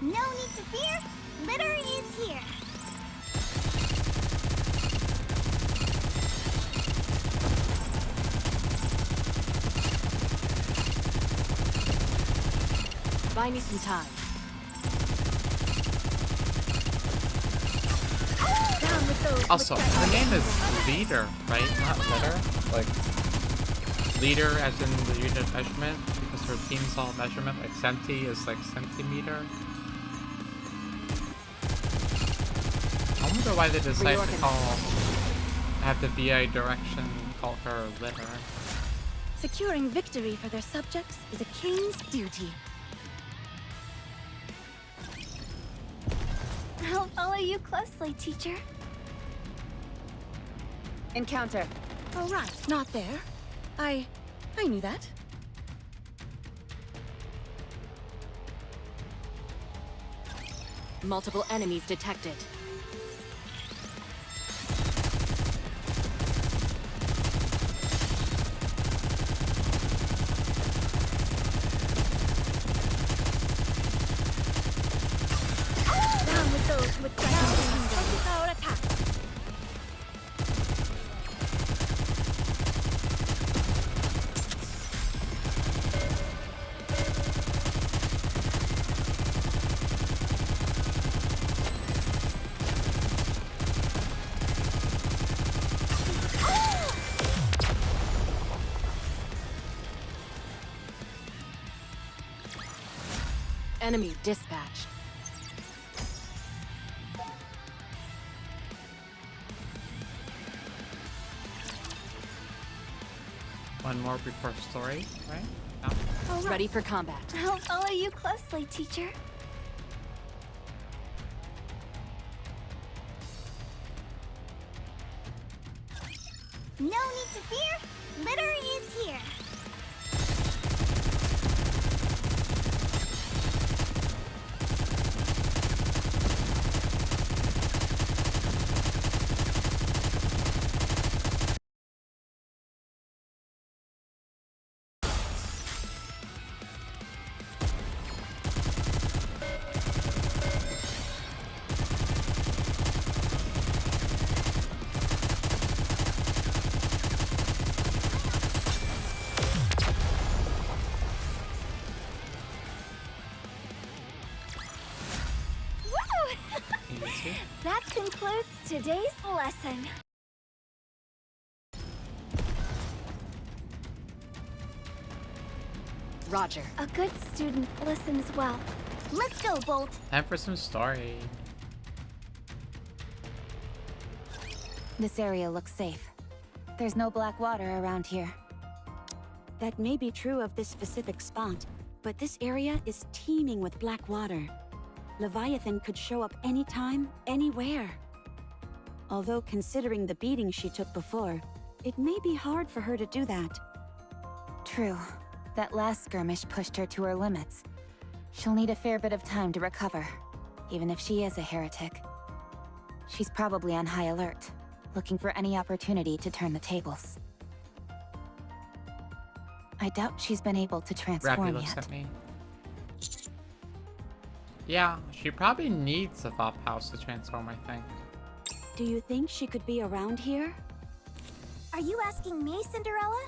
Speaker 4: No need to fear. Litter is here.
Speaker 9: buy me some time.
Speaker 4: Down with those
Speaker 1: Also,
Speaker 4: with
Speaker 1: her name is Leader, right? Not Litter. Like, Leader as in the unit of measurement, because her team's all measurement, like centi is like centimeter. I wonder why they decided to have the VA direction call her Litter.
Speaker 4: Securing victory for their subjects is a king's duty. I'll follow you closely, teacher.
Speaker 9: Encounter.
Speaker 4: Oh, right, not there. I knew that.
Speaker 9: Multiple enemies detected.
Speaker 4: Down with those who would threaten the kingdom. Focus our attack.
Speaker 9: Enemy dispatched.
Speaker 1: One more before story, right? No?
Speaker 4: All right.
Speaker 9: Ready for combat.
Speaker 4: I'll follow you closely, teacher. No need to fear. Litter is here. Woo!
Speaker 1: Easy.
Speaker 4: That concludes today's lesson.
Speaker 9: Roger.
Speaker 4: A good student listens well. Let's go, Bolt.
Speaker 1: Time for some story.
Speaker 2: This area looks safe. There's no black water around here.
Speaker 6: That may be true of this specific spot, but this area is teeming with black water. Leviathan could show up anytime, anywhere. Although considering the beating she took before, it may be hard for her to do that.
Speaker 2: True. That last skirmish pushed her to her limits. She'll need a fair bit of time to recover, even if she is a heretic. She's probably on high alert, looking for any opportunity to turn the tables. I doubt she's been able to
Speaker 1: Rappy
Speaker 2: transform
Speaker 1: looks
Speaker 2: yet.
Speaker 1: at me. Yeah, she probably needs a Vop house to transform, I think.
Speaker 6: Do you think she could be around here?
Speaker 10: Are you asking me, Cinderella?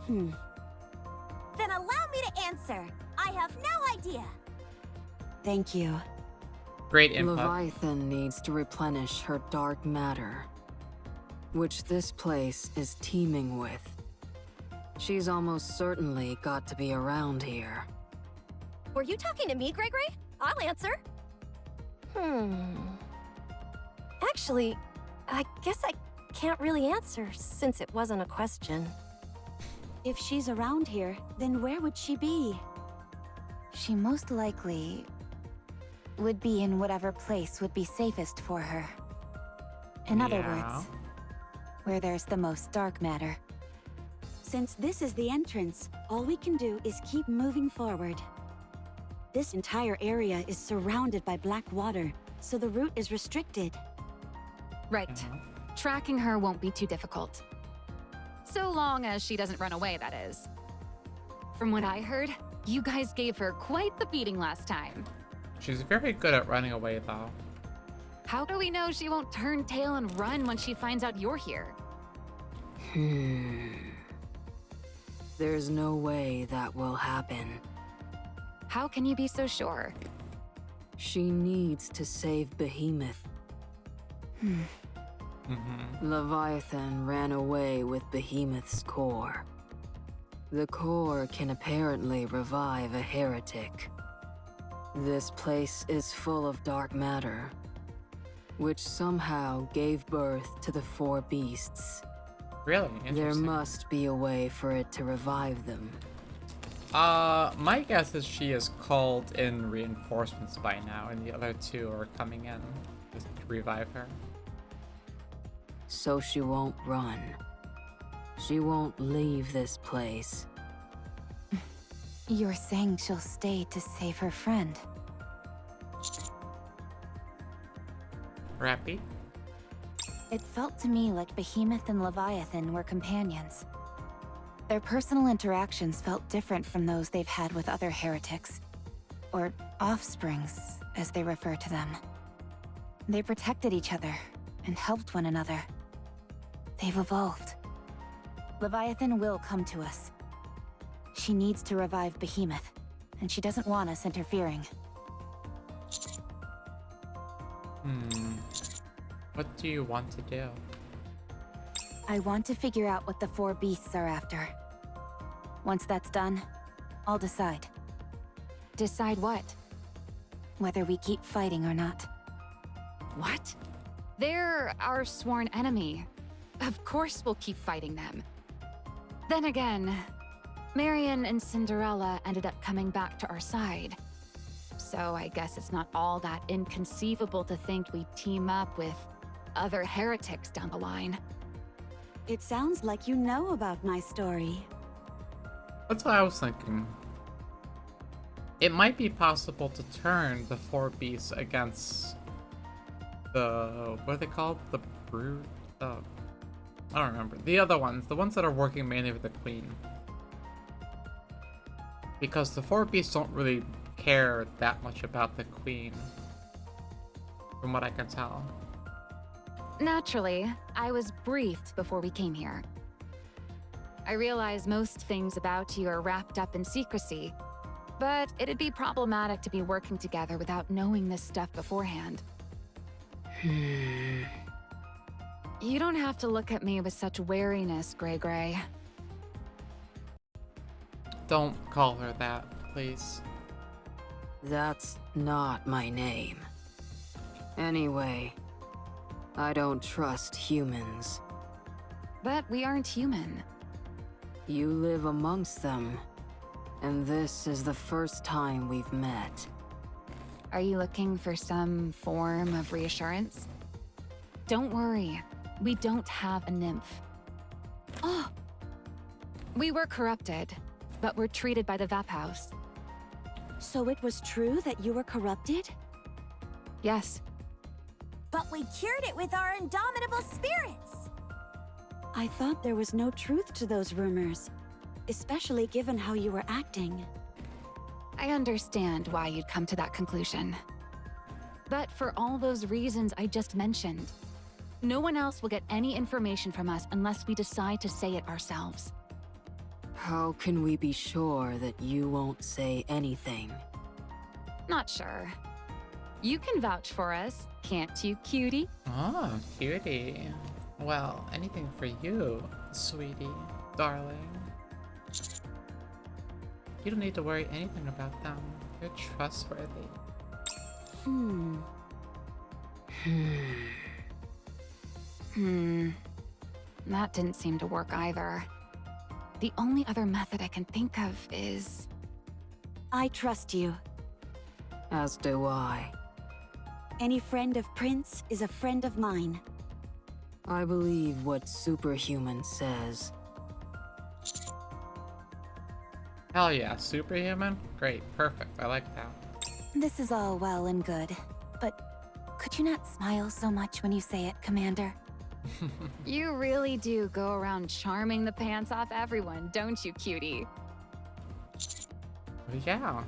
Speaker 6: Hmm.
Speaker 10: Then allow me to answer. I have no idea.
Speaker 6: Thank you.
Speaker 1: Great input.
Speaker 7: Leviathan needs to replenish her dark matter, which this place is teeming with. She's almost certainly got to be around here.
Speaker 9: Were you talking to me, Gregory? I'll answer. Actually, I guess I can't really answer since it wasn't a question.
Speaker 6: If she's around here, then where would she be?
Speaker 2: She most likely would be in whatever place would be safest for her. In other
Speaker 1: Yeah.
Speaker 2: words, where there's the most dark matter.
Speaker 6: Since this is the entrance, all we can do is keep moving forward. This entire area is surrounded by black water, so the route is restricted.
Speaker 8: Right.
Speaker 1: Mhm.
Speaker 8: Tracking her won't be too difficult. So long as she doesn't run away, that is. From what I heard, you guys gave her quite the beating last time.
Speaker 1: She's very good at running away, though.
Speaker 8: How do we know she won't turn tail and run when she finds out you're here?
Speaker 7: There's no way that will happen.
Speaker 8: How can you be so sure?
Speaker 7: She needs to save Behemoth. Leviathan ran away with Behemoth's core. The core can apparently revive a heretic. This place is full of dark matter, which somehow gave birth to the four beasts.
Speaker 1: Really
Speaker 7: There
Speaker 1: interesting.
Speaker 7: must be a way for it to revive them.
Speaker 1: My guess is she has called in reinforcements by now, and the other two are coming in just to revive her.
Speaker 7: So she won't run. She won't leave this place.
Speaker 2: You're saying she'll stay to save her friend.
Speaker 1: Rappy?
Speaker 2: It felt to me like Behemoth and Leviathan were companions. Their personal interactions felt different from those they've had with other heretics. Or offsprings, as they refer to them. They protected each other and helped one another. They've evolved. Leviathan will come to us. She needs to revive Behemoth, and she doesn't want us interfering.
Speaker 1: What do you want to do?
Speaker 2: I want to figure out what the four beasts are after. Once that's done, I'll decide
Speaker 8: Decide what?
Speaker 2: whether we keep fighting or not.
Speaker 8: What? They're our sworn enemy. Of course we'll keep fighting them. Then again, Marion and Cinderella ended up coming back to our side. So I guess it's not all that inconceivable to think we'd team up with other heretics down the line.
Speaker 6: It sounds like you know about my story.
Speaker 1: That's what I was thinking. It might be possible to turn the four beasts against the... what are they called? The brood? I don't remember. The other ones. The ones that are working mainly with the queen. Because the four beasts don't really care that much about the queen. From what I can tell.
Speaker 8: Naturally, I was briefed before we came here. I realize most things about you are wrapped up in secrecy, but it'd be problematic to be working together without knowing this stuff beforehand. You don't have to look at me with such wariness, Grey.
Speaker 1: Don't call her that, please.
Speaker 7: That's not my name. Anyway, I don't trust humans.
Speaker 8: But we aren't human.
Speaker 7: You live amongst them, and this is the first time we've met.
Speaker 8: Are you looking for some form of reassurance? Don't worry, we don't have a nymph. Oh! We were corrupted, but we're treated by the Vap House.
Speaker 6: So it was true that you were corrupted?
Speaker 8: Yes.
Speaker 10: But we cured it with our indomitable spirits!
Speaker 6: I thought there was no truth to those rumors, especially given how you were acting.
Speaker 8: I understand why you'd come to that conclusion. But for all those reasons I just mentioned, no one else will get any information from us unless we decide to say it ourselves.
Speaker 7: How can we be sure that you won't say anything?
Speaker 8: Not sure. You can vouch for us, can't you, cutie?
Speaker 1: Oh, cutie. Well, anything for you, sweetie, darling. You don't need to worry anything about them. You're trustworthy.
Speaker 8: That didn't seem to work either. The only other method I can think of is...
Speaker 6: I trust you.
Speaker 7: As do I.
Speaker 6: Any friend of Prince is a friend of mine.
Speaker 7: I believe what Superhuman says.
Speaker 1: Hell yeah, superhuman? Great, perfect, I like that.
Speaker 2: This is all well and good, but could you not smile so much when you say it, Commander?
Speaker 8: You really do go around charming the pants off everyone, don't you, cutie?
Speaker 1: Yeah.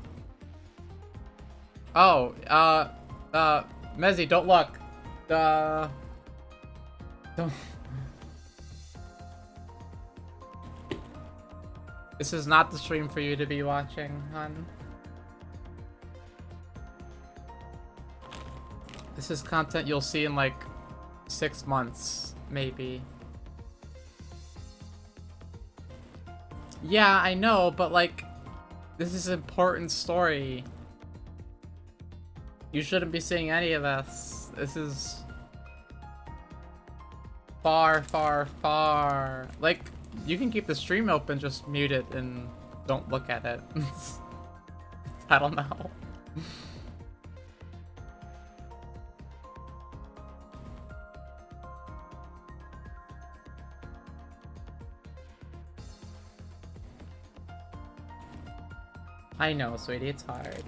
Speaker 1: Oh, Mezzy, don't look. Don't. This is not the stream for you to be watching, hon. This is content you'll see in like 6 months, maybe. Yeah, I know, but like, this is an important story. You shouldn't be seeing any of this. This is far, far, far. Like, you can keep the stream open, just mute it and don't look at it. I don't know. I know, sweetie, it's hard.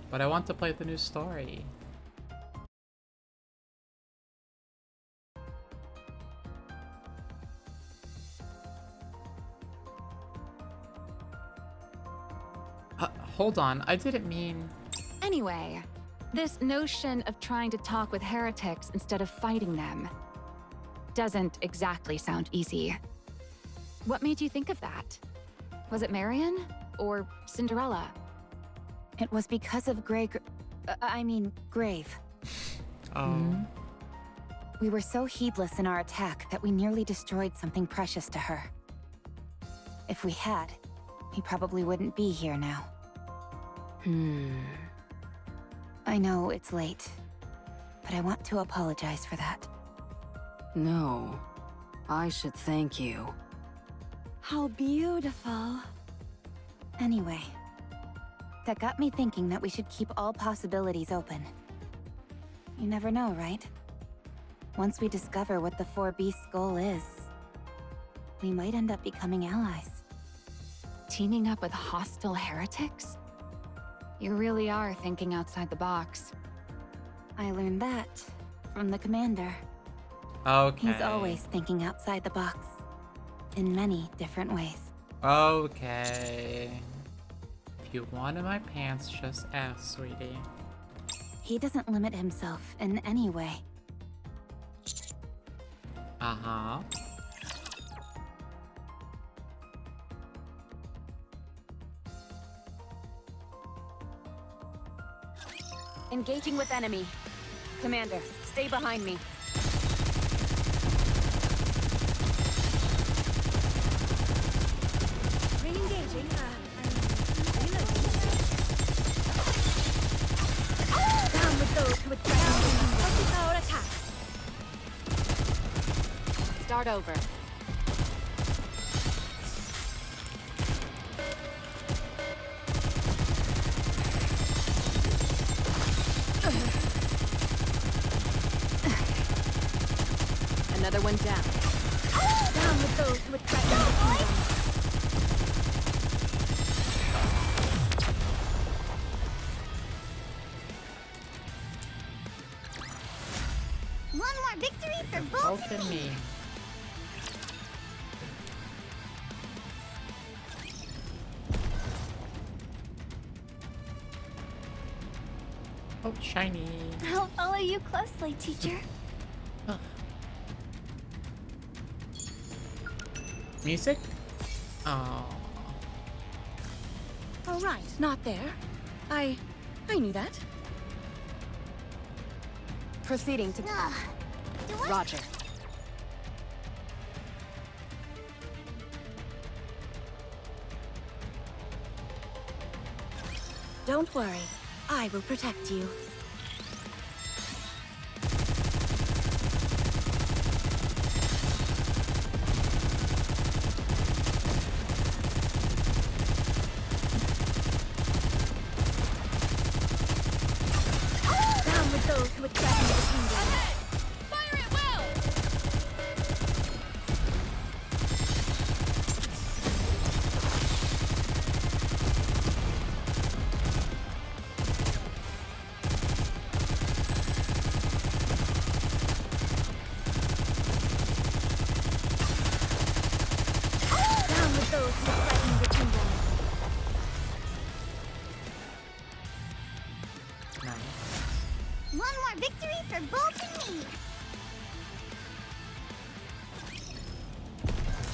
Speaker 1: But I want to play the new story. Hold on, I didn't mean...
Speaker 8: Anyway, this notion of trying to talk with heretics instead of fighting them doesn't exactly sound easy. What made you think of that? Was it Marion? Or Cinderella?
Speaker 2: It was because of Grave.
Speaker 1: Oh.
Speaker 2: We were so heedless in our attack that we nearly destroyed something precious to her. If we had, we probably wouldn't be here now. I know it's late, but I want to apologize for that.
Speaker 7: No, I should thank you.
Speaker 6: How beautiful.
Speaker 2: Anyway, that got me thinking that we should keep all possibilities open. You never know, right? Once we discover what the Four Beasts' goal is, we might end up becoming allies.
Speaker 8: Teaming up with hostile heretics? You really are thinking outside the box.
Speaker 2: I learned that from the Commander.
Speaker 1: Okay.
Speaker 2: He's always thinking outside the box, in many different ways.
Speaker 1: Okay. If you wanted my pants, just ask, sweetie.
Speaker 2: He doesn't limit himself in any way.
Speaker 1: Uh-huh.
Speaker 9: Engaging with enemy. Commander, stay behind me. Re-engaging. Down with those who would threaten our attack. Start over. Another one down. Down with those who would threaten the kingdom.
Speaker 1: me. Oh, shiny.
Speaker 10: I'll follow you closely, teacher.
Speaker 1: Music? Oh.
Speaker 11: Oh, right, not there. I knew that. Proceeding to...
Speaker 4: Ugh. Do I?
Speaker 11: Roger. Don't worry. I will protect you. Down with those who would threaten the kingdom.
Speaker 8: Fire at will!
Speaker 11: Down with those who would threaten the kingdom.
Speaker 1: Nice.
Speaker 4: One more victory for Bolt and me.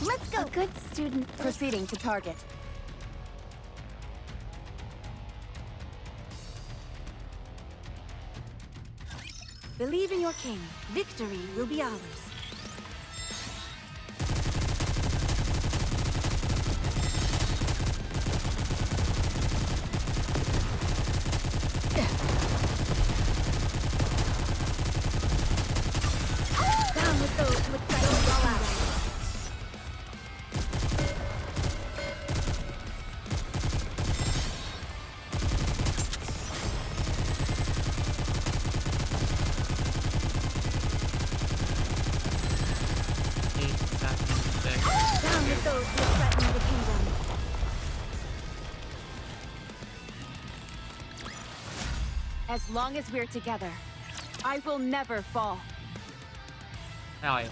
Speaker 4: Let's go.
Speaker 10: A good student.
Speaker 11: Proceeding to target. Believe in your king. Victory will be ours. Down with those who would threaten the kingdom.
Speaker 1: Eight, 7, 6.
Speaker 11: Down with those who threaten the kingdom. As long as we're together, I will never fall.
Speaker 1: Hell yeah.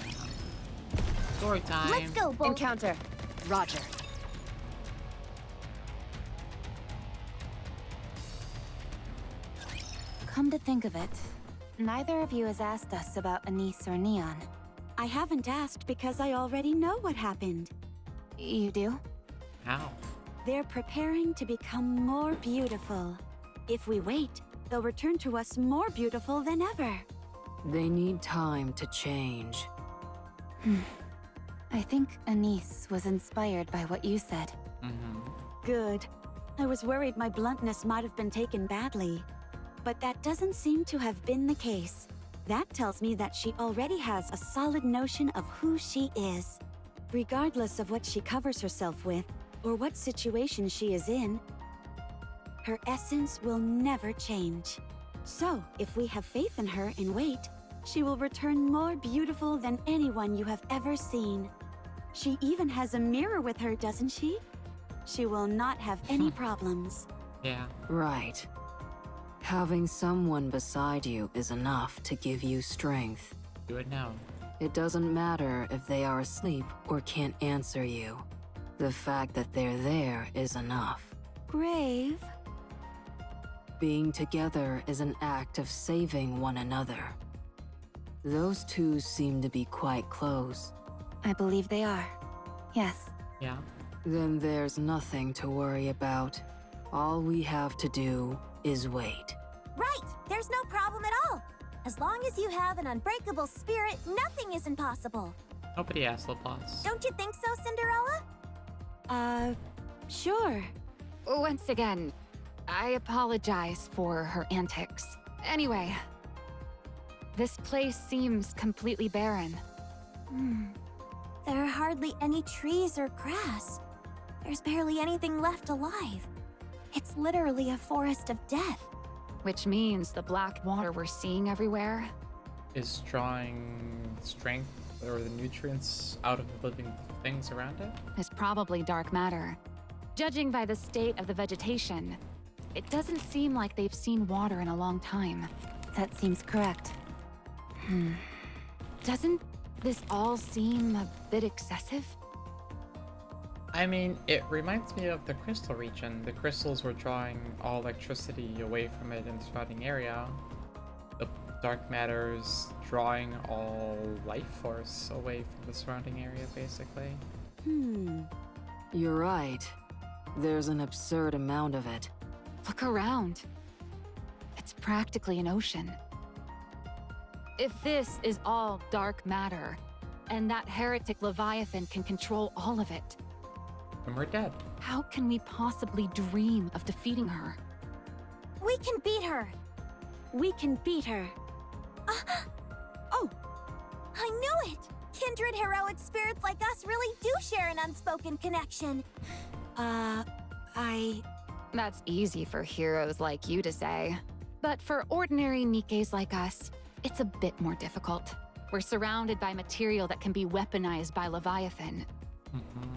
Speaker 1: Story time.
Speaker 4: Let's go, Bolt.
Speaker 11: Encounter. Roger.
Speaker 2: Come to think of it, neither of you has asked us about Anise or Neon.
Speaker 6: I haven't asked because I already know what happened.
Speaker 2: You do?
Speaker 1: How?
Speaker 6: They're preparing to become more beautiful. If we wait, they'll return to us more beautiful than ever.
Speaker 7: They need time to change.
Speaker 2: I think Anise was inspired by what you said.
Speaker 1: Mm-hmm.
Speaker 6: Good. I was worried my bluntness might have been taken badly. But that doesn't seem to have been the case. That tells me that she already has a solid notion of who she is. Regardless of what she covers herself with, or what situation she is in, her essence will never change. So, if we have faith in her and wait, she will return more beautiful than anyone you have ever seen. She even has a mirror with her, doesn't she? She will not have any problems.
Speaker 1: Yeah.
Speaker 7: Right. Having someone beside you is enough to give you strength.
Speaker 1: Do it now.
Speaker 7: It doesn't matter if they are asleep or can't answer you. The fact that they're there is enough.
Speaker 6: Brave.
Speaker 7: Being together is an act of saving one another. Those two seem to be quite close.
Speaker 2: I believe they are. Yes.
Speaker 1: Yeah.
Speaker 7: Then there's nothing to worry about. All we have to do is wait.
Speaker 10: Right! There's no problem at all. As long as you have an unbreakable spirit, nothing is impossible.
Speaker 1: Nobody asked Laplace.
Speaker 10: Don't you think so, Cinderella?
Speaker 6: Sure.
Speaker 8: Once again, I apologize for her antics. Anyway, this place seems completely barren.
Speaker 10: There are hardly any trees or grass. There's barely anything left alive. It's literally a forest of death.
Speaker 8: Which means the black water we're seeing everywhere.
Speaker 1: Is drawing strength or the nutrients out of the living things around it?
Speaker 8: Is probably dark matter. Judging by the state of the vegetation, it doesn't seem like they've seen water in a long time.
Speaker 2: That seems correct.
Speaker 8: Doesn't this all seem a bit excessive?
Speaker 1: I mean, it reminds me of the crystal region. The crystals were drawing all electricity away from it in the surrounding area. The dark matter's drawing all life force away from the surrounding area, basically.
Speaker 7: You're right. There's an absurd amount of it.
Speaker 8: Look around. It's practically an ocean. If this is all dark matter, and that heretic Leviathan can control all of it,
Speaker 1: And we're dead.
Speaker 8: how can we possibly dream of defeating her?
Speaker 10: We can beat her!
Speaker 6: We can beat her.
Speaker 10: Oh! I knew it! Kindred heroic spirits like us really do share an unspoken connection.
Speaker 8: That's easy for heroes like you to say. But for ordinary Nikkes like us, it's a bit more difficult. We're surrounded by material that can be weaponized by Leviathan.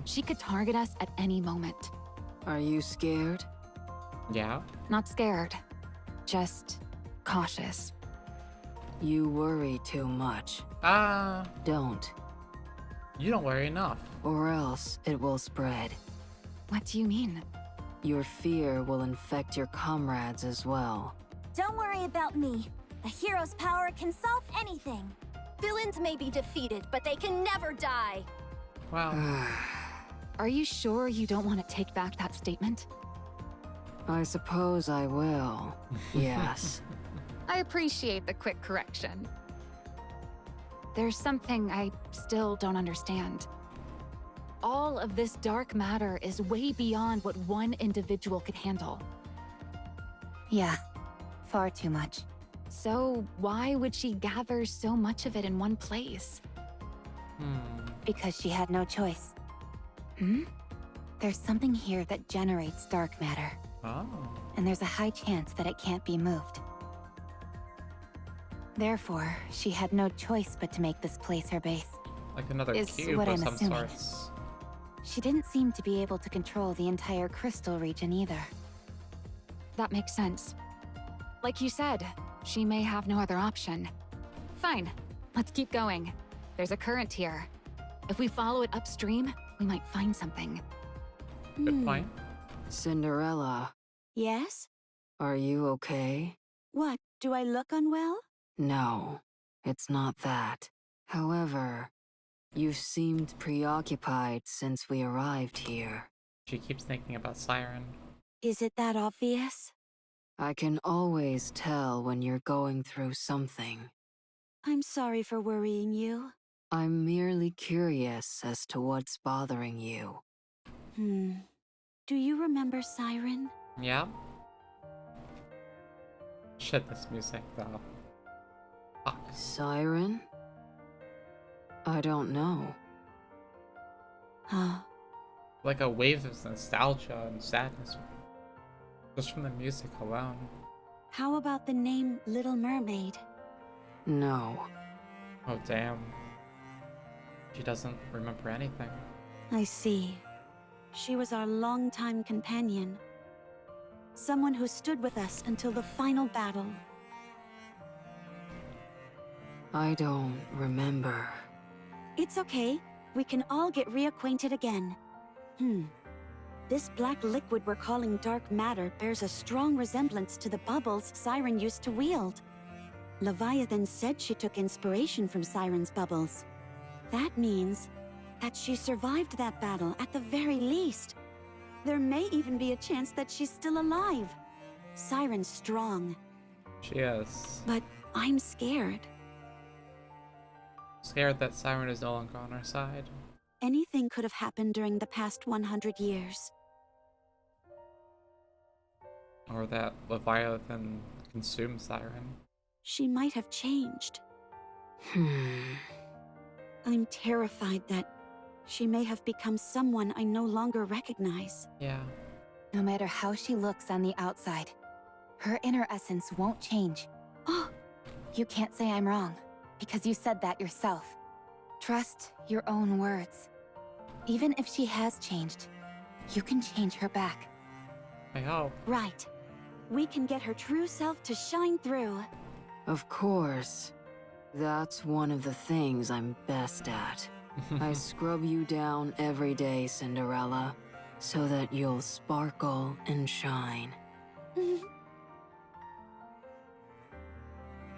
Speaker 8: She could target us at any moment.
Speaker 7: Are you scared?
Speaker 1: Yeah?
Speaker 8: Not scared, just cautious.
Speaker 7: You worry too much. Don't,
Speaker 1: You don't worry enough.
Speaker 7: or else it will spread.
Speaker 8: What do you mean?
Speaker 7: Your fear will infect your comrades as well.
Speaker 10: Don't worry about me. A hero's power can solve anything.
Speaker 9: Villains may be defeated, but they can never die.
Speaker 1: Wow.
Speaker 8: Are you sure you don't want to take back that statement?
Speaker 7: I suppose I will. Yes.
Speaker 8: I appreciate the quick correction. There's something I still don't understand. All of this dark matter is way beyond what one individual could handle.
Speaker 2: Yeah, far too much.
Speaker 8: So why would she gather so much of it in one place?
Speaker 2: Because she had no choice.
Speaker 8: Hmm?
Speaker 2: There's something here that generates dark matter,
Speaker 1: Oh.
Speaker 2: and there's a high chance that it can't be moved. Therefore, she had no choice but to make this place her base.
Speaker 1: Like another
Speaker 2: Is
Speaker 1: cube
Speaker 2: what
Speaker 1: of
Speaker 2: I'm
Speaker 1: some
Speaker 2: assuming.
Speaker 1: sorts.
Speaker 2: She didn't seem to be able to control the entire crystal region either.
Speaker 8: That makes sense. Like you said, she may have no other option. Fine, let's keep going. There's a current here. If we follow it upstream, we might find something.
Speaker 1: Good point.
Speaker 7: Cinderella,
Speaker 6: Yes?
Speaker 7: are you okay?
Speaker 6: What, do I look unwell?
Speaker 7: No, it's not that. However, you've seemed preoccupied since we arrived here.
Speaker 1: She keeps thinking about Siren.
Speaker 6: Is it that obvious?
Speaker 7: I can always tell when you're going through something.
Speaker 6: I'm sorry for worrying you.
Speaker 7: I'm merely curious as to what's bothering you.
Speaker 6: Do you remember Siren?
Speaker 1: Yeah? Shit, this music, though. Fuck.
Speaker 7: Siren? I don't know.
Speaker 6: Huh.
Speaker 1: Like a wave of nostalgia and sadness. Just from the music alone.
Speaker 6: How about the name Little Mermaid?
Speaker 7: No.
Speaker 1: Oh, damn. She doesn't remember anything.
Speaker 6: I see. She was our longtime companion. Someone who stood with us until the final battle.
Speaker 7: I don't remember.
Speaker 6: It's okay. We can all get reacquainted again. This black liquid we're calling dark matter bears a strong resemblance to the bubbles Siren used to wield. Leviathan said she took inspiration from Siren's bubbles. That means that she survived that battle at the very least. There may even be a chance that she's still alive. Siren's strong,
Speaker 1: She is.
Speaker 6: but I'm scared.
Speaker 1: Scared that Siren is no longer on our side.
Speaker 6: Anything could have happened during the past 100 years.
Speaker 1: Or that Leviathan consumed Siren.
Speaker 6: She might have changed. I'm terrified that she may have become someone I no longer recognize.
Speaker 1: Yeah.
Speaker 2: No matter how she looks on the outside, her inner essence won't change.
Speaker 6: Oh,
Speaker 2: You can't say I'm wrong, because you said that yourself. Trust your own words. Even if she has changed, you can change her back.
Speaker 1: I hope.
Speaker 6: right. We can get her true self to shine through.
Speaker 7: Of course. That's one of the things I'm best at. I scrub you down every day, Cinderella, so that you'll sparkle and shine.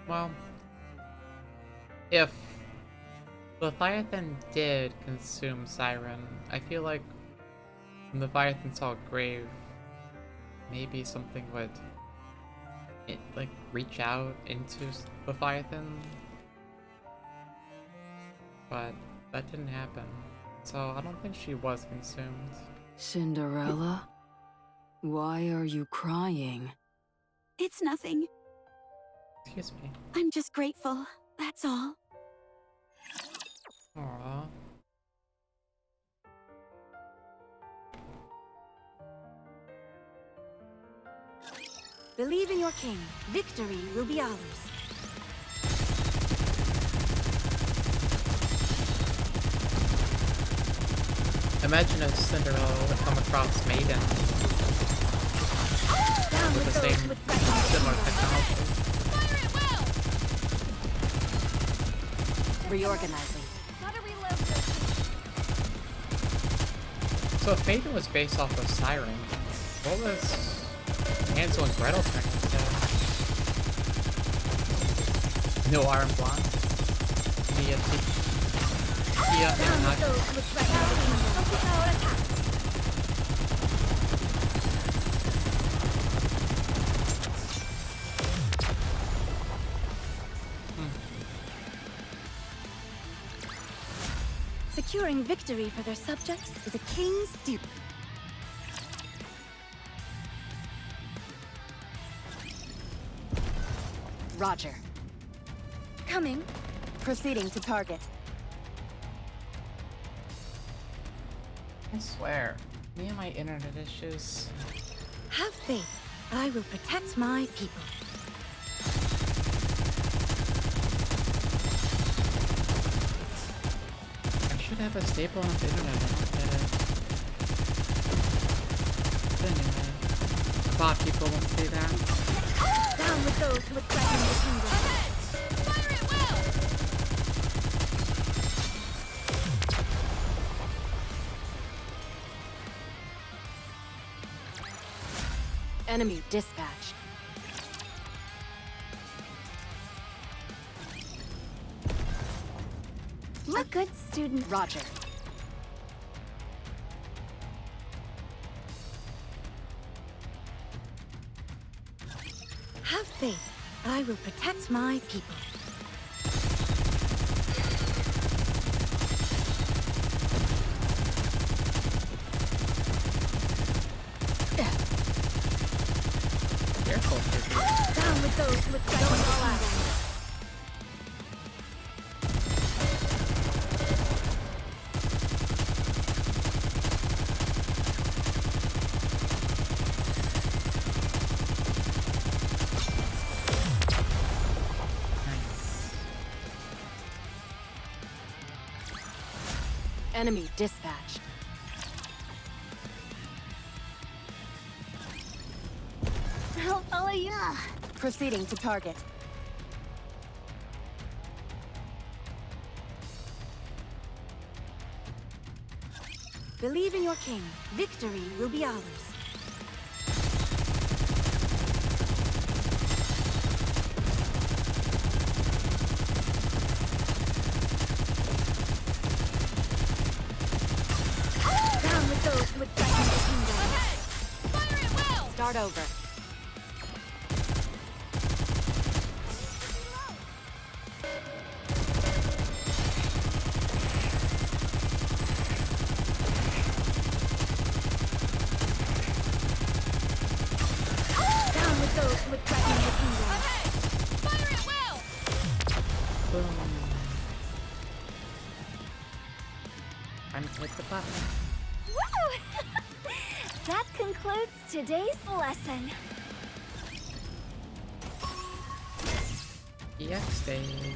Speaker 1: Well, if Leviathan did consume Siren, I feel like when Leviathan saw a grave, maybe something would like reach out into Leviathan, but that didn't happen. So I don't think she was consumed.
Speaker 7: Cinderella? Why are you crying?
Speaker 6: It's nothing.
Speaker 1: Excuse me.
Speaker 6: I'm just grateful, that's all.
Speaker 1: Aww.
Speaker 6: Believe in your king. Victory will be ours.
Speaker 1: Imagine if Cinderella would come across Maiden with the same similar technology.
Speaker 6: Reorganizing.
Speaker 1: So if Maiden was based off of Siren, what was Hansel and Gretel turning into? No Iron Blonde? Tia and
Speaker 6: Securing victory for their subjects is a king's duty. Roger. Coming. Proceeding to target.
Speaker 1: I swear, me and my internet issues.
Speaker 6: Have faith. I will protect my people.
Speaker 1: I should have a stable enough internet. I don't get it. But anyway, the bot people won't say that.
Speaker 6: Down with those who would threaten the kingdom.
Speaker 11: Fire it well!
Speaker 6: Enemy dispatched.
Speaker 10: A good student.
Speaker 6: Roger. Have faith. I will protect my people.
Speaker 1: Careful, baby.
Speaker 6: Down with those who would threaten all out. Enemy dispatched.
Speaker 10: I'll follow you.
Speaker 6: Proceeding to target. Believe in your king. Victory will be ours. Down with those who would threaten the kingdom.
Speaker 11: Fire it well!
Speaker 6: Start over. Down with those who would threaten the kingdom.
Speaker 11: Fire it well!
Speaker 1: Boom. Time to hit the button.
Speaker 10: Woo! That concludes today's lesson.
Speaker 1: EX stage.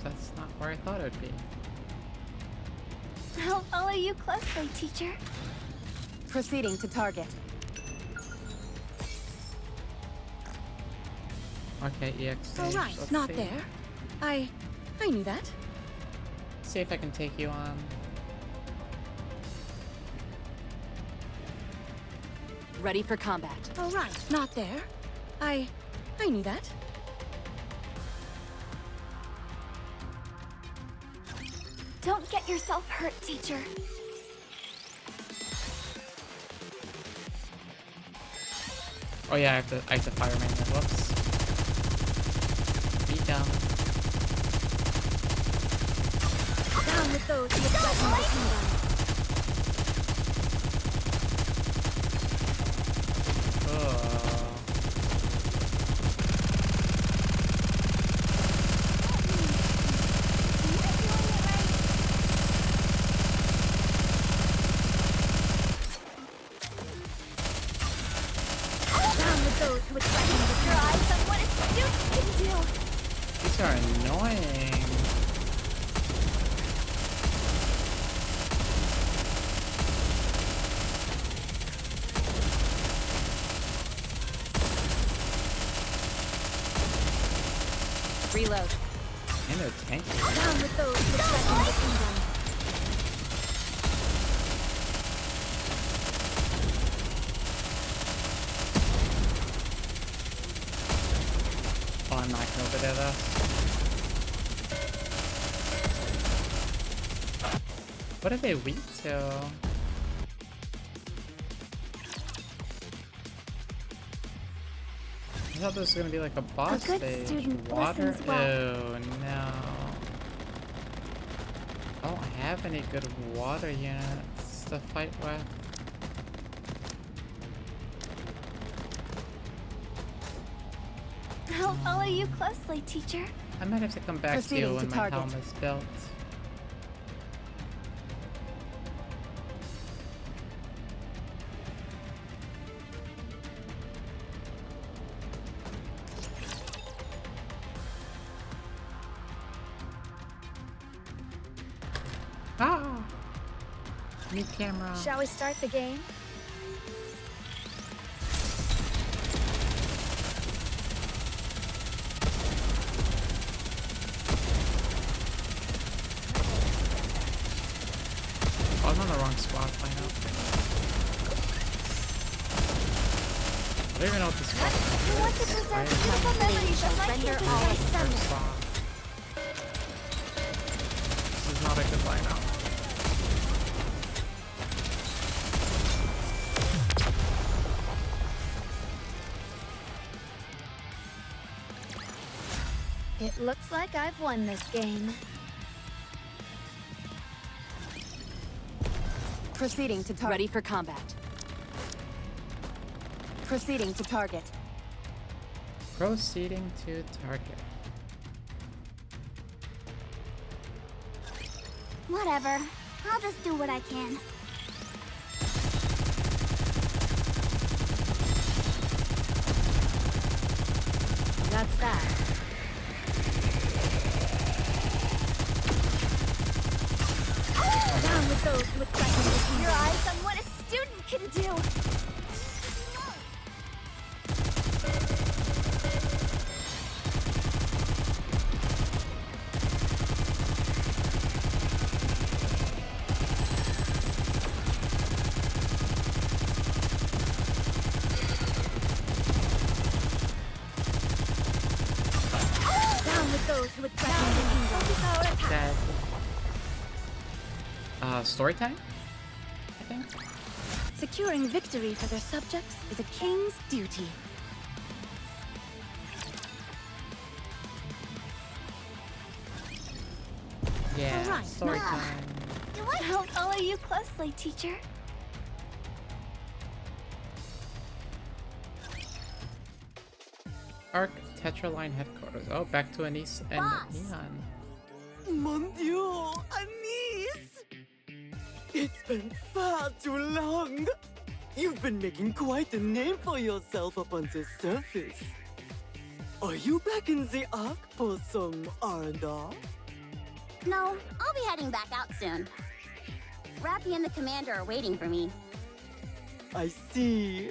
Speaker 1: That's not where I thought it would be.
Speaker 10: I'll follow you closely, teacher.
Speaker 6: Proceeding to target.
Speaker 1: Okay, EX stage.
Speaker 6: All right,
Speaker 1: let's
Speaker 6: not
Speaker 1: see.
Speaker 6: there. I
Speaker 11: I knew that.
Speaker 1: See if I can take you on.
Speaker 11: Ready for combat. All right, not there. I knew that.
Speaker 10: Don't get yourself hurt, teacher.
Speaker 1: Oh yeah, I have to fire manual. Whoops. Be down.
Speaker 11: Down with those who threaten the kingdom.
Speaker 1: These are annoying.
Speaker 11: Reload.
Speaker 1: And they're tanky.
Speaker 11: Down with those who threaten the kingdom.
Speaker 1: Oh, I'm not gonna over there though. What are they weak to? I thought this was gonna be like a boss
Speaker 10: A good
Speaker 1: stage.
Speaker 10: student
Speaker 1: Water?
Speaker 10: listens well.
Speaker 1: Oh no. I don't have any good water units to fight with.
Speaker 10: I'll follow you closely, teacher.
Speaker 1: I might have to come back to you
Speaker 11: Proceeding
Speaker 1: when
Speaker 11: to
Speaker 1: my
Speaker 11: target.
Speaker 1: helmet's built. Ah! New camera.
Speaker 10: Shall we start the game?
Speaker 1: Oh, I'm on the wrong spot by now. I don't even know what this spot
Speaker 10: You want to
Speaker 1: is.
Speaker 10: present
Speaker 1: I
Speaker 10: beautiful memories of life
Speaker 11: Render
Speaker 10: here
Speaker 11: all
Speaker 10: this summer.
Speaker 1: spot. This is not a good lineup.
Speaker 10: It looks like I've won this game.
Speaker 11: Proceeding to target. Ready for combat. Proceeding to target.
Speaker 1: Proceeding to target.
Speaker 4: Whatever. I'll just do what I can.
Speaker 11: That's that.
Speaker 10: Down with those who threaten the kingdom. Your eyes on what a student can do. Down with those who threaten the kingdom.
Speaker 1: Dead. Story time? I think.
Speaker 11: Securing victory for their subjects is a king's duty.
Speaker 1: Yeah,
Speaker 11: Alright,
Speaker 1: story
Speaker 10: now.
Speaker 1: time.
Speaker 10: I'll follow you closely, teacher.
Speaker 1: Arc Tetraline headquarters. Oh, back to Anise and
Speaker 4: Boss.
Speaker 1: Neon.
Speaker 12: Mon Dieu, Anise! It's been far too long. You've been making quite a name for yourself up on the surface. Are you back in the Ark for some R&R?
Speaker 4: No, I'll be heading back out soon. Rappy and the commander are waiting for me.
Speaker 12: I see.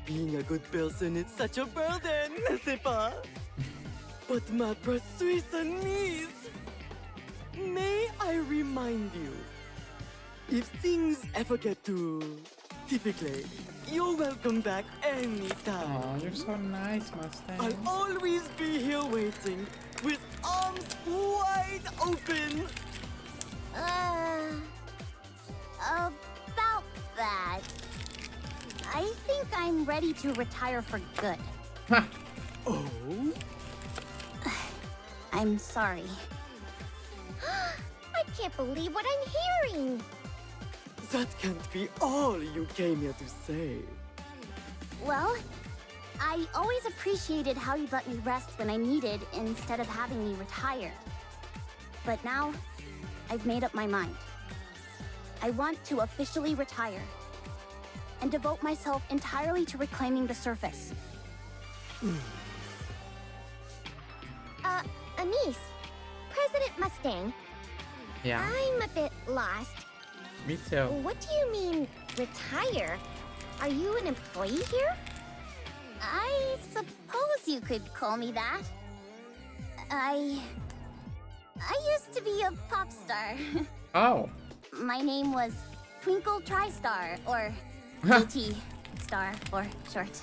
Speaker 12: Being a good person is such a burden, n'est-ce pas? But ma precious Anise, may I remind you, if things ever get too difficult, you're welcome back anytime.
Speaker 1: Oh, you're so nice, Mustang.
Speaker 12: I'll always be here waiting, with arms wide open.
Speaker 4: About that. I think I'm ready to retire for good.
Speaker 12: Oh?
Speaker 4: I'm sorry. I can't believe what I'm hearing.
Speaker 12: That can't be all you came here to say.
Speaker 4: Well, I always appreciated how you let me rest when I needed instead of having me retire. But now, I've made up my mind. I want to officially retire and devote myself entirely to reclaiming the surface. Anise, President Mustang.
Speaker 1: Yeah.
Speaker 4: I'm a bit lost.
Speaker 1: Me too.
Speaker 4: What do you mean, retire? Are you an employee here? I suppose you could call me that. I used to be a pop star.
Speaker 1: Oh.
Speaker 4: My name was Twinkle TriStar, or TT Star for short.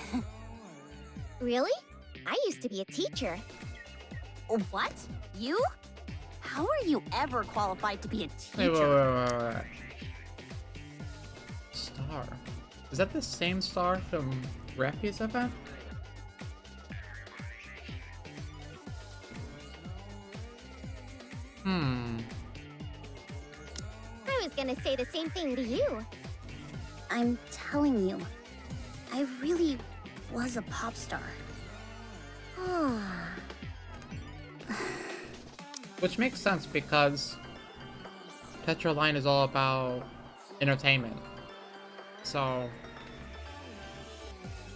Speaker 4: Really? I used to be a teacher. What? You? How are you ever qualified to be a teacher?
Speaker 1: Wait. Star. Is that the same star from Rappy's event?
Speaker 4: I was gonna say the same thing to you. I'm telling you, I really was a pop star.
Speaker 1: Which makes sense because Tetraline is all about entertainment. So,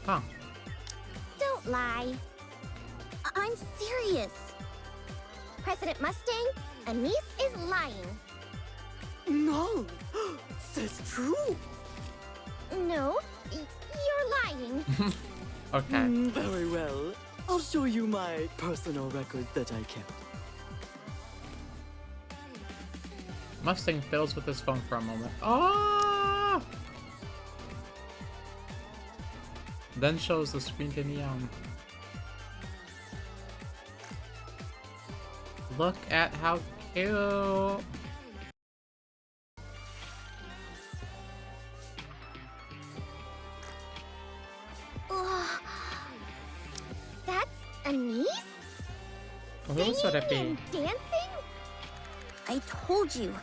Speaker 1: huh.
Speaker 4: Don't lie. I'm serious. President Mustang, Anise is lying.
Speaker 12: No, that's true.
Speaker 4: No, you're lying.
Speaker 1: Okay.
Speaker 12: Very well. I'll show you my personal records that I kept.
Speaker 1: Mustang fiddles with his phone for a moment. Oh! Then shows the screen to Neon. Look at how cute.
Speaker 4: That's Anise?
Speaker 1: Who would it be?
Speaker 4: And dancing? I told you,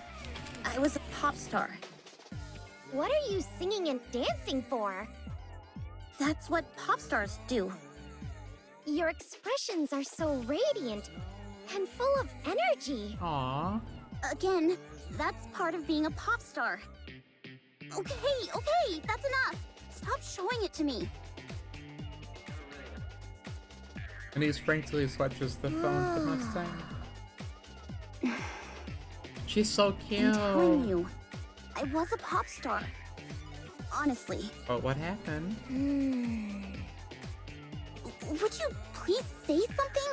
Speaker 4: I was a pop star. What are you singing and dancing for? That's what pop stars do. Your expressions are so radiant and full of energy.
Speaker 1: Aww.
Speaker 4: Again, that's part of being a pop star. Okay, that's enough. Stop showing it to me.
Speaker 1: And he frankly switches the phone to Mustang. She's so cute.
Speaker 4: I'm telling you, I was a pop star. Honestly.
Speaker 1: But what happened?
Speaker 4: Would you please say something?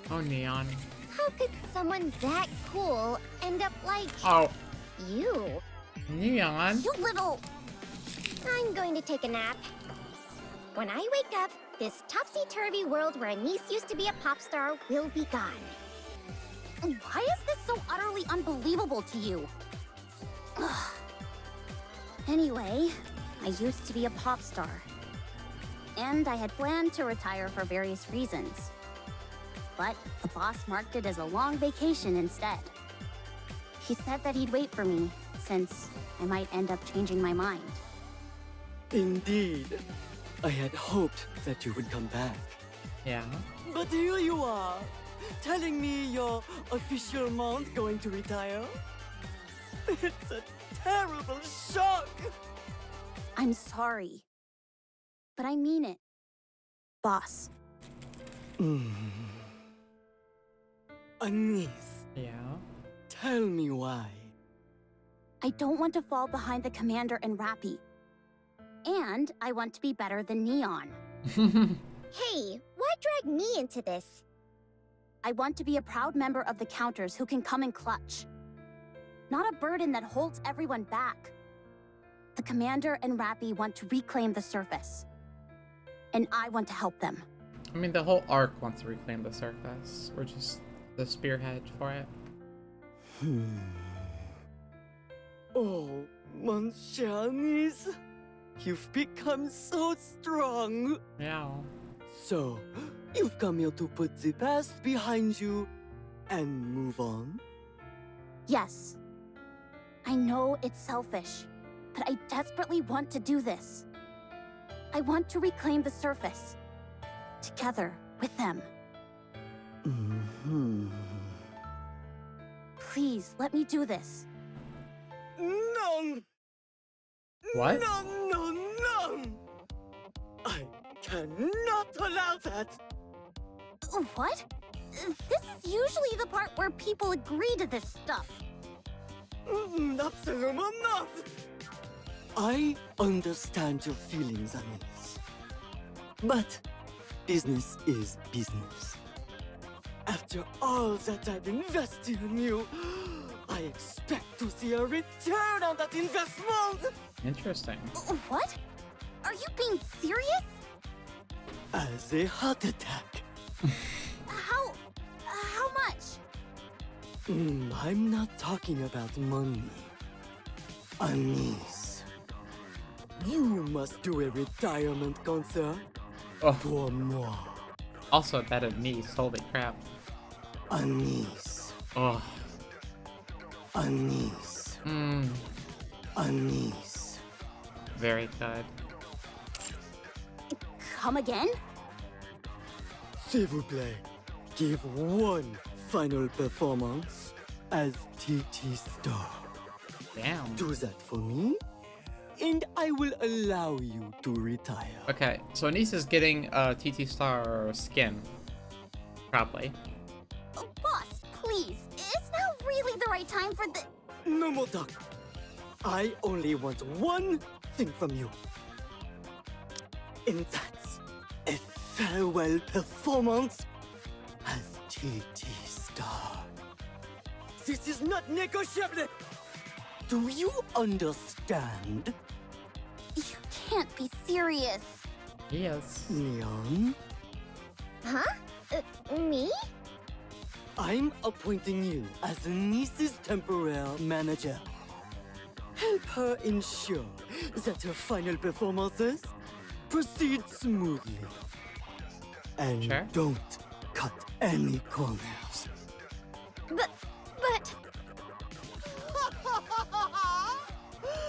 Speaker 1: Oh, Neon.
Speaker 4: How could someone that cool end up like...
Speaker 1: Oh.
Speaker 4: You?
Speaker 1: Neon?
Speaker 4: You little... I'm going to take a nap. When I wake up, this topsy-turvy world where Anise used to be a pop star will be gone. Why is this so utterly unbelievable to you? Ugh. Anyway, I used to be a pop star. And I had planned to retire for various reasons. But the boss marked it as a long vacation instead. He said that he'd wait for me, since I might end up changing my mind.
Speaker 12: Indeed. I had hoped that you would come back.
Speaker 1: Yeah.
Speaker 12: But here you are, telling me your official month going to retire? It's a terrible shock!
Speaker 4: I'm sorry. But I mean it. Boss.
Speaker 12: Anise.
Speaker 1: Yeah?
Speaker 12: Tell me why.
Speaker 4: I don't want to fall behind the Commander and Rappy. And I want to be better than Neon. Hey, why drag me into this? I want to be a proud member of the Counters who can come in clutch. Not a burden that holds everyone back. The Commander and Rappy want to reclaim the surface. And I want to help them.
Speaker 1: I mean, the whole arc wants to reclaim the surface. We're just the spearhead for it.
Speaker 12: Oh, mon cher niece. You've become so strong.
Speaker 1: Yeah.
Speaker 12: So, you've come here to put the past behind you and move on?
Speaker 4: Yes. I know it's selfish, but I desperately want to do this. I want to reclaim the surface. Together with them. Please, let me do this.
Speaker 12: No!
Speaker 1: What?
Speaker 12: No! I cannot allow that!
Speaker 4: What? This is usually the part where people agree to this stuff.
Speaker 12: Absolutely not! I understand your feelings, Anis. But business is business. After all that I've invested in you, I expect to see a return on that investment!
Speaker 1: Interesting.
Speaker 4: What? Are you being serious?
Speaker 12: As a heart attack.
Speaker 4: How much?
Speaker 12: I'm not talking about money. Anis, you must do a retirement concert for moi.
Speaker 1: Also, that at niece. Holy crap.
Speaker 12: Anis.
Speaker 1: Oh.
Speaker 12: Anis. Anis.
Speaker 1: Very good.
Speaker 4: Come again?
Speaker 12: S'il vous plaît, give one final performance as TT Star.
Speaker 1: Damn.
Speaker 12: Do that for me, and I will allow you to retire.
Speaker 1: Okay, so Anise is getting a TT Star skin. Probably.
Speaker 4: Boss, please. Is now really the right time for the...
Speaker 12: No more talk. I only want one thing from you. And that's a farewell performance as TT Star. This is not negotiable! Do you understand?
Speaker 4: You can't be serious.
Speaker 1: Yes.
Speaker 12: Neon?
Speaker 4: Huh? Me?
Speaker 12: I'm appointing you as Nice's temporary manager. Help her ensure that her final performances proceed smoothly. And
Speaker 1: Sure.
Speaker 12: don't cut any corners.
Speaker 4: But...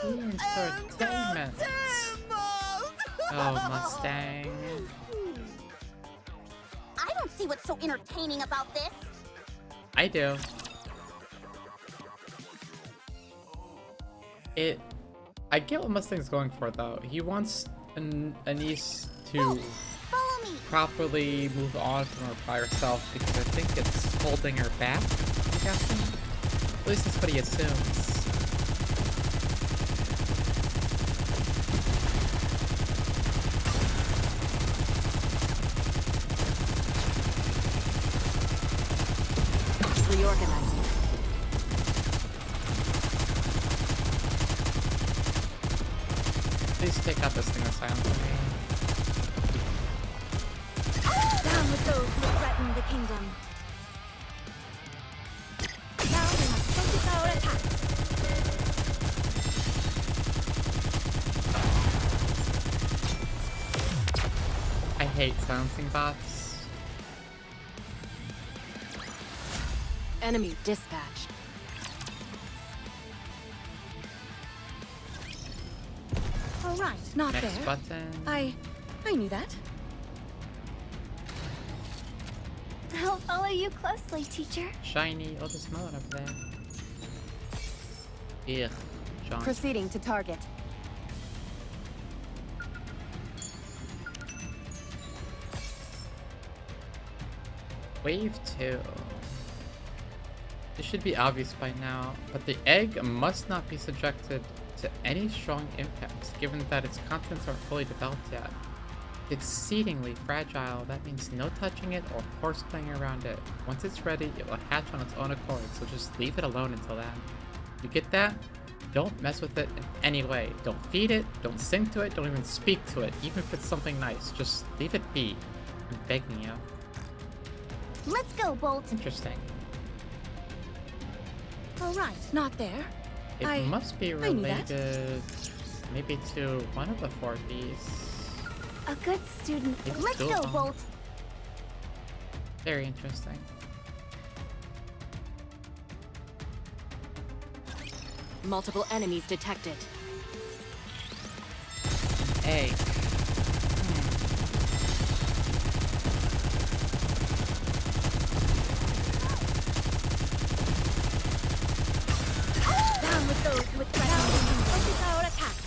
Speaker 1: Entertainment. Oh, Mustang.
Speaker 4: I don't see what's so entertaining about this.
Speaker 1: I do. I get what Mustang's going for, though. He wants Anise to
Speaker 4: Follow me.
Speaker 1: properly move on from her prior self because I think it's holding her back, I'm guessing. At least that's what he assumes.
Speaker 11: Reorganizing.
Speaker 1: Please take out this thing of silence for me.
Speaker 10: Down with those who threaten the kingdom. Now we must focus our attacks.
Speaker 1: I hate silencing bots.
Speaker 11: Enemy dispatched.
Speaker 10: All right, not
Speaker 1: Next
Speaker 10: there.
Speaker 1: button.
Speaker 10: I knew that.
Speaker 4: I'll follow you closely, teacher.
Speaker 1: Shiny. Oh, just smell it over there. Ugh. John.
Speaker 11: Proceeding to target.
Speaker 1: Wave 2. This should be obvious by now, but the egg must not be subjected to any strong impacts, given that its contents aren't fully developed yet. exceedingly fragile. That means no touching it or horseplaying around it. Once it's ready, it will hatch on its own accord, so just leave it alone until then. You get that? Don't mess with it in any way. Don't feed it, don't sing to it, don't even speak to it, even if it's something nice. Just leave it be. I'm begging you.
Speaker 4: Let's go, Bolt.
Speaker 1: Interesting.
Speaker 11: All right, not there.
Speaker 1: It must be
Speaker 11: knew that.
Speaker 1: related maybe to one of the 4 beasts.
Speaker 4: A good student.
Speaker 1: Maybe
Speaker 4: Let's
Speaker 1: two
Speaker 4: go,
Speaker 1: of them.
Speaker 4: Bolt.
Speaker 1: Very interesting.
Speaker 11: Multiple enemies detected.
Speaker 1: Egg.
Speaker 4: Down with those with threats. Focus our attacks.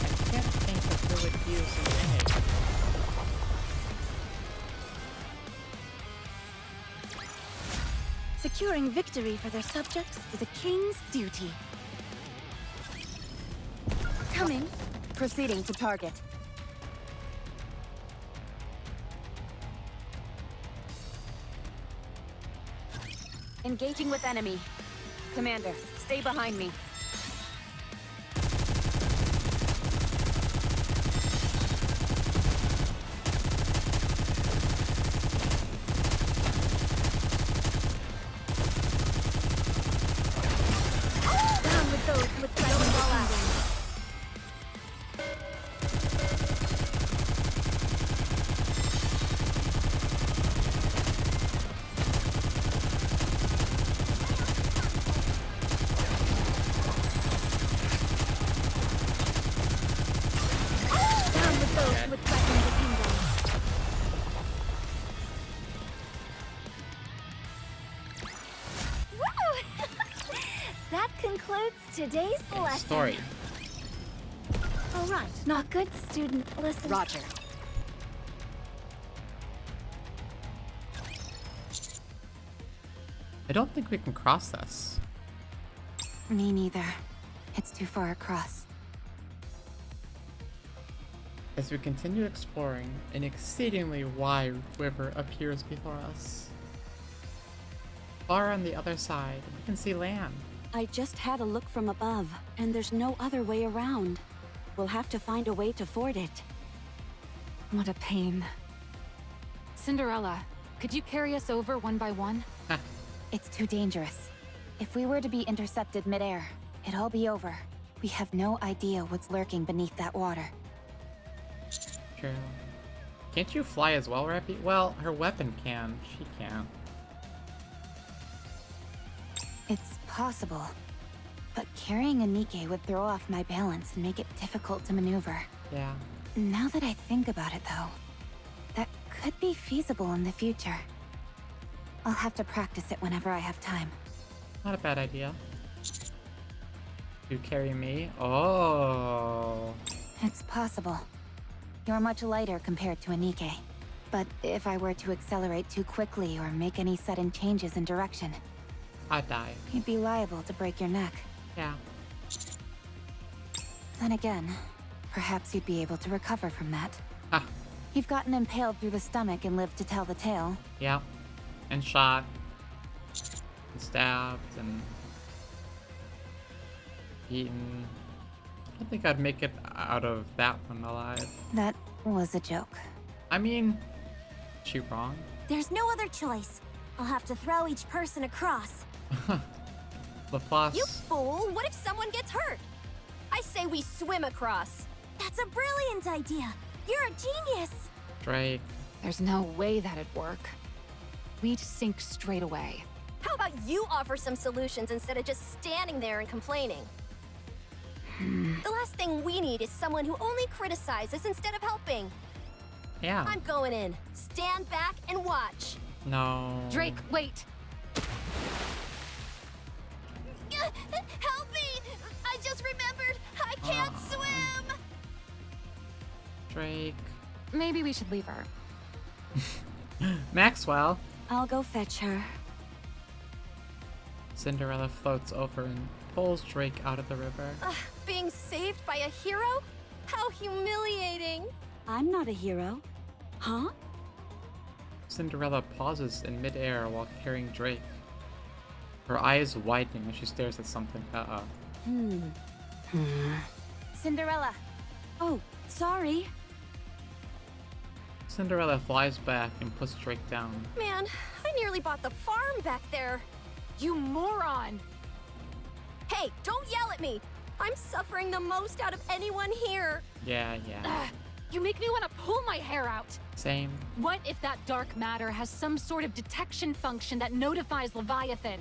Speaker 1: I can't think of who would use an egg.
Speaker 11: Securing victory for their subjects is a king's duty. Coming. Proceeding to target. Engaging with enemy. Commander, stay behind me.
Speaker 4: Down with those with threats. All out. Down with those with threatening the kingdom. Woo! That concludes today's lesson.
Speaker 1: Story.
Speaker 4: All right, not good student. Listen.
Speaker 11: Roger.
Speaker 1: I don't think we can cross this.
Speaker 2: Me neither. It's too far across.
Speaker 1: As we continue exploring, an exceedingly wide river appears before us. Far on the other side, we can see land.
Speaker 6: I just had a look from above, and there's no other way around. We'll have to find a way to ford it.
Speaker 2: What a pain.
Speaker 8: Cinderella, could you carry us over one by one?
Speaker 2: It's too dangerous. If we were to be intercepted midair, it'd all be over. We have no idea what's lurking beneath that water.
Speaker 1: True. Can't you fly as well, Rappy? Well, her weapon can. She can't.
Speaker 2: It's possible. But carrying a NIKKE would throw off my balance and make it difficult to maneuver.
Speaker 1: Yeah.
Speaker 2: Now that I think about it, though, that could be feasible in the future. I'll have to practice it whenever I have time.
Speaker 1: Not a bad idea. You carry me? Oh.
Speaker 2: It's possible. You're much lighter compared to a NIKKE. But if I were to accelerate too quickly or make any sudden changes in direction,
Speaker 1: I'd die.
Speaker 2: you'd be liable to break your neck.
Speaker 1: Yeah.
Speaker 2: Then again, perhaps you'd be able to recover from that.
Speaker 1: Ah.
Speaker 2: You've gotten impaled through the stomach and lived to tell the tale.
Speaker 1: Yeah. And shot. And stabbed and eaten. I don't think I'd make it out of that one alive.
Speaker 2: That was a joke.
Speaker 1: I mean, she wrong?
Speaker 10: There's no other choice. I'll have to throw each person across.
Speaker 1: Laplace.
Speaker 9: You fool! What if someone gets hurt? I say we swim across.
Speaker 10: That's a brilliant idea. You're a genius.
Speaker 1: Drake.
Speaker 8: There's no way that'd work. We'd sink straight away.
Speaker 9: How about you offer some solutions instead of just standing there and complaining? The last thing we need is someone who only criticizes instead of helping.
Speaker 1: Yeah.
Speaker 9: I'm going in. Stand back and watch.
Speaker 1: No.
Speaker 8: Drake, wait!
Speaker 9: Help me! I just remembered I can't swim!
Speaker 1: Drake.
Speaker 8: Maybe we should leave her.
Speaker 1: Maxwell.
Speaker 6: I'll go fetch her.
Speaker 1: Cinderella floats over and pulls Drake out of the river.
Speaker 9: Being saved by a hero? How humiliating!
Speaker 6: I'm not a hero. Huh?
Speaker 1: Cinderella pauses in midair while carrying Drake. Her eyes widening as she stares at something.
Speaker 2: Cinderella.
Speaker 6: Oh, sorry.
Speaker 1: Cinderella flies back and puts Drake down.
Speaker 9: Man, I nearly bought the farm back there.
Speaker 11: You moron!
Speaker 9: Hey, don't yell at me! I'm suffering the most out of anyone here.
Speaker 1: Yeah.
Speaker 11: You make me want to pull my hair out.
Speaker 1: Same.
Speaker 11: What if that dark matter has some sort of detection function that notifies Leviathan?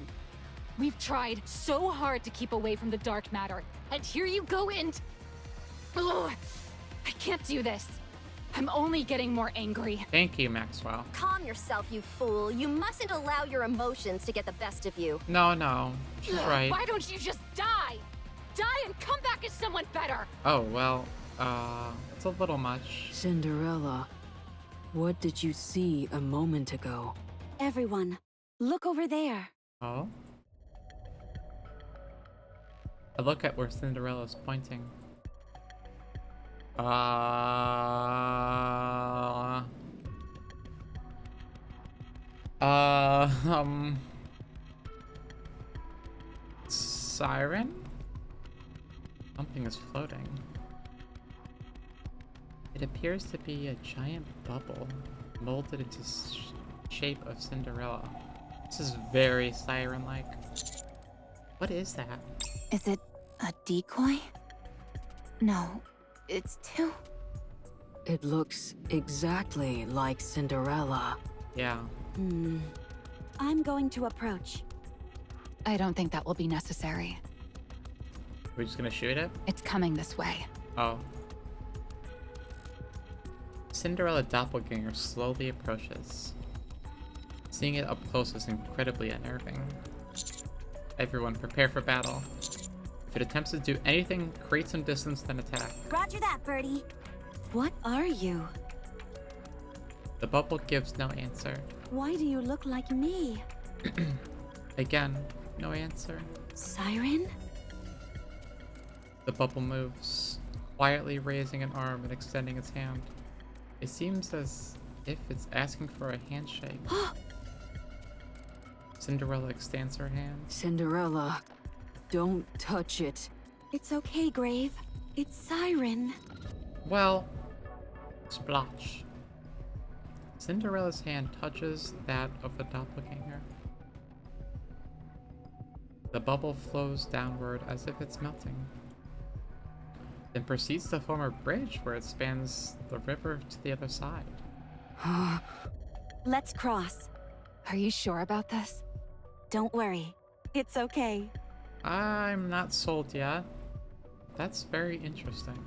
Speaker 11: We've tried so hard to keep away from the dark matter, and here you go and... Ugh, I can't do this. I'm only getting more angry.
Speaker 1: Thank you, Maxwell.
Speaker 9: Calm yourself, you fool. You mustn't allow your emotions to get the best of you.
Speaker 1: No. She's right.
Speaker 11: Why don't you just die? Die and come back as someone better!
Speaker 1: Oh, well, it's a little much.
Speaker 7: Cinderella, what did you see a moment ago?
Speaker 6: Everyone, look over there.
Speaker 1: Oh? I look at where Cinderella's pointing. Siren? Something is floating. It appears to be a giant bubble molded into shape of Cinderella. This is very siren-like. What is that?
Speaker 2: Is it a decoy? No, it's too...
Speaker 7: It looks exactly like Cinderella.
Speaker 1: Yeah.
Speaker 6: I'm going to approach.
Speaker 8: I don't think that will be necessary.
Speaker 1: We're just gonna shoot it?
Speaker 8: It's coming this way.
Speaker 1: Oh. Cinderella doppelganger slowly approaches. Seeing it up close is incredibly unnerving. Everyone, prepare for battle. If it attempts to do anything, create some distance, then attack.
Speaker 10: Roger that, Birdie.
Speaker 6: What are you?
Speaker 1: The bubble gives no answer.
Speaker 6: Why do you look like me?
Speaker 1: Again, no answer.
Speaker 6: Siren?
Speaker 1: The bubble moves, quietly raising an arm and extending its hand. It seems as if it's asking for a handshake. Cinderella extends her hand.
Speaker 7: Cinderella, don't touch it.
Speaker 6: It's okay, Grave. It's Siren.
Speaker 1: Well, splotch. Cinderella's hand touches that of the doppelganger. The bubble flows downward as if it's melting, then proceeds to form a bridge where it spans the river to the other side.
Speaker 6: Let's cross.
Speaker 8: Are you sure about this?
Speaker 6: Don't worry. It's okay.
Speaker 1: I'm not sold yet. That's very interesting.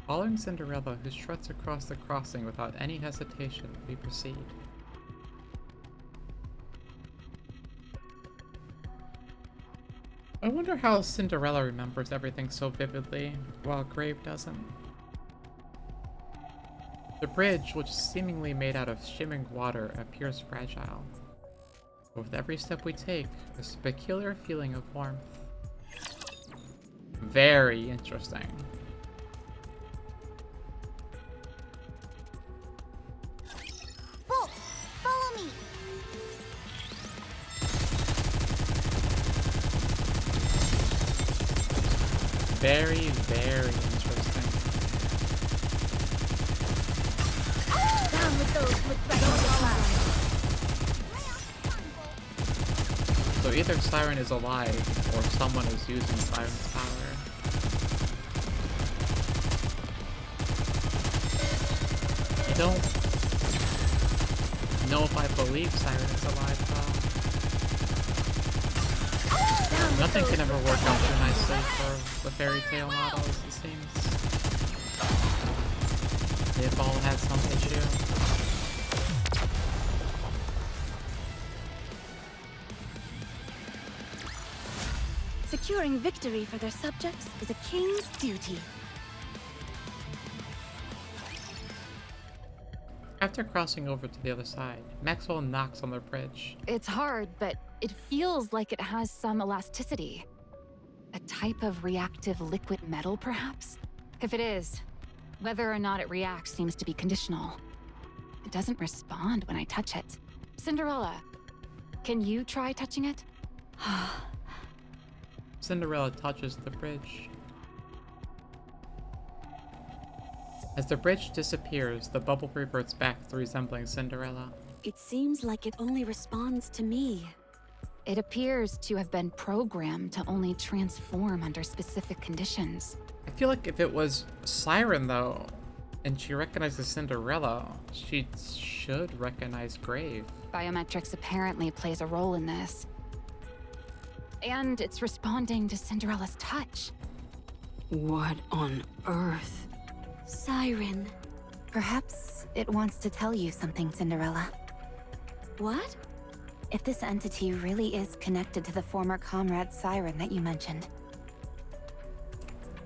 Speaker 1: Following Cinderella, who struts across the crossing without any hesitation, we proceed. I wonder how Cinderella remembers everything so vividly, while Grave doesn't. The bridge, which is seemingly made out of shimmering water, appears fragile. But with every step we take, there's a peculiar feeling of warmth. Very interesting.
Speaker 4: Bolt, follow me.
Speaker 1: Very, very interesting.
Speaker 11: Down with those with better
Speaker 1: So either Siren is alive, or someone is using Siren's power. I don't know if I believe Siren is alive, though. Nothing can ever work out too nicely for the fairy tale models, it seems. They've all had some issue.
Speaker 6: Securing victory for their subjects is a king's duty.
Speaker 1: I have guards are crossing over to the other side. Maxwell knocks on their bridge.
Speaker 8: It's hard, but it feels like it has some elasticity. A type of reactive liquid metal, perhaps? If it is, whether or not it reacts seems to be conditional. It doesn't respond when I touch it. Cinderella, can you try touching it?
Speaker 1: Cinderella touches the bridge. As the bridge disappears, the bubble reverts back to resembling Cinderella.
Speaker 6: It seems like it only responds to me.
Speaker 8: It appears to have been programmed to only transform under specific conditions.
Speaker 1: I feel like if it was Siren, though, and she recognizes Cinderella, she should recognize Grave.
Speaker 8: Biometrics apparently plays a role in this. And it's responding to Cinderella's touch.
Speaker 7: What on earth?
Speaker 6: Siren.
Speaker 2: Perhaps it wants to tell you something, Cinderella.
Speaker 6: What?
Speaker 2: If this entity really is connected to the former comrade Siren that you mentioned.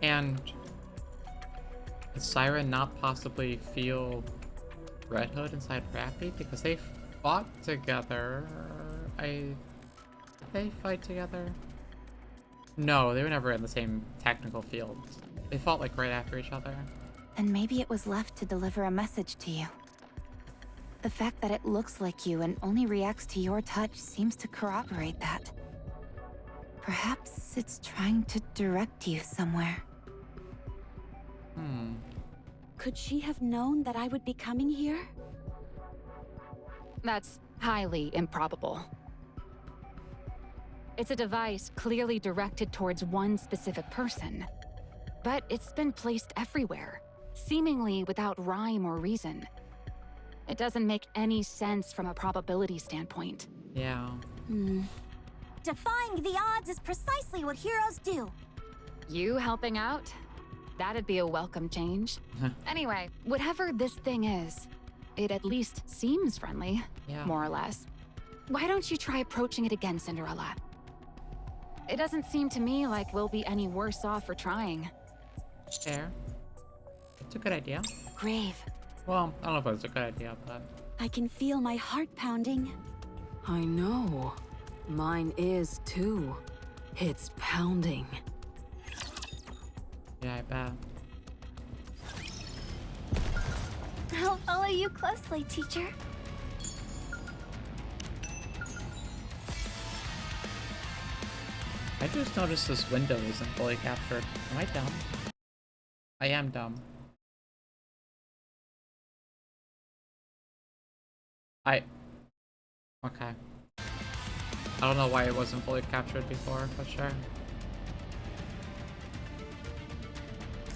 Speaker 1: And does Siren not possibly feel Red Hood inside Rappy? Because they fought together. Did they fight together? No, they were never in the same technical field. They fought like right after each other.
Speaker 2: And maybe it was left to deliver a message to you. The fact that it looks like you and only reacts to your touch seems to corroborate that. Perhaps it's trying to direct you somewhere.
Speaker 6: Could she have known that I would be coming here?
Speaker 8: That's highly improbable. It's a device clearly directed towards one specific person. But it's been placed everywhere, seemingly without rhyme or reason. It doesn't make any sense from a probability standpoint.
Speaker 1: Yeah.
Speaker 10: Defying the odds is precisely what heroes do.
Speaker 8: You helping out? That'd be a welcome change. Anyway, whatever this thing is, it at least seems friendly, more or less. Why don't you try approaching it again, Cinderella? It doesn't seem to me like we'll be any worse off for trying.
Speaker 1: Fair. It's a good idea.
Speaker 6: Grave.
Speaker 1: Well, I don't know if it's a good idea, but...
Speaker 6: I can feel my heart pounding.
Speaker 7: I know. Mine is too. It's pounding.
Speaker 1: Yeah, I bet.
Speaker 10: I'll follow you closely, teacher.
Speaker 1: I just noticed this window isn't fully captured. Am I dumb? I am dumb. Okay. I don't know why it wasn't fully captured before, but sure.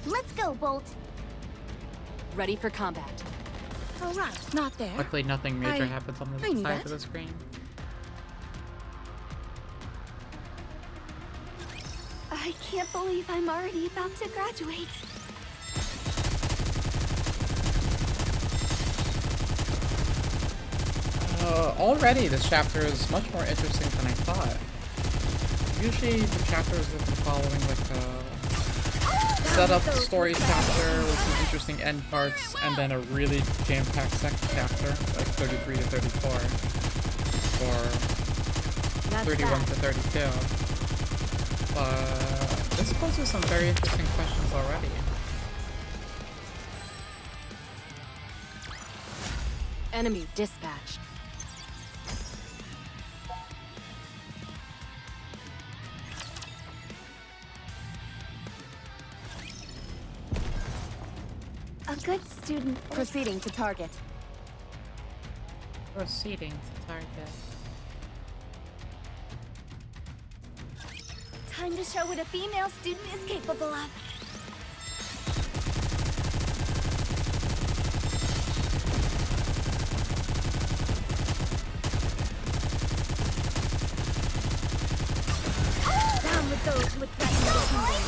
Speaker 4: Let's go, Bolt.
Speaker 9: Ready for combat.
Speaker 4: All right, not there.
Speaker 1: Luckily, nothing major happens on the
Speaker 4: knew
Speaker 1: side
Speaker 4: that.
Speaker 1: of the screen.
Speaker 10: I can't believe I'm already about to graduate.
Speaker 1: Already this chapter is much more interesting than I thought. Usually the chapters have been following like a setup story chapter with some interesting end parts, and then a really jam-packed second chapter, like 33 to 34, or 31 to 32. But this poses some very interesting questions already.
Speaker 9: Enemy dispatched.
Speaker 10: A good student.
Speaker 9: Proceeding to target.
Speaker 1: Proceeding to target.
Speaker 10: Time to show what a female student is capable of. Down with those who would threaten the kingdom.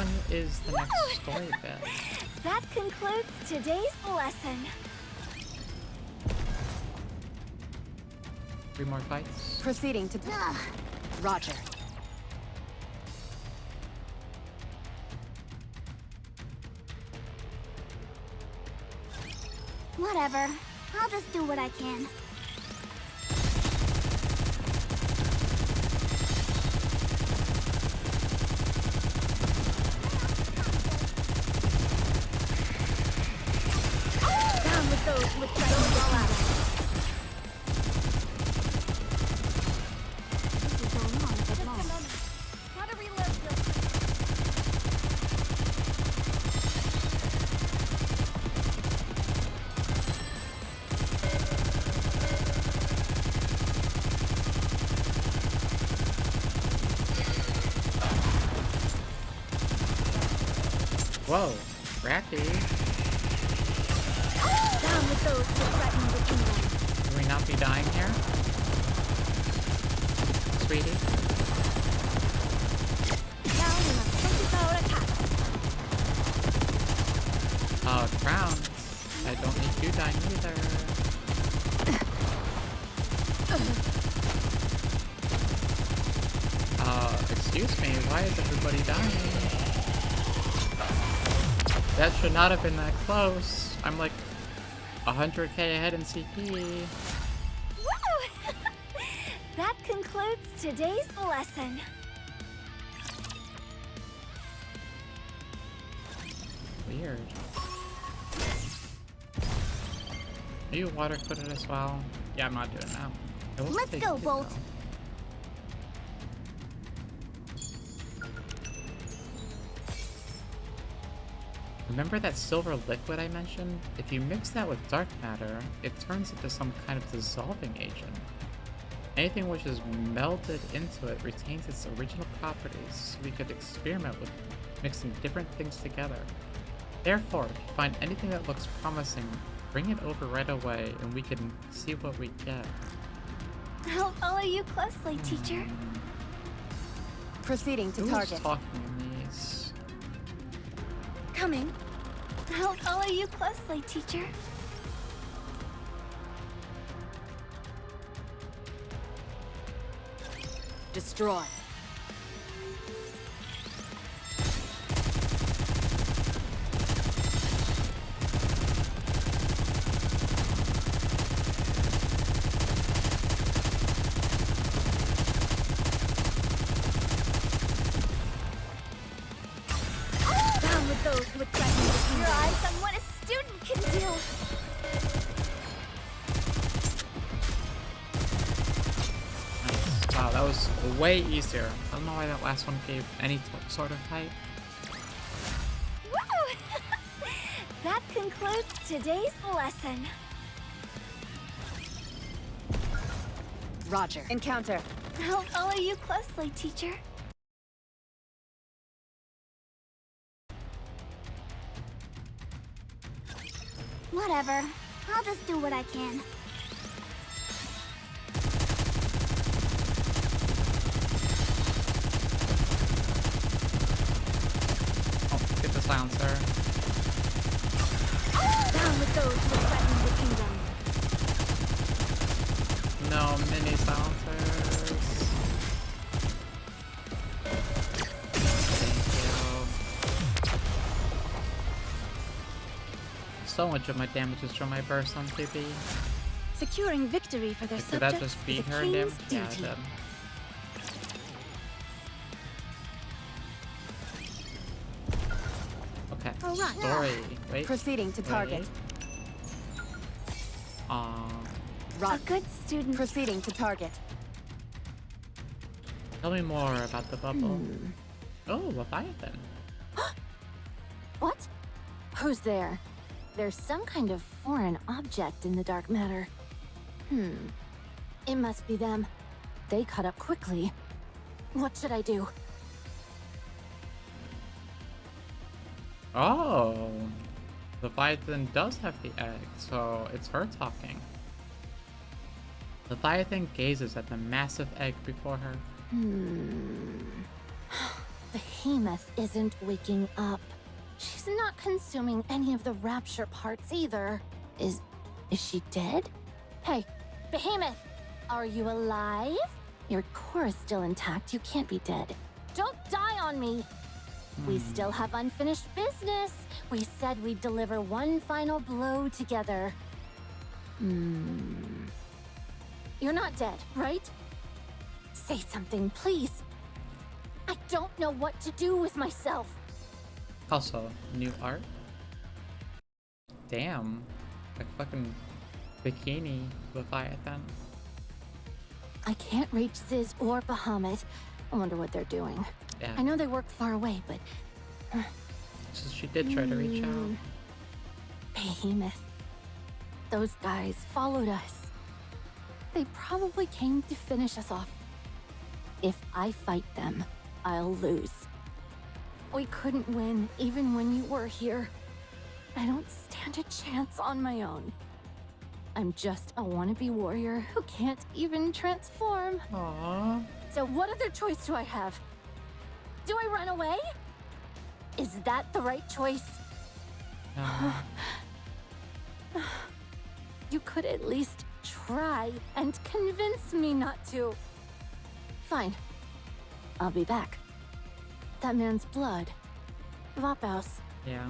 Speaker 1: when is the next story bit?
Speaker 10: That concludes today's lesson.
Speaker 1: 3 more fights?
Speaker 2: Proceeding to...
Speaker 11: Roger.
Speaker 4: Whatever. I'll just do what I can. Down with those who would try to roll out. This is going on a bit long. Gotta reload real quick.
Speaker 1: Whoa, Racky.
Speaker 4: Down with those who threaten the kingdom.
Speaker 1: Will we not be dying here? Sweetie?
Speaker 4: Now we must 24 attacks.
Speaker 1: Crown. I don't need you dying either. Excuse me, why is everybody dying? That should not have been that close. I'm like 100k ahead in CP.
Speaker 10: Woo! That concludes today's lesson.
Speaker 1: Weird. Are you water coated as well? Yeah, I'm not doing that. I will
Speaker 4: Let's
Speaker 1: take
Speaker 4: go,
Speaker 1: it,
Speaker 4: Bolt.
Speaker 1: though. Remember that silver liquid I mentioned? If you mix that with dark matter, it turns into some kind of dissolving agent. Anything which is melted into it retains its original properties, so we could experiment with mixing different things together. Therefore, if you find anything that looks promising, bring it over right away and we can see what we get.
Speaker 10: I'll follow you closely, teacher.
Speaker 2: Proceeding to
Speaker 1: Who's
Speaker 2: target.
Speaker 1: talking in these?
Speaker 10: Coming. I'll follow you closely, teacher.
Speaker 11: Destroy.
Speaker 4: Down with those who would threaten the kingdom.
Speaker 10: Your eyes on what a student can do.
Speaker 1: Nice. Wow, that was way easier. I don't know why that last one gave any sort of height.
Speaker 10: Woo! That concludes today's lesson.
Speaker 11: Roger.
Speaker 2: Encounter.
Speaker 10: I'll follow you closely, teacher.
Speaker 4: Whatever. I'll just do what I can.
Speaker 1: Oh, get the silencer.
Speaker 4: Down with those who threaten the kingdom.
Speaker 1: No mini silencers. Thank you. So much of my damage is from my burst on 2B.
Speaker 10: Securing victory for their
Speaker 1: Did that
Speaker 10: subjects
Speaker 1: just beat
Speaker 10: is a
Speaker 1: her in
Speaker 10: king's
Speaker 1: damage? Yeah, it
Speaker 10: duty.
Speaker 1: did. Okay.
Speaker 10: All right.
Speaker 1: Story. Wait.
Speaker 2: Proceeding to target.
Speaker 10: A good student.
Speaker 2: Proceeding to target.
Speaker 1: Tell me more about the bubble. Oh, Leviathan.
Speaker 2: What? Who's there? There's some kind of foreign object in the dark matter. It must be them. They cut up quickly. What should I do?
Speaker 1: Oh. Leviathan does have the egg, so it's her talking. Leviathan gazes at the massive egg before her.
Speaker 4: Behemoth isn't waking up. She's not consuming any of the rapture parts either. Is she dead? Hey, Behemoth, are you alive? Your core is still intact. You can't be dead. Don't die on me. We still have unfinished business. We said we'd deliver one final blow together. You're not dead, right? Say something, please. I don't know what to do with myself.
Speaker 1: Also, new art. Damn. Like fucking bikini Leviathan.
Speaker 4: I can't reach Ziz or Bahamut. I wonder what they're doing.
Speaker 1: Yeah.
Speaker 4: I know they work far away, but...
Speaker 1: So she did try to reach out.
Speaker 4: Behemoth. Those guys followed us. They probably came to finish us off. If I fight them, I'll lose. We couldn't win, even when you were here. I don't stand a chance on my own. I'm just a wannabe warrior who can't even transform.
Speaker 1: Aww.
Speaker 4: So what other choice do I have? Do I run away? Is that the right choice? You could at least try and convince me not to. Fine. I'll be back. That man's blood. Vapaus.
Speaker 1: Yeah.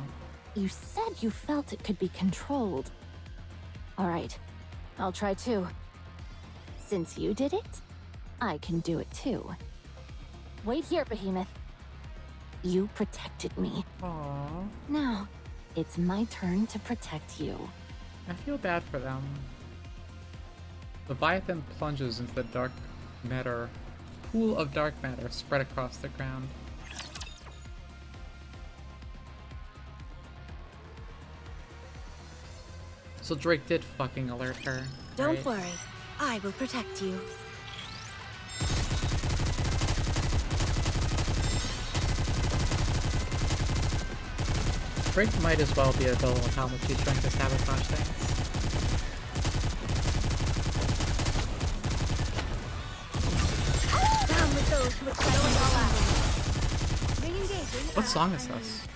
Speaker 4: You said you felt it could be controlled. All right. I'll try too. Since you did it, I can do it too. Wait here, Behemoth. You protected me.
Speaker 1: Aww.
Speaker 4: Now, it's my turn to protect you.
Speaker 1: I feel bad for them. Leviathan plunges into the dark matter. Pool of dark matter spread across the ground. So Drake did fucking alert her.
Speaker 10: Don't
Speaker 1: right?
Speaker 10: worry. I will protect you.
Speaker 1: Drake might as well be a villain with how much he's trying to sabotage things.
Speaker 10: Down with those who would try to all out. Re-engaging.
Speaker 1: What song is this?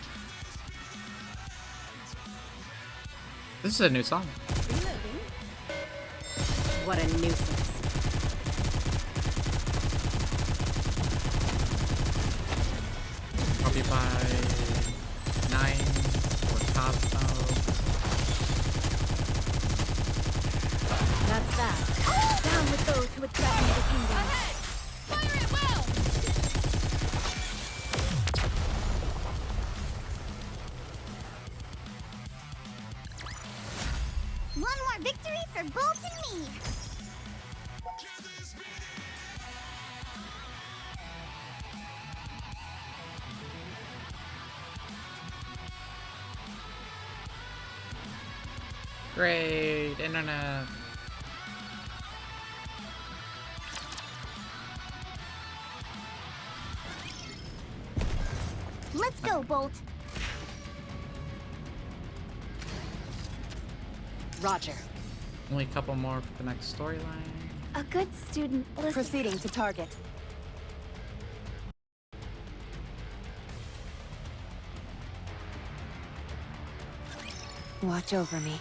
Speaker 1: This is a new song.
Speaker 10: Reloading. What a nuisance.
Speaker 1: Probably by 9 or Cosmo.
Speaker 10: That's that. Down with those who would threaten the kingdom.
Speaker 11: Ahead! Fire at will!
Speaker 4: One more victory for Bolt and me!
Speaker 1: Great internet.
Speaker 4: Let's go, Bolt!
Speaker 10: Roger.
Speaker 1: Only a couple more for the next storyline.
Speaker 4: A good student listens.
Speaker 10: Proceeding to target.
Speaker 2: Watch over me.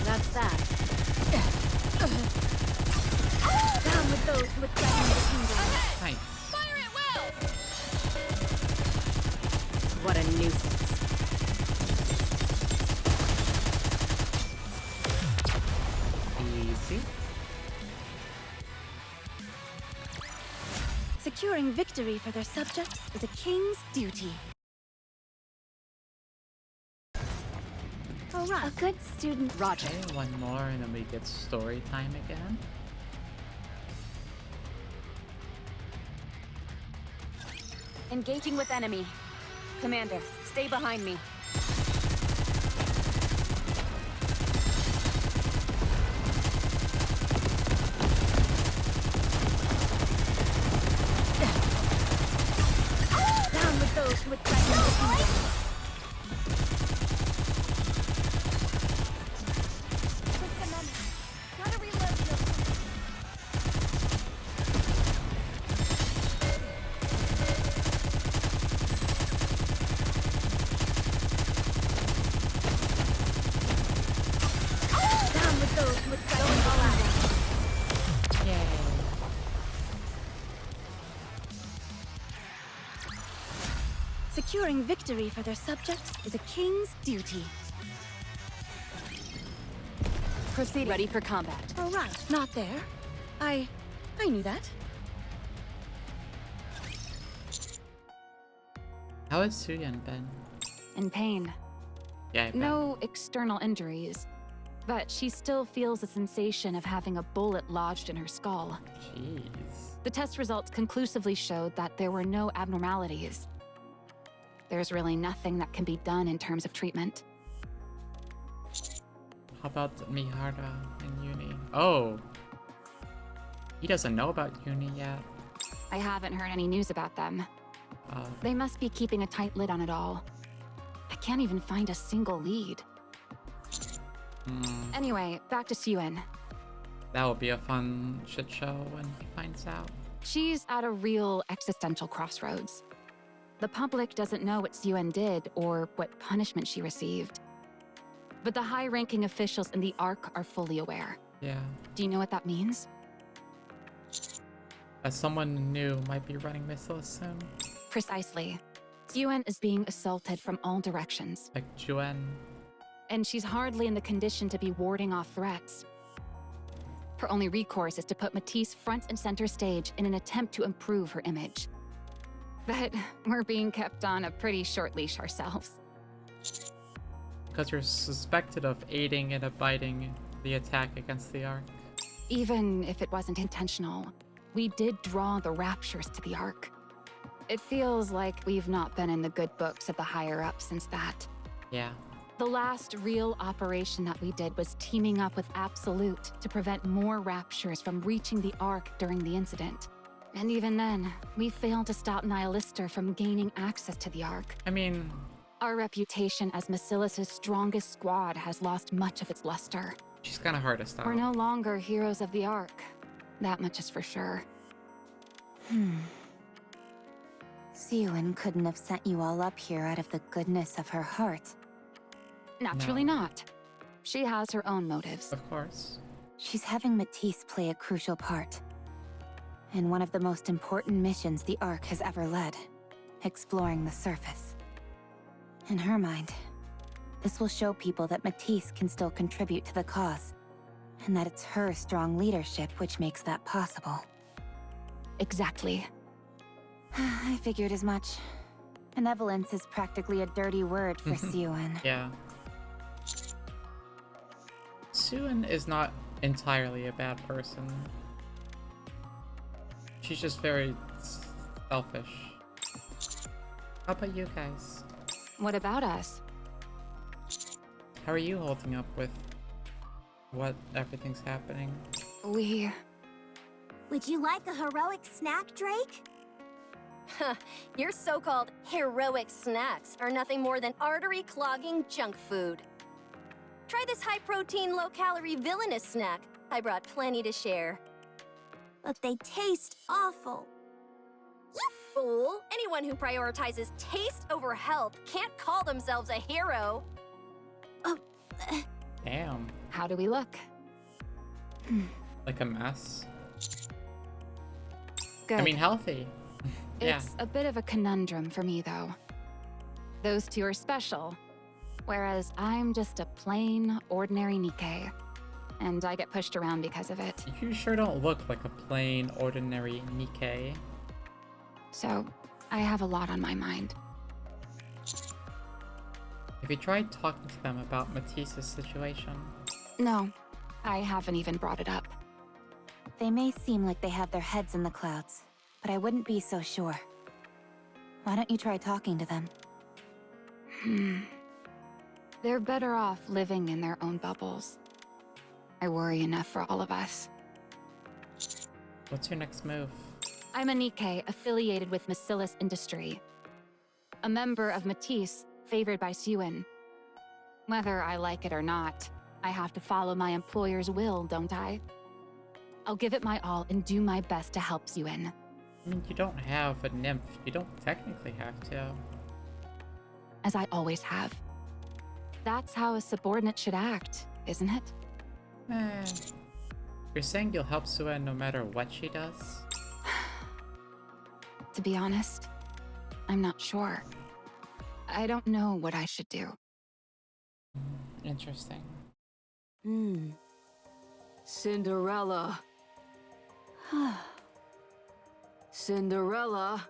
Speaker 10: That's that. Down with those who would threaten the kingdom.
Speaker 1: Nice.
Speaker 11: Fire at will!
Speaker 10: What a nuisance.
Speaker 1: Easy.
Speaker 10: Securing victory for their subjects is a king's duty. All right.
Speaker 4: A good student.
Speaker 10: Roger.
Speaker 1: Okay, one more and then we get story time again.
Speaker 10: Engaging with enemy. Commander, stay behind me. Down with those who would threaten the kingdom. Securing victory for their subjects is a king's duty.
Speaker 6: Proceed. Ready for combat.
Speaker 10: Oh, right. Not there. I knew that.
Speaker 1: How has Suyeon been?
Speaker 8: In pain.
Speaker 1: Yeah, I bet.
Speaker 8: No external injuries, but she still feels the sensation of having a bullet lodged in her skull.
Speaker 1: Jeez.
Speaker 8: The test results conclusively showed that there were no abnormalities. There's really nothing that can be done in terms of treatment.
Speaker 1: How about Mihara and Uni? Oh. He doesn't know about Uni yet.
Speaker 8: I haven't heard any news about them. They must be keeping a tight lid on it all. I can't even find a single lead. Anyway, back to Suyeon.
Speaker 1: That will be a fun shit show when he finds out.
Speaker 8: She's at a real existential crossroads. The public doesn't know what Suyeon did or what punishment she received. But the high-ranking officials in the Ark are fully aware.
Speaker 1: Yeah.
Speaker 8: Do you know what that means?
Speaker 1: As someone new might be running missiles soon.
Speaker 8: Precisely. Suyeon is being assaulted from all directions.
Speaker 1: Like Juen.
Speaker 8: And she's hardly in the condition to be warding off threats. Her only recourse is to put Matisse front and center stage in an attempt to improve her image. But we're being kept on a pretty short leash ourselves.
Speaker 1: Because you're suspected of aiding and abetting the attack against the Ark.
Speaker 8: Even if it wasn't intentional, we did draw the Raptures to the Ark. It feels like we've not been in the good books of the higher-ups since that.
Speaker 1: Yeah.
Speaker 8: The last real operation that we did was teaming up with Absolute to prevent more Raptures from reaching the Ark during the incident. And even then, we failed to stop Nihilister from gaining access to the Ark.
Speaker 1: I mean...
Speaker 8: Our reputation as Macilis' strongest squad has lost much of its luster.
Speaker 1: She's kind of hard to stop.
Speaker 8: We're no longer heroes of the Ark. That much is for sure.
Speaker 2: Suyeon couldn't have sent you all up here out of the goodness of her heart.
Speaker 8: Naturally not. She has her own motives.
Speaker 1: Of course.
Speaker 2: She's having Matisse play a crucial part in one of the most important missions the Ark has ever led, exploring the surface. In her mind, this will show people that Matisse can still contribute to the cause, and that it's her strong leadership which makes that possible.
Speaker 8: Exactly.
Speaker 2: I figured as much. Benevolence is practically a dirty word for Suyeon.
Speaker 1: Yeah. Suyeon is not entirely a bad person. She's just very selfish. How about you guys?
Speaker 8: What about us?
Speaker 1: How are you holding up with what everything's happening?
Speaker 10: Would you like a heroic snack, Drake?
Speaker 9: Your so-called heroic snacks are nothing more than artery-clogging junk food. Try this high-protein, low-calorie villainous snack. I brought plenty to share.
Speaker 10: But they taste awful.
Speaker 9: You fool! Anyone who prioritizes taste over health can't call themselves a hero.
Speaker 1: Damn.
Speaker 8: How do we look?
Speaker 1: Like a mess.
Speaker 8: Good.
Speaker 1: I mean, healthy. Yeah.
Speaker 8: It's a bit of a conundrum for me, though. Those two are special, whereas I'm just a plain, ordinary NIKKE. And I get pushed around because of it.
Speaker 1: You sure don't look like a plain, ordinary NIKKE.
Speaker 8: So, I have a lot on my mind.
Speaker 1: Have you tried talking to them about Matisse's situation?
Speaker 8: No, I haven't even brought it up.
Speaker 2: They may seem like they have their heads in the clouds, but I wouldn't be so sure. Why don't you try talking to them?
Speaker 8: They're better off living in their own bubbles. I worry enough for all of us.
Speaker 1: What's your next move?
Speaker 8: I'm a NIKKE affiliated with Macilis Industry. A member of Matisse, favored by Suyeon. Whether I like it or not, I have to follow my employer's will, don't I? I'll give it my all and do my best to help Suyeon.
Speaker 1: I mean, you don't have a nymph. You don't technically have to.
Speaker 8: As I always have. That's how a subordinate should act, isn't it?
Speaker 1: You're saying you'll help Suyeon no matter what she does?
Speaker 8: To be honest, I'm not sure. I don't know what I should do.
Speaker 1: Interesting.
Speaker 7: Cinderella. Cinderella,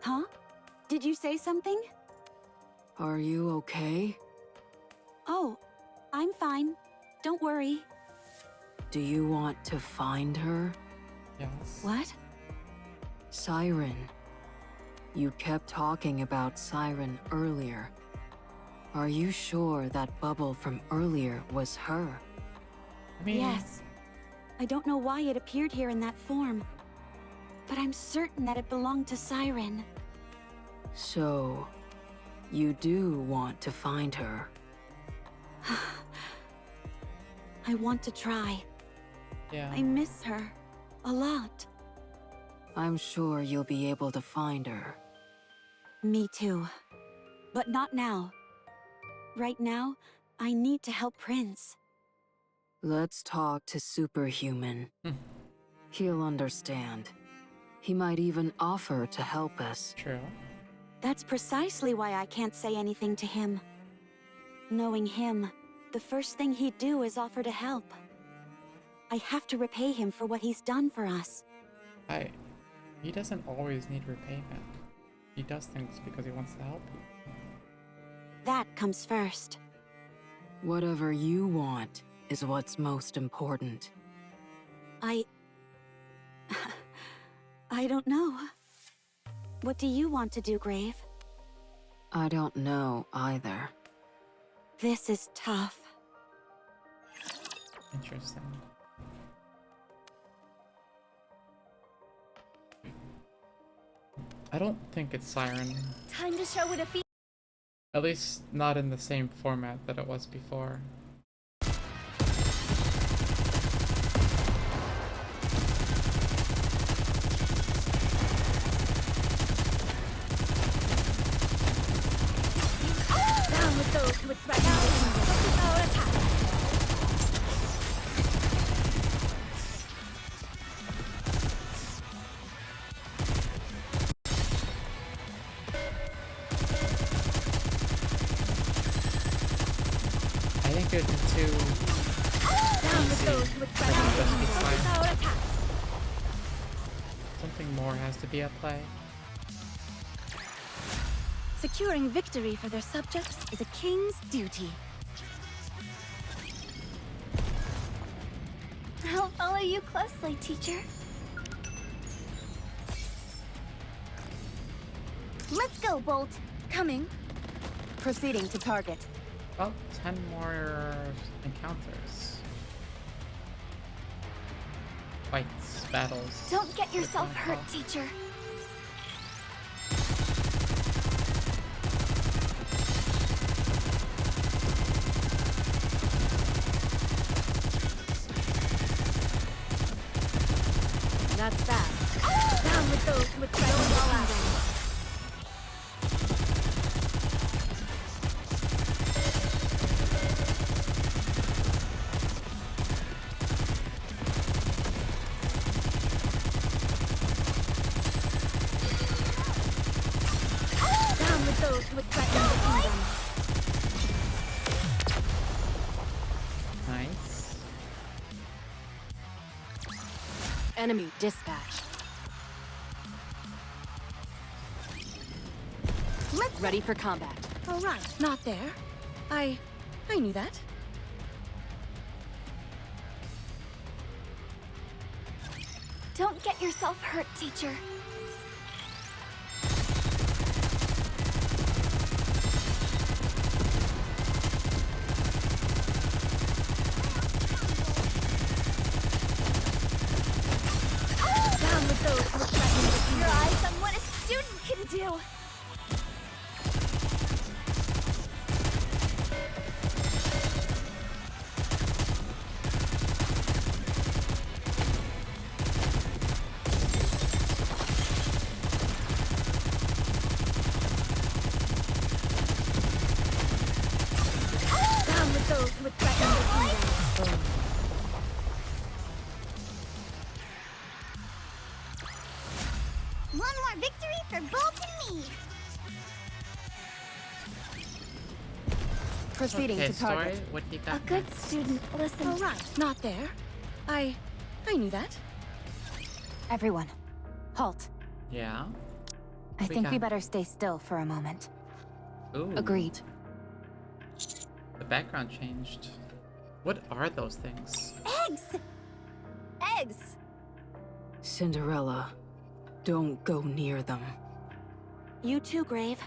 Speaker 6: Huh? Did you say something?
Speaker 7: are you okay?
Speaker 6: Oh, I'm fine. Don't worry.
Speaker 7: Do you want to find her?
Speaker 1: Yes.
Speaker 6: What?
Speaker 7: Siren. You kept talking about Siren earlier. Are you sure that bubble from earlier was her?
Speaker 1: I mean,
Speaker 6: Yes. I don't know why it appeared here in that form, but I'm certain that it belonged to Siren.
Speaker 7: So, you do want to find her?
Speaker 6: I want to try.
Speaker 1: yeah.
Speaker 6: I miss her. A lot.
Speaker 7: I'm sure you'll be able to find her.
Speaker 6: Me too. But not now. Right now, I need to help Prince.
Speaker 7: Let's talk to Superhuman.
Speaker 1: Hmm.
Speaker 7: He'll understand. He might even offer to help us.
Speaker 1: True.
Speaker 6: That's precisely why I can't say anything to him. Knowing him, the first thing he'd do is offer to help. I have to repay him for what he's done for us.
Speaker 1: He doesn't always need repayment. He does things because he wants to help you.
Speaker 6: That comes first.
Speaker 7: Whatever you want is what's most important.
Speaker 6: I don't know. What do you want to do, Grave?
Speaker 7: I don't know either.
Speaker 6: This is tough.
Speaker 1: Interesting. I don't think it's Siren.
Speaker 4: Time to show what a
Speaker 1: At least not in the same format that it was before.
Speaker 4: down with those who would threaten our kingdom. Focus our attack.
Speaker 1: I think it'd be too
Speaker 4: Down with
Speaker 1: easy
Speaker 4: those who would
Speaker 1: for
Speaker 4: threaten
Speaker 1: him
Speaker 4: our
Speaker 1: to just be
Speaker 4: kingdom. Focus
Speaker 1: silent.
Speaker 4: our attack.
Speaker 1: Something more has to be at play.
Speaker 2: Securing victory for their subjects is a king's duty.
Speaker 10: I'll follow you closely, teacher.
Speaker 4: Let's go, Bolt.
Speaker 2: Coming. Proceeding to target.
Speaker 1: About 10 more encounters. Fights, battles.
Speaker 10: Don't get yourself
Speaker 1: Good
Speaker 10: hurt,
Speaker 1: call.
Speaker 10: teacher.
Speaker 2: That's that.
Speaker 4: Down with those who would threaten our kingdom. Down with those who would threaten the kingdom.
Speaker 1: Nice.
Speaker 2: Enemy dispatched.
Speaker 4: Let's
Speaker 2: Ready for combat. All right, not there. I knew that.
Speaker 10: Don't get yourself hurt, teacher.
Speaker 4: down with those who would threaten the kingdom.
Speaker 10: Your eyes on what a student can do.
Speaker 4: Down with those who would threaten the kingdom. One more victory for Bolt and me.
Speaker 9: Proceeding
Speaker 1: Okay,
Speaker 9: to target.
Speaker 1: story, what do you got
Speaker 10: A good
Speaker 1: next?
Speaker 10: student listens.
Speaker 9: Oh, right. Not there. I knew that.
Speaker 2: Everyone, halt.
Speaker 1: Yeah?
Speaker 2: I think we
Speaker 1: got?
Speaker 2: better stay still for a moment.
Speaker 1: Ooh.
Speaker 2: Agreed.
Speaker 1: The background changed. What are those things?
Speaker 10: Eggs!
Speaker 9: Eggs!
Speaker 7: Cinderella, don't go near them.
Speaker 10: You too, Grave.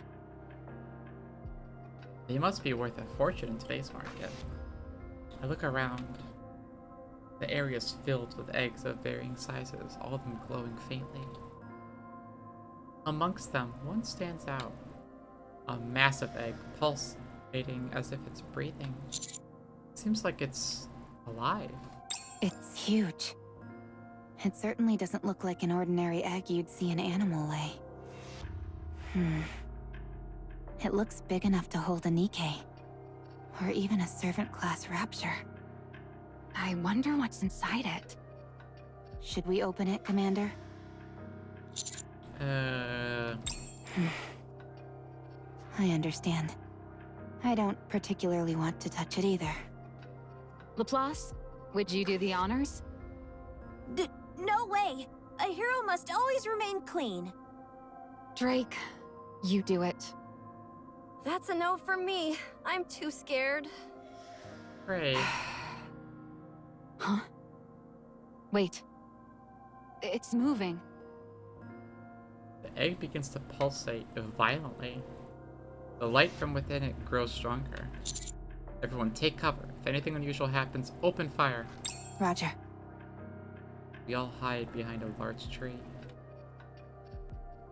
Speaker 1: They must be worth a fortune in today's market. I look around. The area is filled with eggs of varying sizes, all of them glowing faintly. Amongst them, one stands out. A massive egg, pulsating as if it's breathing. It seems like it's alive.
Speaker 2: It's huge. It certainly doesn't look like an ordinary egg you'd see an animal lay. It looks big enough to hold a NIKKE. Or even a servant-class rapture.
Speaker 8: I wonder what's inside it.
Speaker 2: Should we open it, Commander?
Speaker 1: Uh...
Speaker 2: I understand. I don't particularly want to touch it either.
Speaker 8: Laplace, would you do the honors?
Speaker 10: No way! A hero must always remain clean.
Speaker 8: Drake, you do it.
Speaker 9: That's a no for me. I'm too scared.
Speaker 1: Great.
Speaker 8: Huh? Wait. It's moving.
Speaker 1: The egg begins to pulsate violently. The light from within it grows stronger. Everyone take cover. If anything unusual happens, open fire.
Speaker 2: Roger.
Speaker 1: We all hide behind a large tree.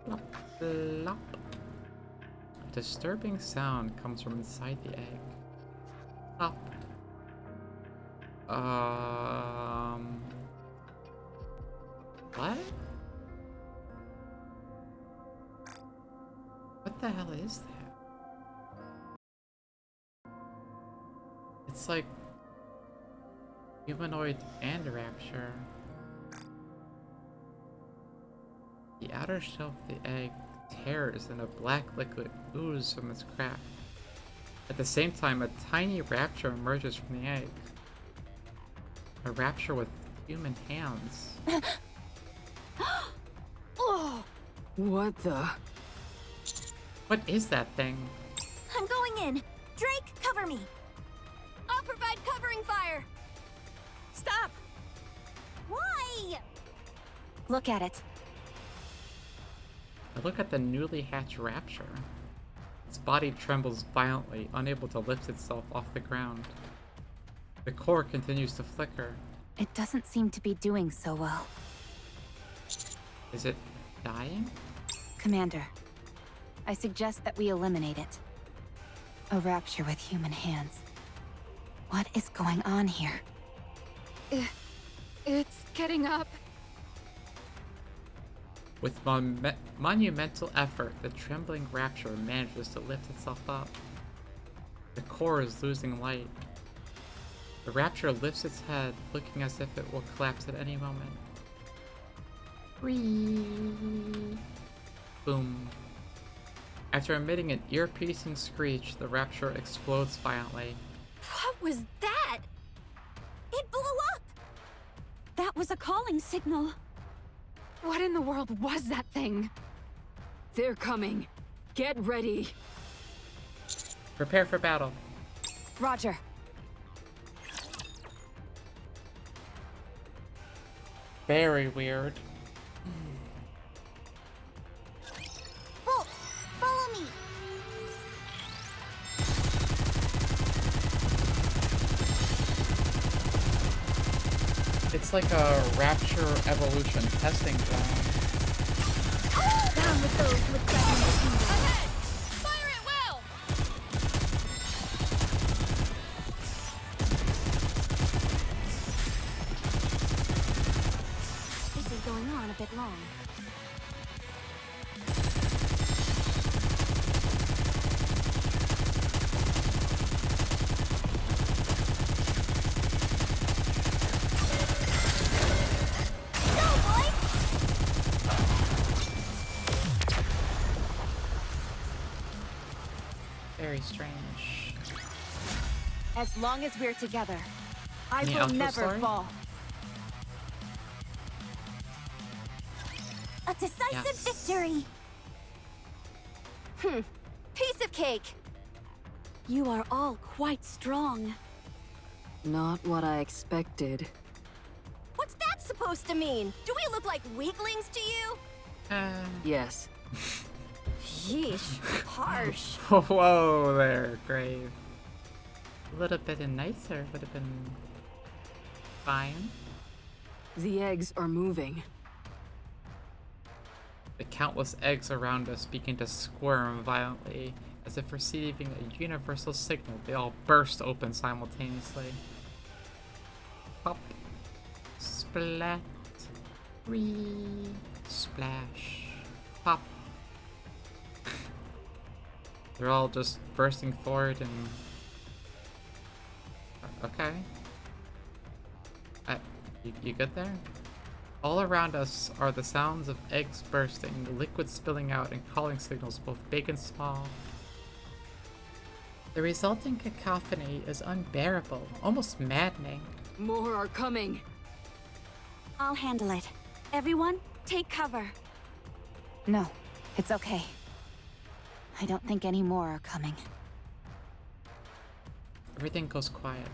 Speaker 1: Plop, plop. A disturbing sound comes from inside the egg. Plop. What? What the hell is that? It's like humanoid and rapture. The outer shell of the egg tears and a black liquid oozes from its crack. At the same time, a tiny rapture emerges from the egg. A rapture with human hands.
Speaker 10: Oh!
Speaker 7: What the?
Speaker 1: What is that thing?
Speaker 10: I'm going in. Drake, cover me.
Speaker 9: I'll provide covering fire.
Speaker 10: Stop! Why?
Speaker 2: Look at it.
Speaker 1: I look at the newly hatched rapture. Its body trembles violently, unable to lift itself off the ground. The core continues to flicker.
Speaker 2: It doesn't seem to be doing so well.
Speaker 1: Is it dying?
Speaker 2: Commander, I suggest that we eliminate it. A rapture with human hands. What is going on here?
Speaker 8: It's getting up.
Speaker 1: With monumental effort, the trembling rapture manages to lift itself up. The core is losing light. The rapture lifts its head, looking as if it will collapse at any moment. Whee! Boom. After emitting an ear-piercing screech, the rapture explodes violently.
Speaker 9: What was that?
Speaker 10: It blew up!
Speaker 6: That was a calling signal.
Speaker 8: What in the world was that thing?
Speaker 7: They're coming. Get ready.
Speaker 1: Prepare for battle.
Speaker 2: Roger.
Speaker 1: Very weird.
Speaker 4: Bolt, follow me.
Speaker 1: It's like a rapture evolution testing ground.
Speaker 4: Down with those with weapons.
Speaker 9: Ahead! Fire at will!
Speaker 10: This is going on a bit long.
Speaker 1: Very strange.
Speaker 2: As long as we're together, I
Speaker 1: Any
Speaker 2: will
Speaker 1: outro
Speaker 2: never
Speaker 1: story?
Speaker 2: fall.
Speaker 10: A decisive
Speaker 1: Yes.
Speaker 10: victory!
Speaker 9: Piece of cake!
Speaker 6: You are all quite strong.
Speaker 7: Not what I expected.
Speaker 9: What's that supposed to mean? Do we look like weaklings to you?
Speaker 7: Yes.
Speaker 9: Yeesh, harsh.
Speaker 1: Whoa there, Grave. A little bit nicer would have been fine.
Speaker 7: The eggs are moving.
Speaker 1: The countless eggs around us begin to squirm violently, as if receiving a universal signal. They all burst open simultaneously. Pop. Splat. Wee. Splash. Pop. They're all just bursting forward and... Okay. You good there? All around us are the sounds of eggs bursting, liquid spilling out, and calling signals both big and small. The resulting cacophony is unbearable, almost maddening.
Speaker 7: More are coming.
Speaker 6: I'll handle it. Everyone, take cover.
Speaker 2: No, it's okay. I don't think any more are coming.
Speaker 1: Everything goes quiet.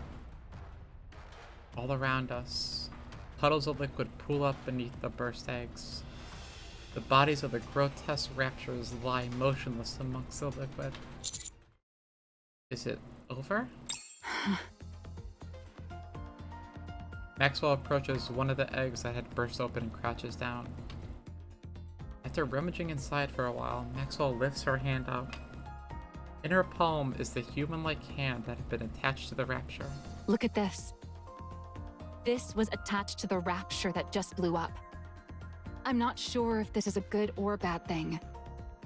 Speaker 1: All around us, puddles of liquid pool up beneath the burst eggs. The bodies of the grotesque raptures lie motionless amongst the liquid. Is it over? Maxwell approaches one of the eggs that had burst open and crouches down. After rummaging inside for a while, Maxwell lifts her hand up. In her palm is the human-like hand that had been attached to the rapture.
Speaker 8: Look at this. This was attached to the rapture that just blew up. I'm not sure if this is a good or bad thing,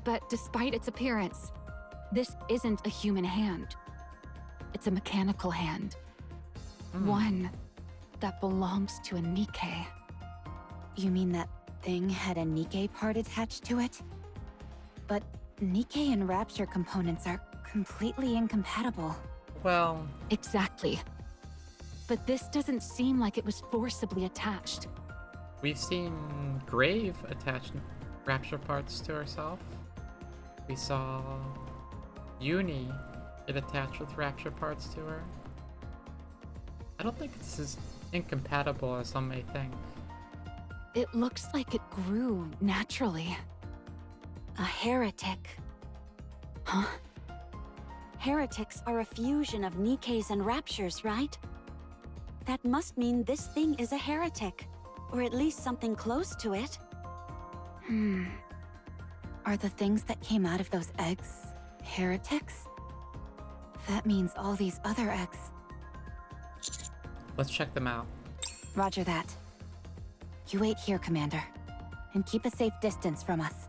Speaker 8: but despite its appearance, this isn't a human hand. It's a mechanical hand. One that belongs to a NIKKE.
Speaker 2: You mean that thing had a NIKKE part attached to it? But NIKKE and Rapture components are completely incompatible.
Speaker 1: Well,
Speaker 8: Exactly. But this doesn't seem like it was forcibly attached.
Speaker 1: we've seen Grave attach rapture parts to herself. We saw Uni get attached with rapture parts to her. I don't think it's as incompatible as some may think.
Speaker 8: It looks like it grew naturally.
Speaker 6: A heretic.
Speaker 8: Huh?
Speaker 6: Heretics are a fusion of NIKKEs and raptures, right? That must mean this thing is a heretic. Or at least something close to it.
Speaker 2: Are the things that came out of those eggs heretics? That means all these other eggs.
Speaker 1: Let's check them out.
Speaker 2: Roger that. You wait here, Commander, and keep a safe distance from us.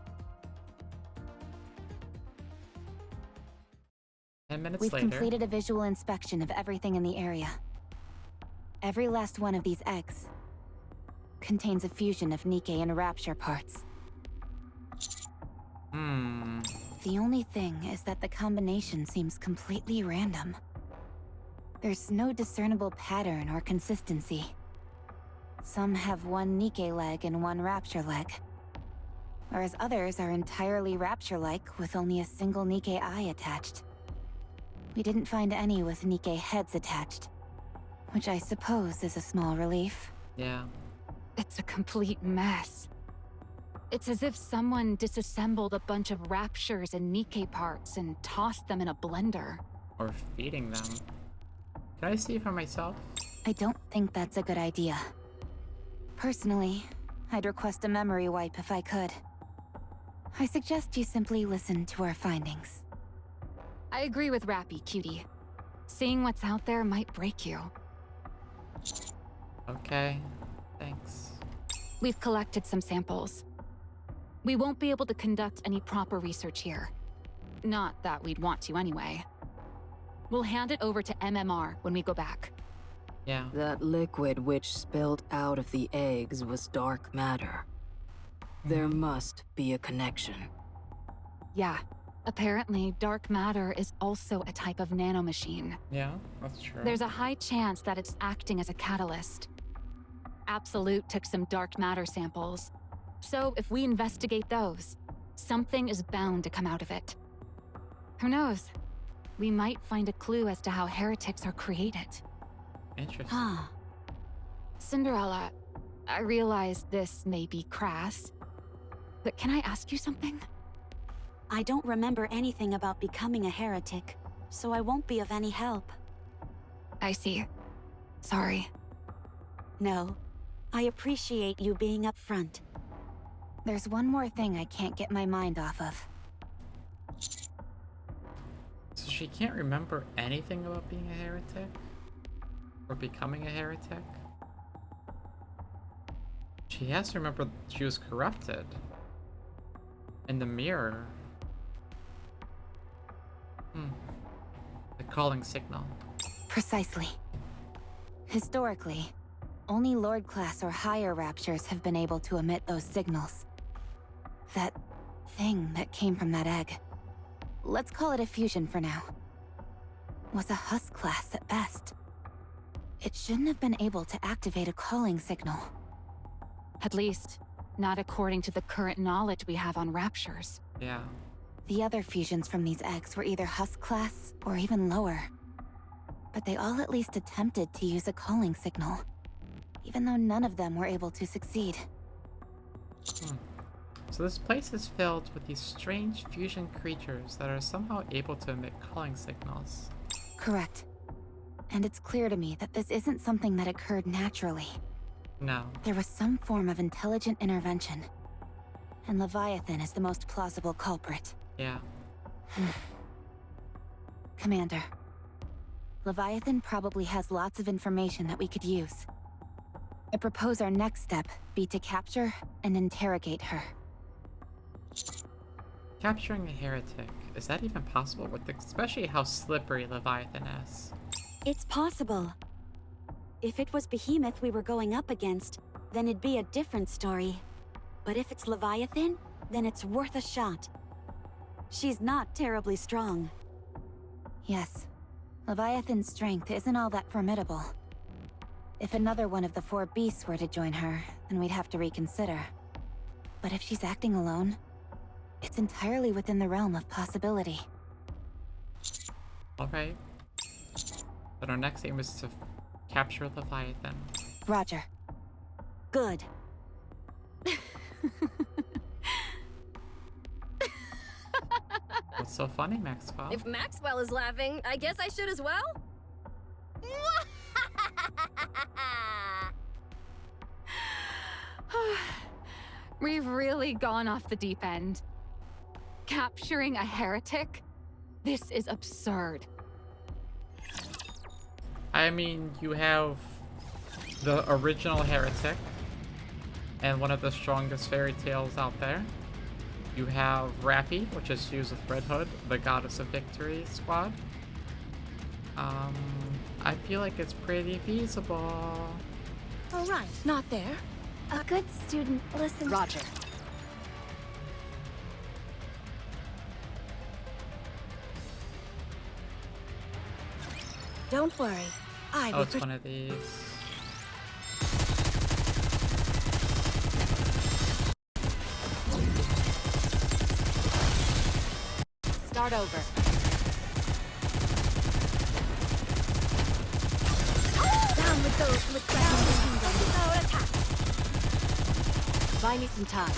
Speaker 1: 10 minutes
Speaker 2: We've
Speaker 1: later.
Speaker 2: completed a visual inspection of everything in the area. Every last one of these eggs contains a fusion of NIKKE and Rapture parts. The only thing is that the combination seems completely random. There's no discernible pattern or consistency. Some have one NIKKE leg and one Rapture leg, whereas others are entirely Rapture-like with only a single NIKKE eye attached. We didn't find any with NIKKE heads attached, which I suppose is a small relief.
Speaker 1: Yeah.
Speaker 8: It's a complete mess. It's as if someone disassembled a bunch of raptures and NIKKE parts and tossed them in a blender.
Speaker 1: Or feeding them. Can I see for myself?
Speaker 2: I don't think that's a good idea. Personally, I'd request a memory wipe if I could. I suggest you simply listen to our findings.
Speaker 8: I agree with Rappy, cutie. Seeing what's out there might break you.
Speaker 1: Okay. Thanks.
Speaker 8: We've collected some samples. We won't be able to conduct any proper research here. Not that we'd want to anyway. We'll hand it over to MMR when we go back.
Speaker 1: Yeah.
Speaker 7: That liquid which spilled out of the eggs was dark matter. There must be a connection.
Speaker 8: Yeah, Apparently, dark matter is also a type of nanomachine.
Speaker 1: Yeah, that's true.
Speaker 8: There's a high chance that it's acting as a catalyst. Absolute took some dark matter samples. So if we investigate those, something is bound to come out of it. Who knows? We might find a clue as to how heretics are created.
Speaker 1: Interesting.
Speaker 6: Huh.
Speaker 8: Cinderella, I realize this may be crass, but can I ask you something?
Speaker 6: I don't remember anything about becoming a heretic, so I won't be of any help.
Speaker 8: I see. Sorry.
Speaker 6: No. I appreciate you being upfront.
Speaker 2: There's one more thing I can't get my mind off of.
Speaker 1: So she can't remember anything about being a heretic? Or becoming a heretic? She has to remember she was corrupted. In the mirror. The calling signal.
Speaker 2: Precisely. Historically, only Lord class or higher raptures have been able to emit those signals. That thing that came from that egg, let's call it a fusion for now, was a husk class at best. It shouldn't have been able to activate a calling signal.
Speaker 8: At least, not according to the current knowledge we have on raptures.
Speaker 1: Yeah.
Speaker 2: The other fusions from these eggs were either husk class or even lower. But they all at least attempted to use a calling signal, even though none of them were able to succeed.
Speaker 1: So this place is filled with these strange fusion creatures that are somehow able to emit calling signals.
Speaker 2: Correct. And it's clear to me that this isn't something that occurred naturally.
Speaker 1: No.
Speaker 2: There was some form of intelligent intervention. And Leviathan is the most plausible culprit.
Speaker 1: Yeah.
Speaker 2: Commander, Leviathan probably has lots of information that we could use. I propose our next step be to capture and interrogate her.
Speaker 1: Capturing a heretic, is that even possible with especially how slippery Leviathan is?
Speaker 6: It's possible. If it was Behemoth we were going up against, then it'd be a different story. But if it's Leviathan, then it's worth a shot. She's not terribly strong.
Speaker 2: Yes, Leviathan's strength isn't all that formidable. If another one of the 4 beasts were to join her, then we'd have to reconsider. But if she's acting alone, it's entirely within the realm of possibility.
Speaker 1: Alright. But our next aim is to capture Leviathan.
Speaker 2: Roger.
Speaker 6: Good.
Speaker 1: What's so funny, Maxwell?
Speaker 9: If Maxwell is laughing, I guess I should as well?
Speaker 8: We've really gone off the deep end. Capturing a heretic? This is absurd.
Speaker 1: I mean, you have the original heretic and one of the strongest fairy tales out there. You have Rappy, which is fused with Red Hood, the Goddess of Victory squad. I feel like it's pretty feasible.
Speaker 4: All right, not there. A good student listens.
Speaker 9: Roger.
Speaker 4: Don't worry. I
Speaker 1: Oh,
Speaker 4: will
Speaker 1: it's one of these.
Speaker 9: Start over.
Speaker 4: down with those who would threaten the kingdom with our attack.
Speaker 9: Buy me some time.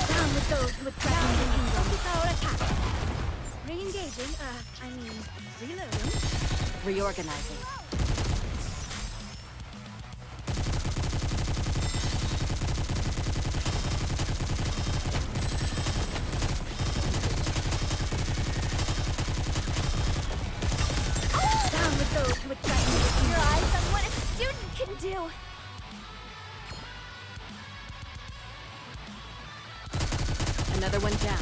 Speaker 4: Down with those who would threaten the kingdom with our attack. Re-engaging, reloading.
Speaker 9: Reorganizing.
Speaker 4: Down with those who would threaten the kingdom. Your eyes on what a student can do.
Speaker 11: Another one down.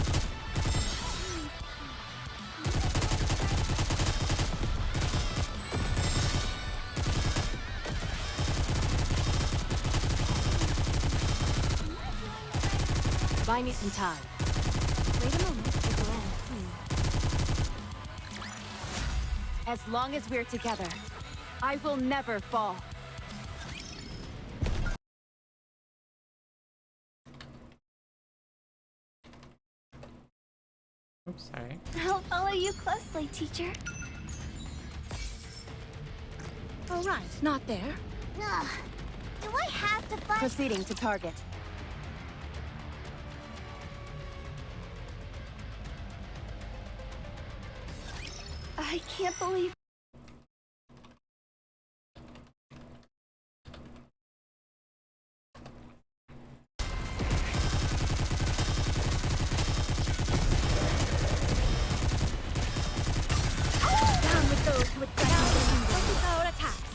Speaker 11: Buy me some time.
Speaker 10: Wait a moment.
Speaker 11: As long as we're together, I will never fall.
Speaker 1: Oops, sorry.
Speaker 10: I'll follow you closely, teacher.
Speaker 11: All right, not there.
Speaker 4: Ugh. Do I have to fight?
Speaker 11: Proceeding to target.
Speaker 10: I can't believe.
Speaker 4: Down with those who would focus our attacks.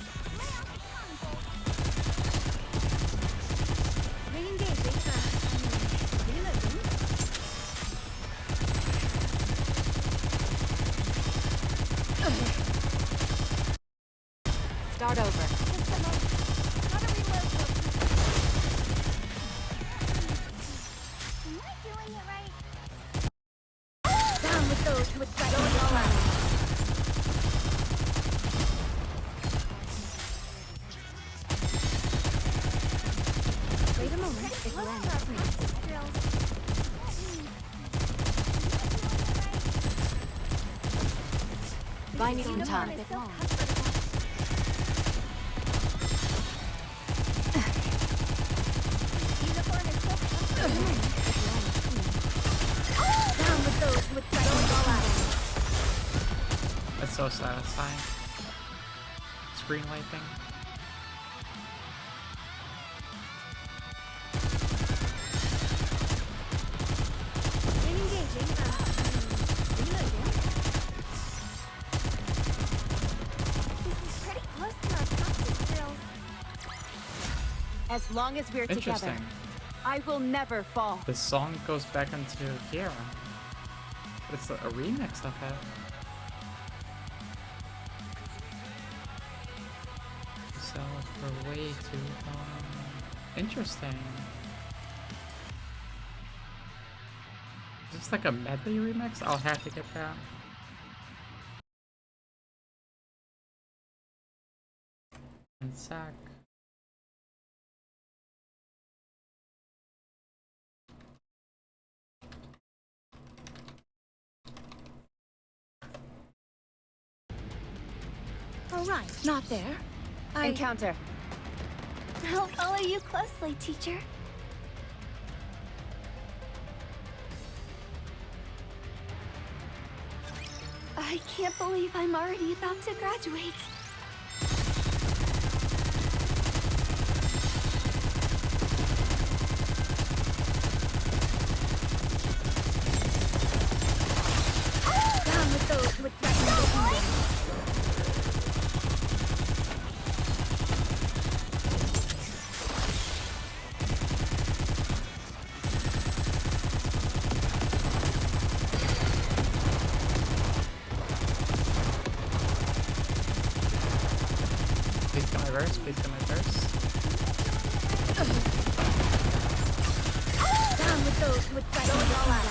Speaker 4: Re-engaging. Reloading.
Speaker 11: Start over.
Speaker 4: Just a moment. Gotta reload real quick. Am I doing it right? Down with those who would fight all out.
Speaker 10: Wait a moment. It will end.
Speaker 11: Buy me some time.
Speaker 4: Down with those who would fight all out.
Speaker 1: That's so satisfying. Screen lighting.
Speaker 4: Re-engaging. Reloading. This is pretty close to our practice drills.
Speaker 11: As long as we're together,
Speaker 1: Interesting.
Speaker 11: I will never fall.
Speaker 1: The song goes back into here. But it's a remix of it. So for way too long. Interesting. Is this like a medley remix? I'll have to get that. And sack.
Speaker 10: All right, not there.
Speaker 11: Encounter.
Speaker 10: I'll follow you closely, teacher. I can't believe I'm already about to graduate.
Speaker 4: Down with those who would threaten the kingdom.
Speaker 1: Please get my verse, please get my verse.
Speaker 4: Down with those who would fight all out.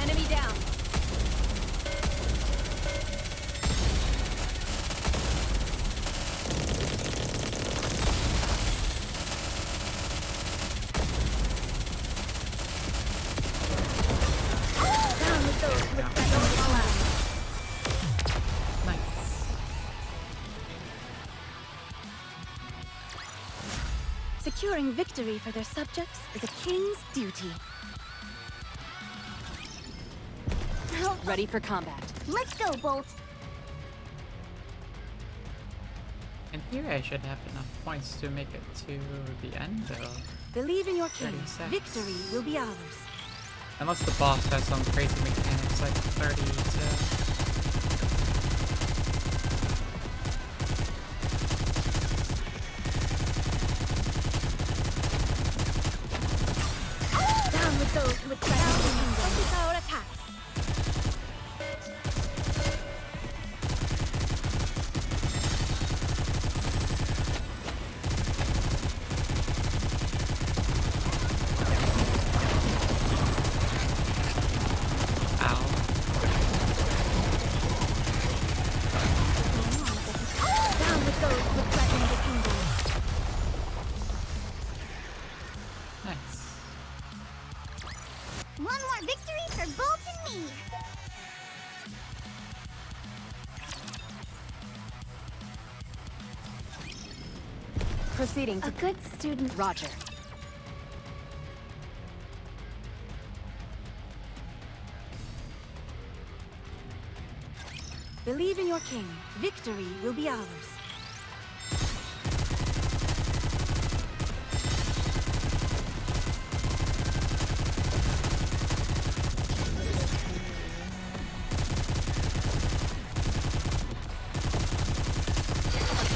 Speaker 11: Enemy down.
Speaker 4: Down with those who would fight all out.
Speaker 1: Nice.
Speaker 10: Securing victory for their subjects is a king's duty.
Speaker 11: Ready for combat.
Speaker 4: Let's go, Bolt.
Speaker 1: In theory, I should have enough points to make it to the end, though.
Speaker 10: Believe in your king.
Speaker 1: 36.
Speaker 10: Victory will be ours.
Speaker 1: Unless the boss has some crazy mechanics like 30 to...
Speaker 4: me!
Speaker 6: Proceeding to
Speaker 10: A good student.
Speaker 6: Roger. Believe in your king. Victory will be ours.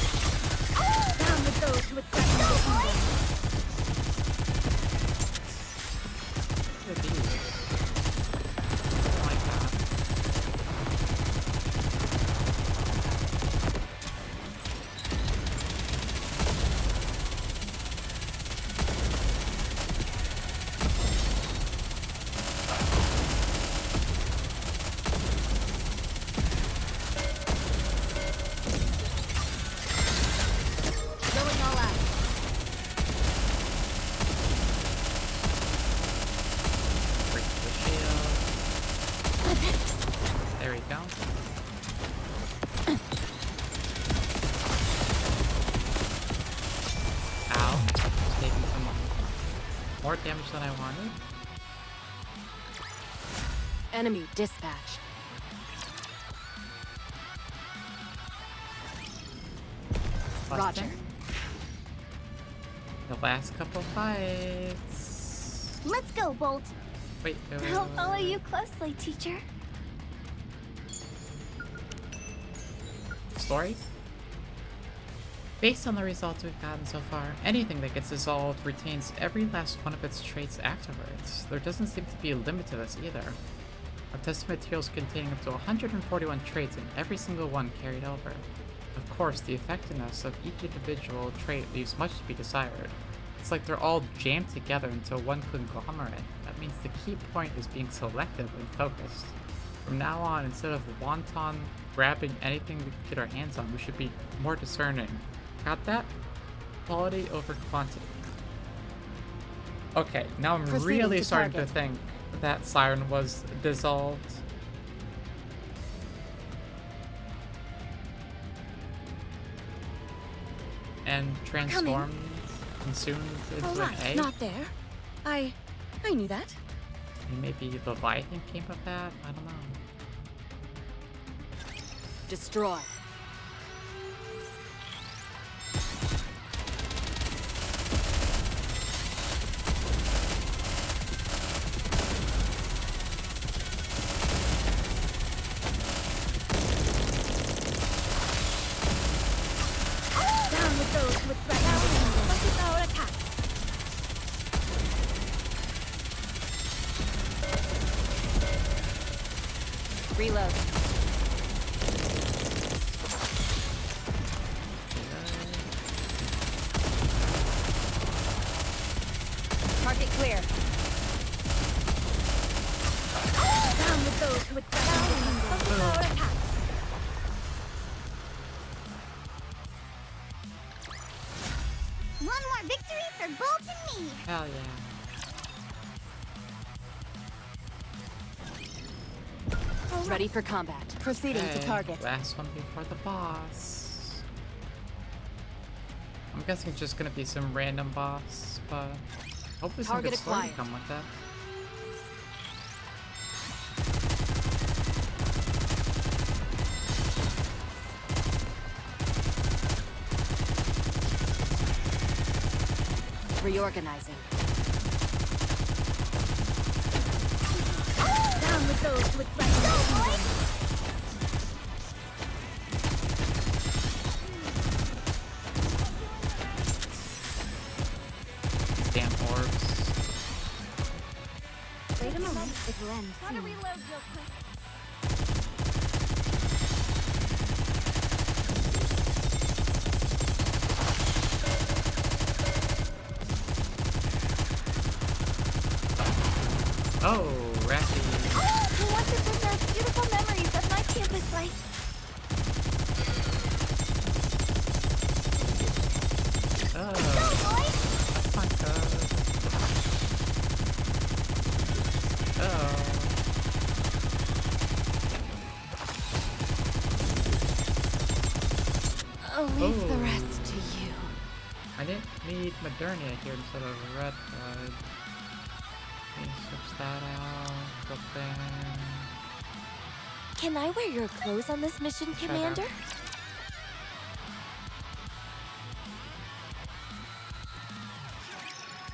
Speaker 10: Down with those who would threaten the kingdom.
Speaker 1: Could be. Something like that.
Speaker 4: Going all out.
Speaker 1: Break the shield. There we go. Ow. Taking some more damage than I wanted.
Speaker 6: Enemy dispatched. Roger.
Speaker 1: Busting. The last couple fights.
Speaker 4: Let's go, Bolt.
Speaker 1: Wait,
Speaker 10: I'll follow you closely, teacher.
Speaker 1: Story? Based on the results we've gotten so far, anything that gets dissolved retains every last one of its traits afterwards. There doesn't seem to be a limit to this either. I've tested materials containing up to 141 traits and every single one carried over. Of course, the effectiveness of each individual trait leaves much to be desired. It's like they're all jammed together into one conglomerate. That means the key point is being selective and focused. From now on, instead of wanton grabbing anything we can get our hands on, we should be more discerning. Got that? Quality over quantity. Okay, now I'm
Speaker 6: Proceeding
Speaker 1: really
Speaker 6: to
Speaker 1: starting
Speaker 6: target.
Speaker 1: to think that Siren was dissolved. And transformed, consumed into an
Speaker 6: Alas,
Speaker 1: egg.
Speaker 6: not there. I knew that.
Speaker 1: And maybe Leviathan came of that? I don't know.
Speaker 6: Destroy.
Speaker 10: Down with those who would threaten the kingdom. Focus our attack.
Speaker 6: Reload. Target clear.
Speaker 10: Down with those who would threaten the kingdom. Focus our attack.
Speaker 4: One more victory for Bolt and me.
Speaker 1: Hell yeah.
Speaker 6: Ready for combat. Proceeding to
Speaker 1: Okay,
Speaker 6: target.
Speaker 1: last one before the boss. I'm guessing it's just gonna be some random boss, but hopefully some
Speaker 6: Target
Speaker 1: good story to
Speaker 6: acquired.
Speaker 1: come with that.
Speaker 6: Reorganizing.
Speaker 10: Down with those who would threaten the kingdom.
Speaker 1: Damn orbs.
Speaker 10: Wait a moment. It will end
Speaker 4: Gotta
Speaker 10: soon.
Speaker 4: reload real quick.
Speaker 1: Oh, Ratty.
Speaker 10: I want to preserve beautiful memories of my campus life.
Speaker 1: Oh, that's not good. Oh.
Speaker 8: leave the
Speaker 1: Oh.
Speaker 8: rest to you.
Speaker 1: I didn't need Modernia here instead of Red Blood. Let me switch that out. Go then.
Speaker 10: Can I wear your clothes on this mission,
Speaker 1: Shut
Speaker 10: Commander?
Speaker 1: up.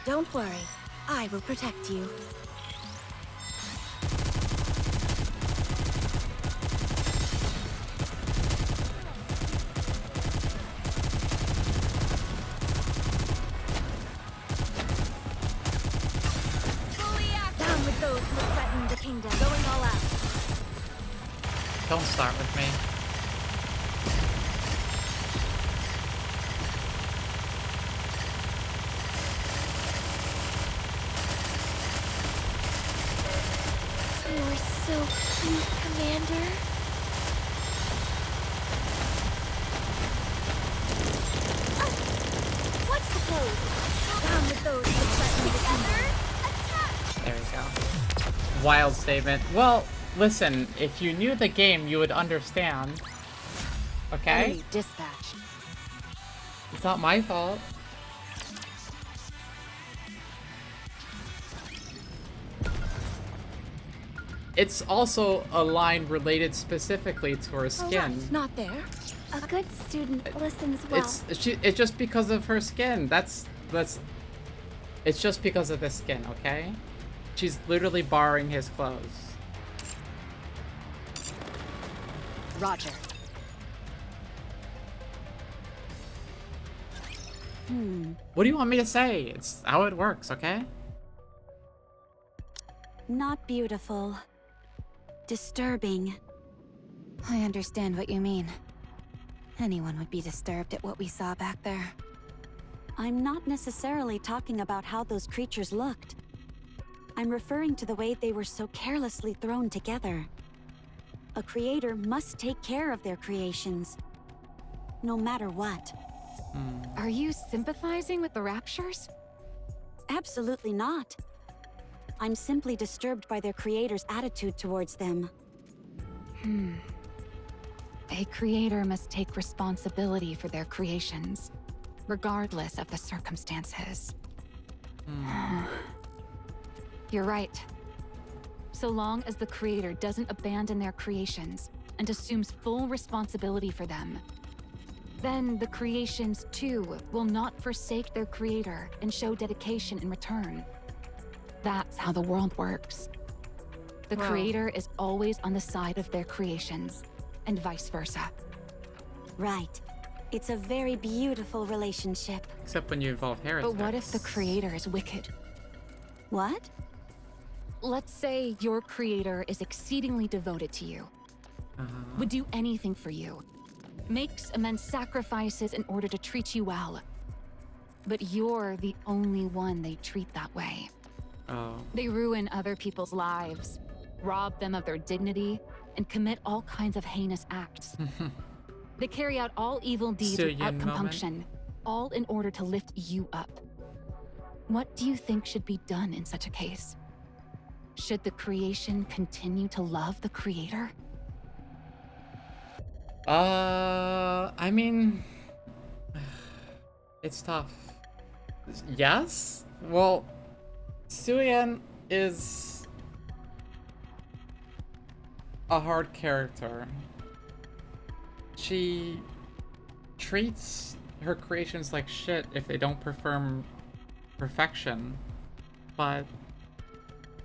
Speaker 10: Don't worry. I will protect you. Down with those who threaten the kingdom. Going all out.
Speaker 1: Don't start with me.
Speaker 10: You're so cute, Commander. What's the pose? Down with those who threaten the kingdom.
Speaker 1: There we go. Wild statement. Well, listen, if you knew the game, you would understand. Okay?
Speaker 9: Enemy dispatch.
Speaker 1: It's not my fault. It's also a line related specifically to her skin.
Speaker 10: Not there. A good student listens well.
Speaker 1: It's just because of her skin. It's just because of the skin, okay? She's literally borrowing his clothes.
Speaker 9: Roger.
Speaker 1: What do you want me to say? It's how it works, okay?
Speaker 6: Not beautiful. Disturbing.
Speaker 2: I understand what you mean. Anyone would be disturbed at what we saw back there.
Speaker 6: I'm not necessarily talking about how those creatures looked. I'm referring to the way they were so carelessly thrown together. A creator must take care of their creations, no matter what.
Speaker 8: Are you sympathizing with the Raptures?
Speaker 6: Absolutely not. I'm simply disturbed by their creator's attitude towards them.
Speaker 8: A creator must take responsibility for their creations, regardless of the circumstances. You're right. So long as the creator doesn't abandon their creations and assumes full responsibility for them, then the creations too will not forsake their creator and show dedication in return. That's how the world works. The
Speaker 1: Wow.
Speaker 8: creator is always on the side of their creations, and vice versa.
Speaker 6: Right. It's a very beautiful relationship.
Speaker 1: Except when you involve heretics.
Speaker 8: But what if the creator is wicked?
Speaker 6: What?
Speaker 8: Let's say your creator is exceedingly devoted to you, would do anything for you, makes immense sacrifices in order to treat you well. But you're the only one they treat that way.
Speaker 1: Oh.
Speaker 8: They ruin other people's lives, rob them of their dignity, and commit all kinds of heinous acts. They carry out all evil deeds
Speaker 1: Syrian
Speaker 8: without
Speaker 1: moment.
Speaker 8: compunction, all in order to lift you up. What do you think should be done in such a case? Should the creation continue to love the creator?
Speaker 1: I mean, it's tough. Yes? Well, Suyen is a hard character. She treats her creations like shit if they don't perform perfection, but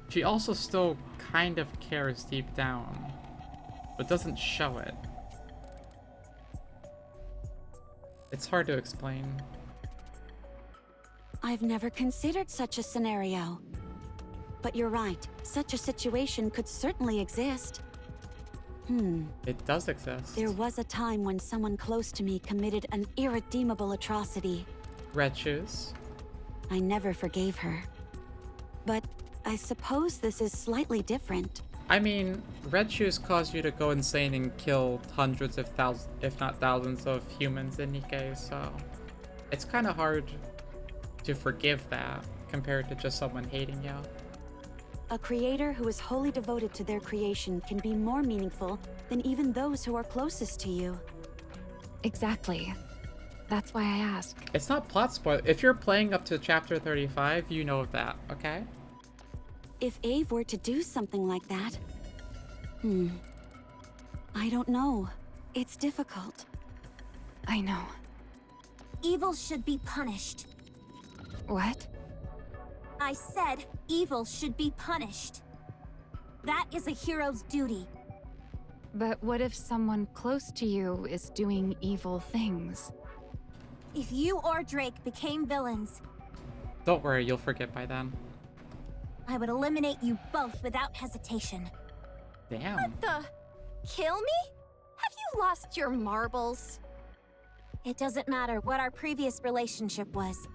Speaker 1: she also still kind of cares deep down, but doesn't show it. It's hard to explain.
Speaker 6: I've never considered such a scenario. But you're right, such a situation could certainly exist.
Speaker 1: It does exist.
Speaker 6: There was a time when someone close to me committed an irredeemable atrocity.
Speaker 1: Red shoes.
Speaker 6: I never forgave her. But I suppose this is slightly different.
Speaker 1: I mean, red shoes cause you to go insane and kill hundreds of thousands, if not thousands, of humans in NIKKE, so it's kind of hard to forgive that compared to just someone hating you.
Speaker 6: A creator who is wholly devoted to their creation can be more meaningful than even those who are closest to you.
Speaker 8: Exactly. That's why I ask.
Speaker 1: It's not plot spoil. If you're playing up to chapter 35, you know that, okay?
Speaker 6: If Ave were to do something like that... I don't know. It's difficult.
Speaker 8: I know.
Speaker 10: Evil should be punished.
Speaker 8: What?
Speaker 10: I said evil should be punished. That is a hero's duty.
Speaker 8: But what if someone close to you is doing evil things?
Speaker 10: If you or Drake became villains,
Speaker 1: Don't worry, you'll forget by then.
Speaker 10: I would eliminate you both without hesitation.
Speaker 1: Damn.
Speaker 9: What the? Kill me? Have you lost your marbles?
Speaker 10: It doesn't matter what our previous relationship was.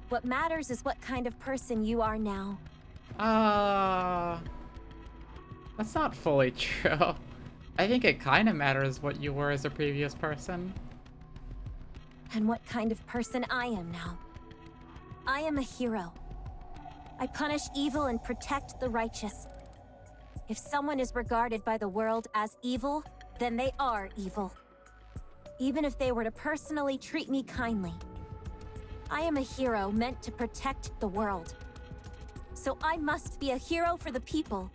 Speaker 10: What matters is what kind of person you are now.
Speaker 1: That's not fully true. I think it kind of matters what you were as a previous person.
Speaker 10: And what kind of person I am now. I am a hero. I punish evil and protect the righteous. If someone is regarded by the world as evil, then they are evil. Even if they were to personally treat me kindly. I am a hero meant to protect the world. So I must be a hero for the people.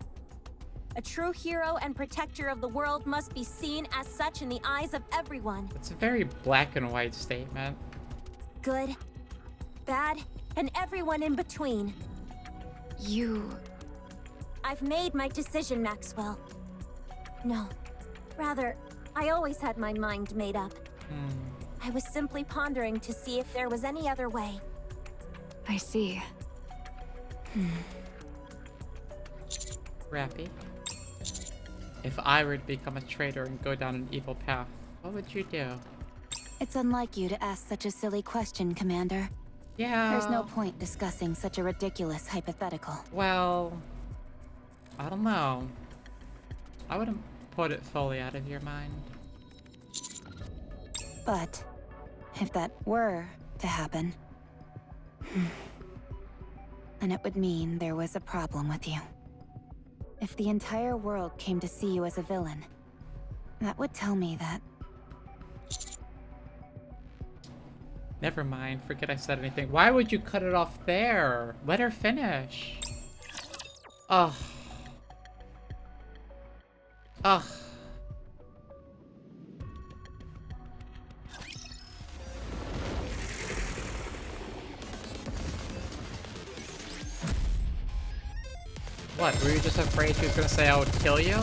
Speaker 10: A true hero and protector of the world must be seen as such in the eyes of everyone.
Speaker 1: It's a very black and white statement.
Speaker 10: Good, bad, and everyone in between. I've made my decision, Maxwell. No, rather, I always had my mind made up. I was simply pondering to see if there was any other way.
Speaker 8: I see.
Speaker 1: Rappy. If I were to become a traitor and go down an evil path, what would you do?
Speaker 2: It's unlike you to ask such a silly question, Commander.
Speaker 1: Yeah.
Speaker 2: There's no point discussing such a ridiculous hypothetical.
Speaker 1: Well, I don't know. I wouldn't put it fully out of your mind.
Speaker 2: But if that were to happen, then it would mean there was a problem with you. If the entire world came to see you as a villain, that would tell me that...
Speaker 1: Never mind, forget I said anything. Why would you cut it off there? Let her finish. Ugh. Ugh. What, were you just afraid she was gonna say I would kill you?
Speaker 4: Down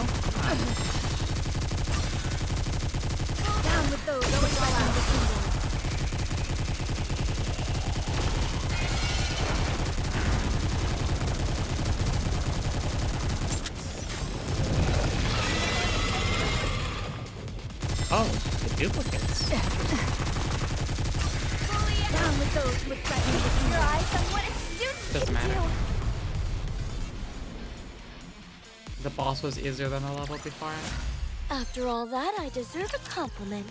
Speaker 4: with those always like in the kingdom.
Speaker 1: Oh, the duplicates.
Speaker 4: Down with those who would threaten the kingdom. Your eyes on what is student
Speaker 1: Doesn't matter. The boss was easier than the level before it.
Speaker 10: After all that, I deserve a compliment.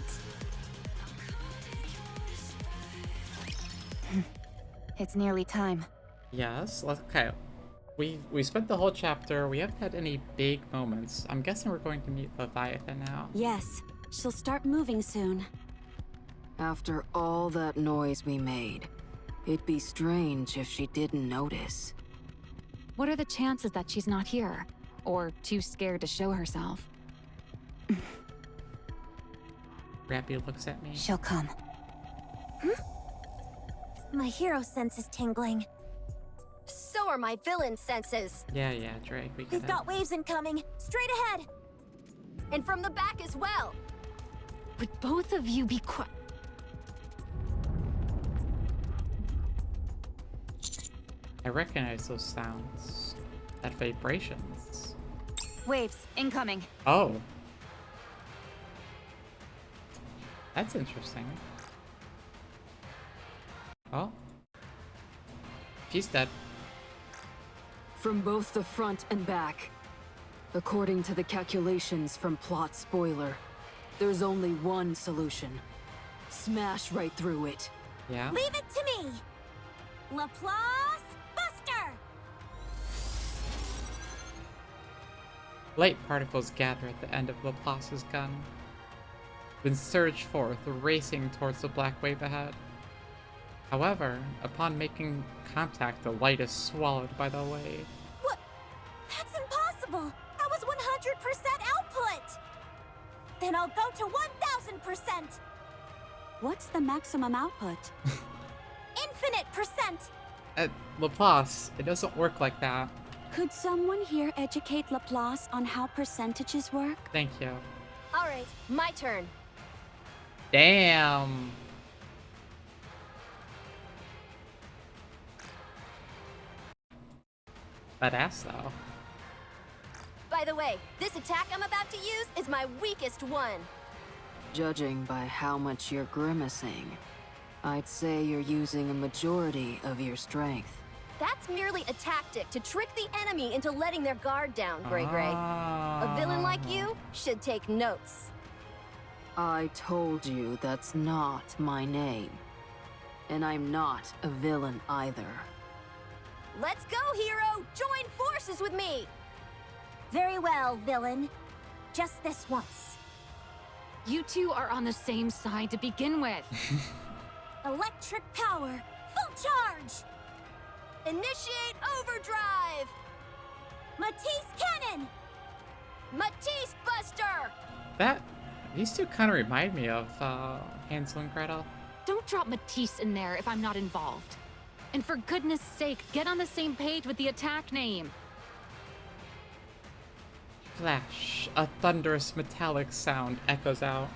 Speaker 2: It's nearly time.
Speaker 1: Yes, okay. We spent the whole chapter, we haven't had any big moments. I'm guessing we're going to meet Leviathan now.
Speaker 6: Yes, she'll start moving soon.
Speaker 7: After all that noise we made, it'd be strange if she didn't notice.
Speaker 8: What are the chances that she's not here? Or too scared to show herself?
Speaker 1: Rappy looks at me.
Speaker 2: She'll come.
Speaker 10: My hero sense is tingling.
Speaker 9: So are my villain senses.
Speaker 1: Yeah, Drake, we get
Speaker 10: We've
Speaker 1: it.
Speaker 10: got waves incoming. Straight ahead.
Speaker 9: And from the back as well.
Speaker 8: Would both of you be quiet?
Speaker 1: I recognize those sounds. That vibrations.
Speaker 2: Waves, incoming.
Speaker 1: Oh. That's interesting. Oh. She's dead.
Speaker 7: From both the front and back. According to the calculations from Plot Spoiler, there's only one solution. Smash right through it.
Speaker 1: Yeah?
Speaker 10: Leave it to me. Laplace Buster.
Speaker 1: Light particles gather at the end of Laplace's gun. then surged forth, racing towards the black wave ahead. However, upon making contact, the light is swallowed by the wave.
Speaker 10: What? That's impossible! That was 100% output! Then I'll go to 1000%!
Speaker 6: What's the maximum output?
Speaker 10: Infinite percent!
Speaker 1: At Laplace, it doesn't work like that.
Speaker 6: Could someone here educate Laplace on how percentages work?
Speaker 1: Thank you.
Speaker 10: Alright, my turn.
Speaker 1: Damn. Badass though.
Speaker 10: By the way, this attack I'm about to use is my weakest one.
Speaker 7: Judging by how much you're grimacing, I'd say you're using a majority of your strength.
Speaker 10: That's merely a tactic to trick the enemy into letting their guard down, Gray Gray. A villain like you should take notes.
Speaker 7: I told you that's not my name. And I'm not a villain either.
Speaker 10: Let's go, hero! Join forces with me! Very well, villain. Just this once.
Speaker 11: You two are on the same side to begin with.
Speaker 10: Electric power, full charge! Initiate overdrive! Matisse cannon! Matisse buster!
Speaker 1: These two kind of remind me of Hansel and Gretel.
Speaker 11: Don't drop Matisse in there if I'm not involved. And for goodness sake, get on the same page with the attack name.
Speaker 1: Flash, a thunderous metallic sound echoes out,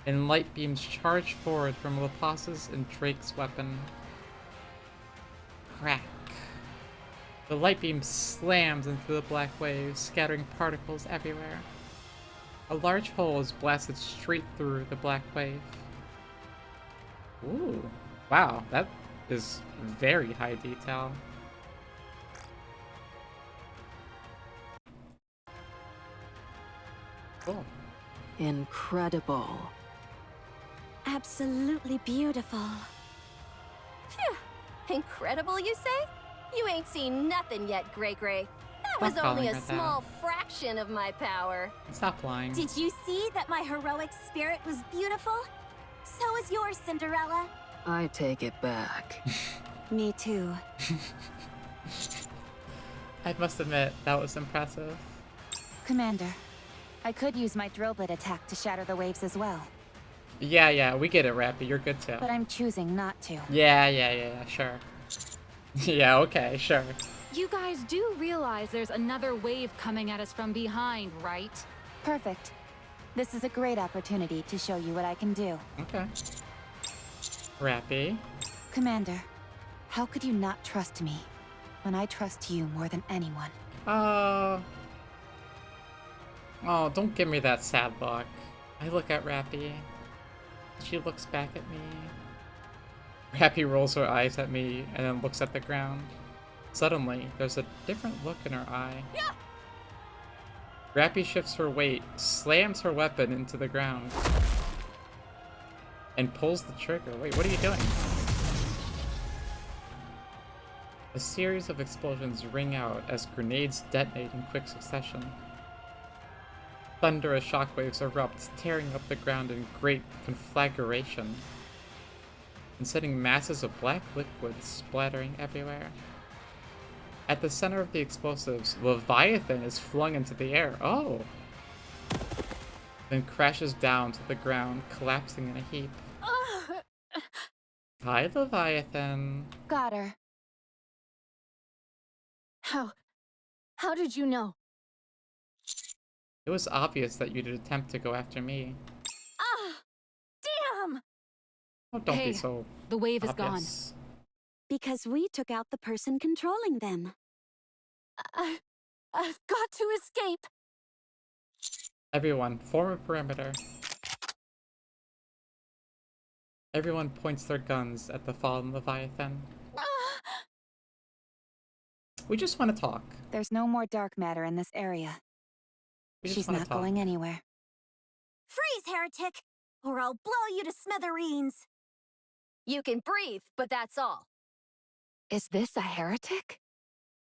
Speaker 1: and light beams charge forward from Laplace's and Drake's weapon. Crack. The light beam slams into the black waves, scattering particles everywhere. A large hole is blasted straight through the black wave. Ooh, wow, that is very high detail. Cool.
Speaker 7: Incredible.
Speaker 6: Absolutely beautiful.
Speaker 10: Phew. Incredible, you say? You ain't seen nothing yet, Gray Gray. That was
Speaker 1: Stop
Speaker 10: only
Speaker 1: calling
Speaker 10: a
Speaker 1: her that.
Speaker 10: small fraction of my power.
Speaker 1: Stop lying.
Speaker 10: Did you see that my heroic spirit was beautiful? So is yours, Cinderella.
Speaker 7: I take it back.
Speaker 6: Me too.
Speaker 1: I must admit, that was impressive.
Speaker 2: Commander, I could use my drill bit attack to shatter the waves as well.
Speaker 1: Yeah, we get it, Rappy. You're good too.
Speaker 2: But I'm choosing not to.
Speaker 1: Yeah, sure. Yeah, okay, sure.
Speaker 11: You guys do realize there's another wave coming at us from behind, right?
Speaker 2: Perfect. This is a great opportunity to show you what I can do.
Speaker 1: Okay. Rappy.
Speaker 2: Commander, how could you not trust me when I trust you more than anyone?
Speaker 1: Oh, don't give me that sad look. I look at Rappy. She looks back at me. Rappy rolls her eyes at me and then looks at the ground. Suddenly, there's a different look in her eye. Rappy shifts her weight, slams her weapon into the ground, and pulls the trigger. Wait, what are you doing? A series of explosions ring out as grenades detonate in quick succession. Thunderous shockwaves erupt, tearing up the ground in great conflagration, and sending masses of black liquid splattering everywhere. At the center of the explosives, Leviathan is flung into the air. Oh! Then crashes down to the ground, collapsing in a heap. Hi, Leviathan.
Speaker 2: Got her.
Speaker 11: How did you know?
Speaker 1: It was obvious that you'd attempt to go after me.
Speaker 10: Damn!
Speaker 1: Oh, don't
Speaker 11: Hey,
Speaker 1: be so
Speaker 11: the wave is
Speaker 1: obvious.
Speaker 6: Because we took out the person controlling them.
Speaker 10: I've got to escape.
Speaker 1: Everyone, form a perimeter. Everyone points their guns at the fallen Leviathan. We just want to talk.
Speaker 2: There's no more dark matter in this area.
Speaker 1: We just
Speaker 2: She's
Speaker 1: wanna
Speaker 2: not
Speaker 1: talk.
Speaker 2: going anywhere.
Speaker 10: Freeze, heretic, or I'll blow you to smithereens. You can breathe, but that's all.
Speaker 11: Is this a heretic?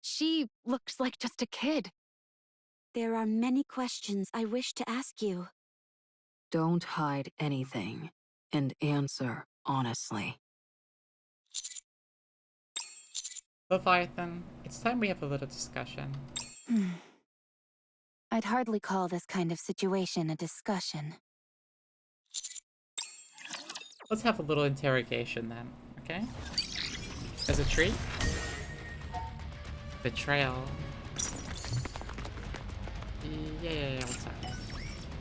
Speaker 11: She looks like just a kid.
Speaker 6: There are many questions I wish to ask you.
Speaker 7: Don't hide anything, and answer honestly.
Speaker 1: Leviathan, it's time we have a little discussion.
Speaker 2: I'd hardly call this kind of situation a discussion.
Speaker 1: Let's have a little interrogation then, okay? As a treat? Betrayal. Yeah, what's that?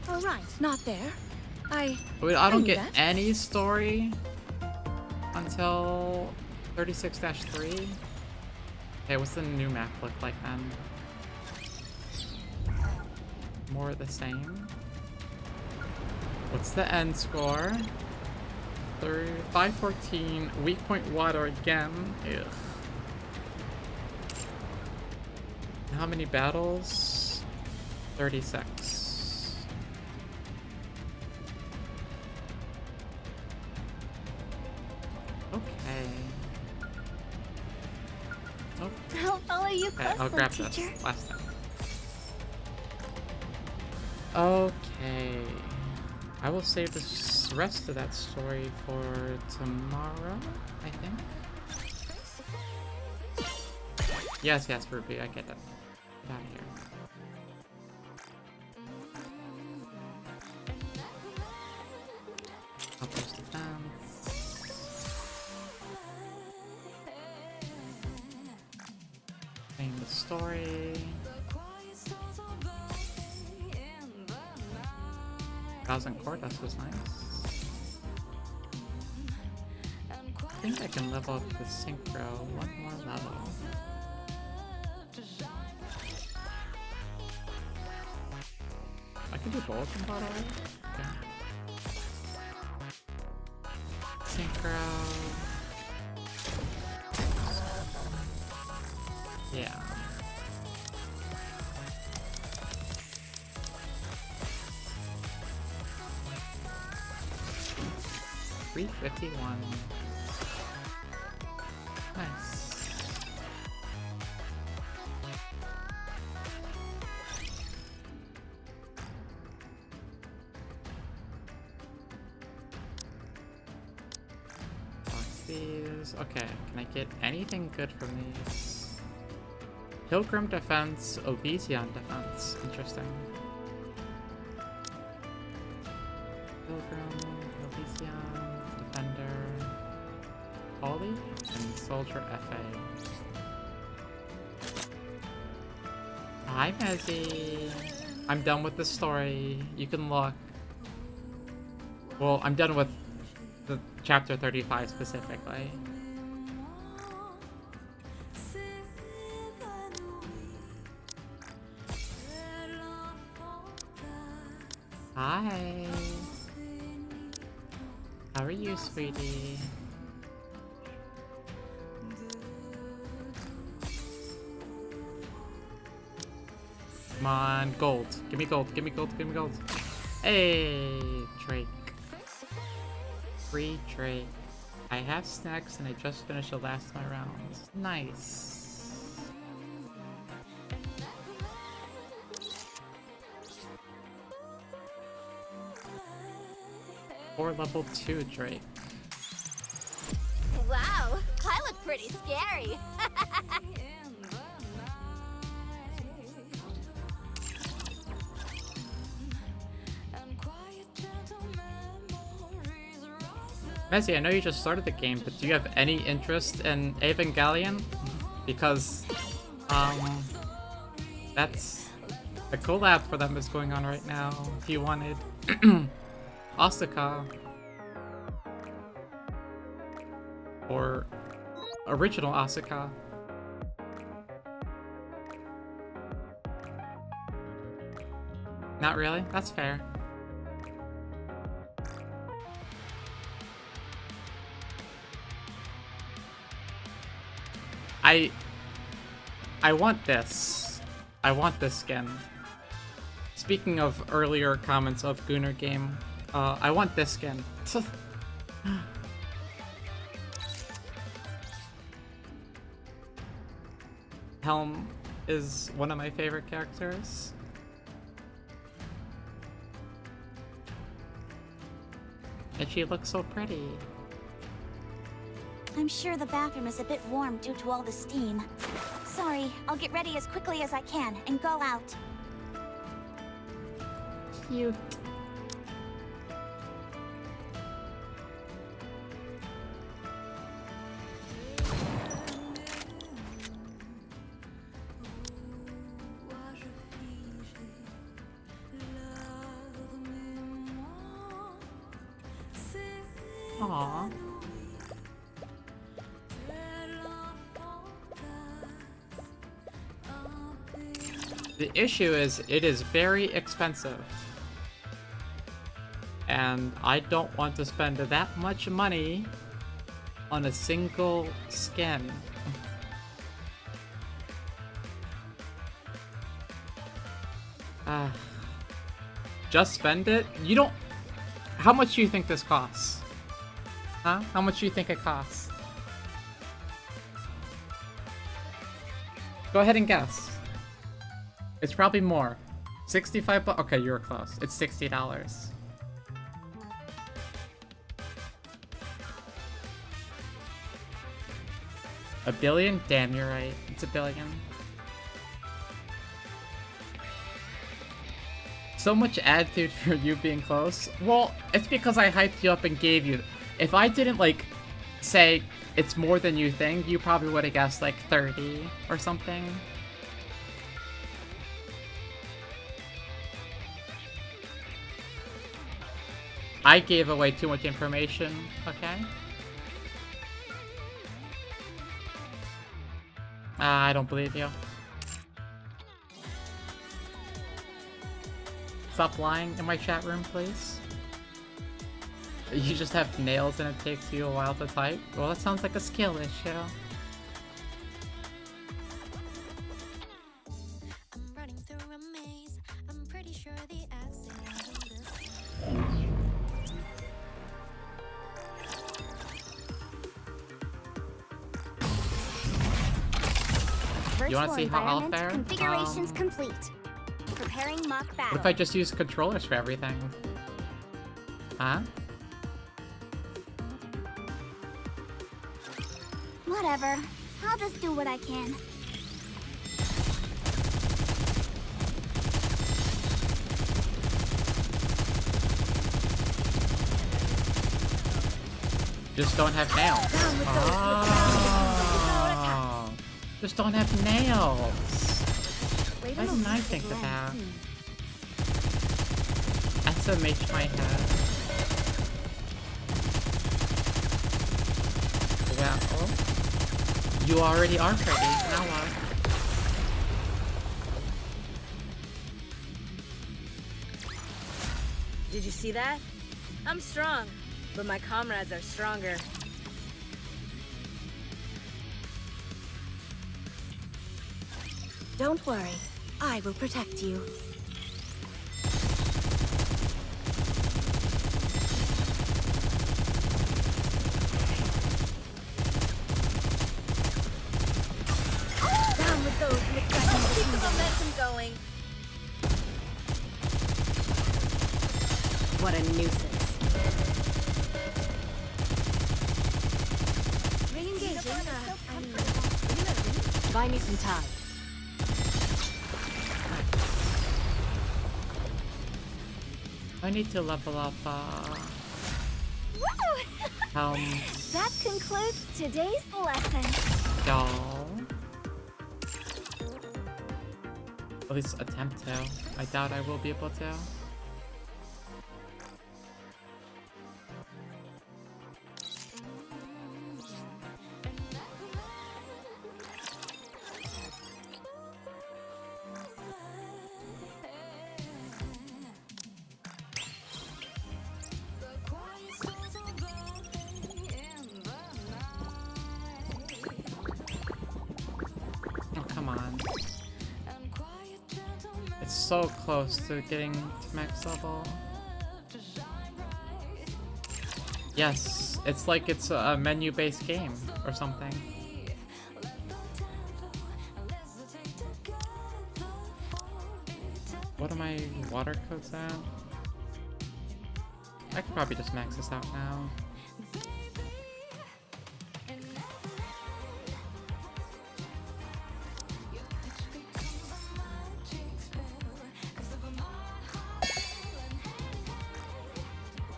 Speaker 10: Alright, not there. I
Speaker 1: don't
Speaker 10: knew
Speaker 1: get
Speaker 10: that.
Speaker 1: any story until 36-3. Okay, what's the new map look like then? More of the same. What's the end score? 514. Weak point water again. Ugh. How many battles? 36. Okay. Oh.
Speaker 10: I'll follow you
Speaker 1: Okay,
Speaker 10: closely,
Speaker 1: I'll grab
Speaker 10: teacher.
Speaker 1: this last time. Okay. I will save the rest of that story for tomorrow, I think. Yes, Ruby, I get that. Get out of here. Outpost defense. Playing the story. Thousand core dust was nice. I think I can level up the synchro one more level. I can do both in bottle. Okay. Synchro. Yeah. $351. Nice. These. Okay, can I get anything good from these? Pilgrim defense, Obesion defense. Interesting. Pilgrim, Obesion, Defender, Ollie, and Soldier FA. Hi, Mezzy. I'm done with the story. You can look. Well, I'm done with the chapter 35 specifically. Hi. How are you, sweetie? Come on, gold. Give me gold, give me gold, give me gold. Hey, Drake. Free Drake. I have snacks and I just finished the last of my rounds. Nice. Or level 2 Drake.
Speaker 4: Wow, I look pretty scary.
Speaker 1: Messi, I know you just started the game, but do you have any interest in Evangelion? Because, that's a collab for them is going on right now. If you wanted Asuka or original Asuka. Not really? That's fair. I want this. I want this skin. Speaking of earlier comments of Gunnar game, I want this skin. Helm is one of my favorite characters. And she looks so pretty.
Speaker 10: I'm sure the bathroom is a bit warm due to all the steam. Sorry, I'll get ready as quickly as I can and go out.
Speaker 1: Cute. Aww. The issue is, it is very expensive. And I don't want to spend that much money on a single skin. Just spend it? You don't... How much do you think this costs? Huh? How much do you think it costs? Go ahead and guess. It's probably more. 65 bucks? Okay, you were close. It's $60. A billion? Damn, you're right. It's a billion. So much attitude for you being close. Well, it's because I hyped you up and gave you... If I didn't, like, say it's more than you think, you probably would have guessed, like, 30 or something. I gave away too much information, okay? I don't believe you. Stop lying in my chat room, please. You just have nails and it takes you a while to type? Well, that sounds like a skill issue. You wanna see how I'll fare?
Speaker 4: Configurations complete. Preparing mock battle.
Speaker 1: What if I just use controllers for everything? Huh?
Speaker 4: Whatever. I'll just do what I can.
Speaker 1: Just don't have nails. Oh. Just don't have nails. Why didn't I think of that? SMH my head. Well, you already are pretty. Now what?
Speaker 13: Did you see that? I'm strong, but my comrades are stronger.
Speaker 10: Don't worry, I will protect you.
Speaker 13: Down with those McCracken. Keep the momentum going. What a nuisance.
Speaker 10: Re-engaging.
Speaker 13: Buy me some time.
Speaker 1: I need to level up,
Speaker 4: That concludes today's lesson.
Speaker 1: doll. At least attempt to. I doubt I will be able to. So close to getting to max level. Yes, it's like it's a menu-based game or something. What are my water codes at? I could probably just max this out now.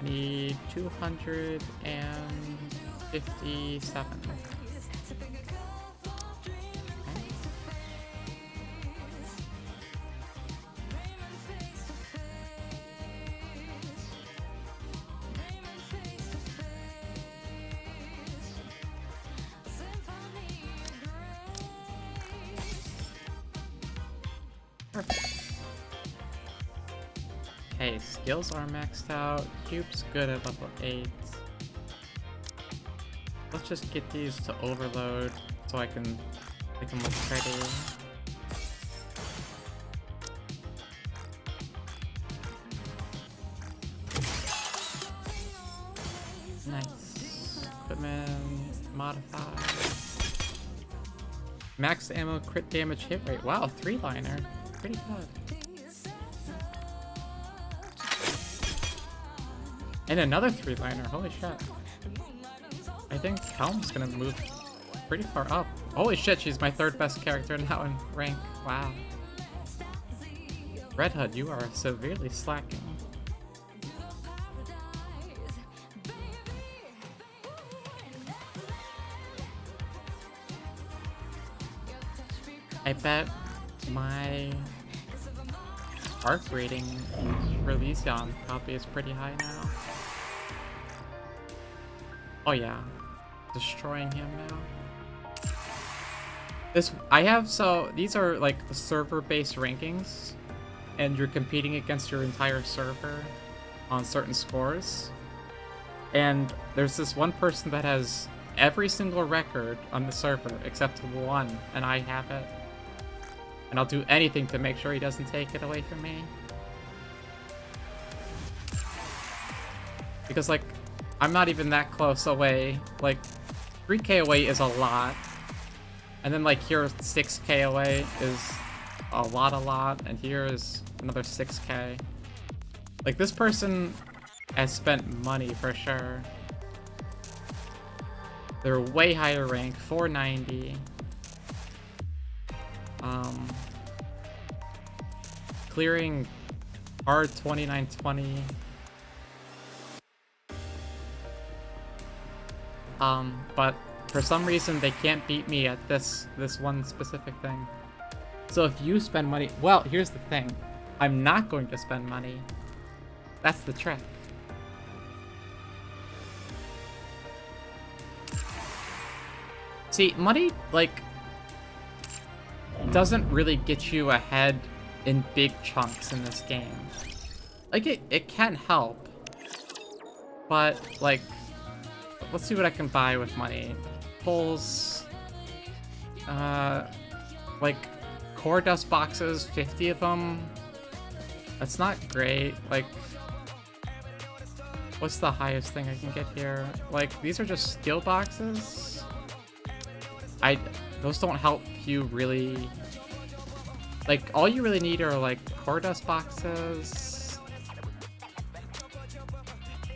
Speaker 1: I need 257. Okay, skills are maxed out. Cube's good at level 8. Let's just get these to overload so I can make them look pretty. Nice. Equipment modified. Max ammo, crit damage, hit rate. Wow, 3-liner. Pretty good. And another 3-liner, holy shit. I think Helm's gonna move pretty far up. Holy shit, she's my 3rd best character now in rank. Wow. Red Hood, you are severely slacking. I bet my arc rating for Leviathan probably is pretty high now. Oh yeah, destroying him now. So these are like server-based rankings, and you're competing against your entire server on certain scores. And there's this one person that has every single record on the server except one, and I have it. And I'll do anything to make sure he doesn't take it away from me. Because, like, I'm not even that close away. Like, 3k away is a lot. And then, like, here, 6k away is a lot. And here is another 6k. Like, this person has spent money for sure. They're way higher rank, 490. Clearing hard 2920. But for some reason they can't beat me at this one specific thing. So if you spend money, well, here's the thing. I'm not going to spend money. That's the trick. See, money, like, doesn't really get you ahead in big chunks in this game. Like, it can help, but, like, let's see what I can buy with money. Pulls, like, core dust boxes, 50 of them. That's not great. Like, what's the highest thing I can get here? Like, these are just skill boxes. Those don't help you really. Like, all you really need are, like, core dust boxes.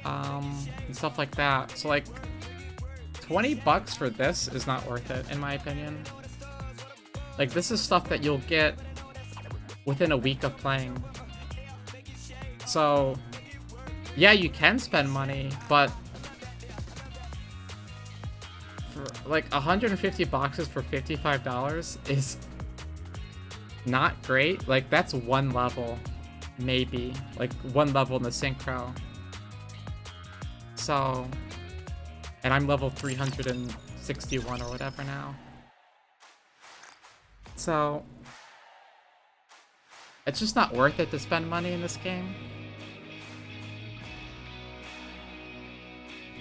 Speaker 1: And stuff like that. So, like, 20 bucks for this is not worth it, in my opinion. Like, this is stuff that you'll get within a week of playing. So, yeah, you can spend money, but for, like, 150 boxes for $55 is not great. Like, that's one level, maybe. Like, one level in the synchro. So, and I'm level 361 or whatever now. So, it's just not worth it to spend money in this game.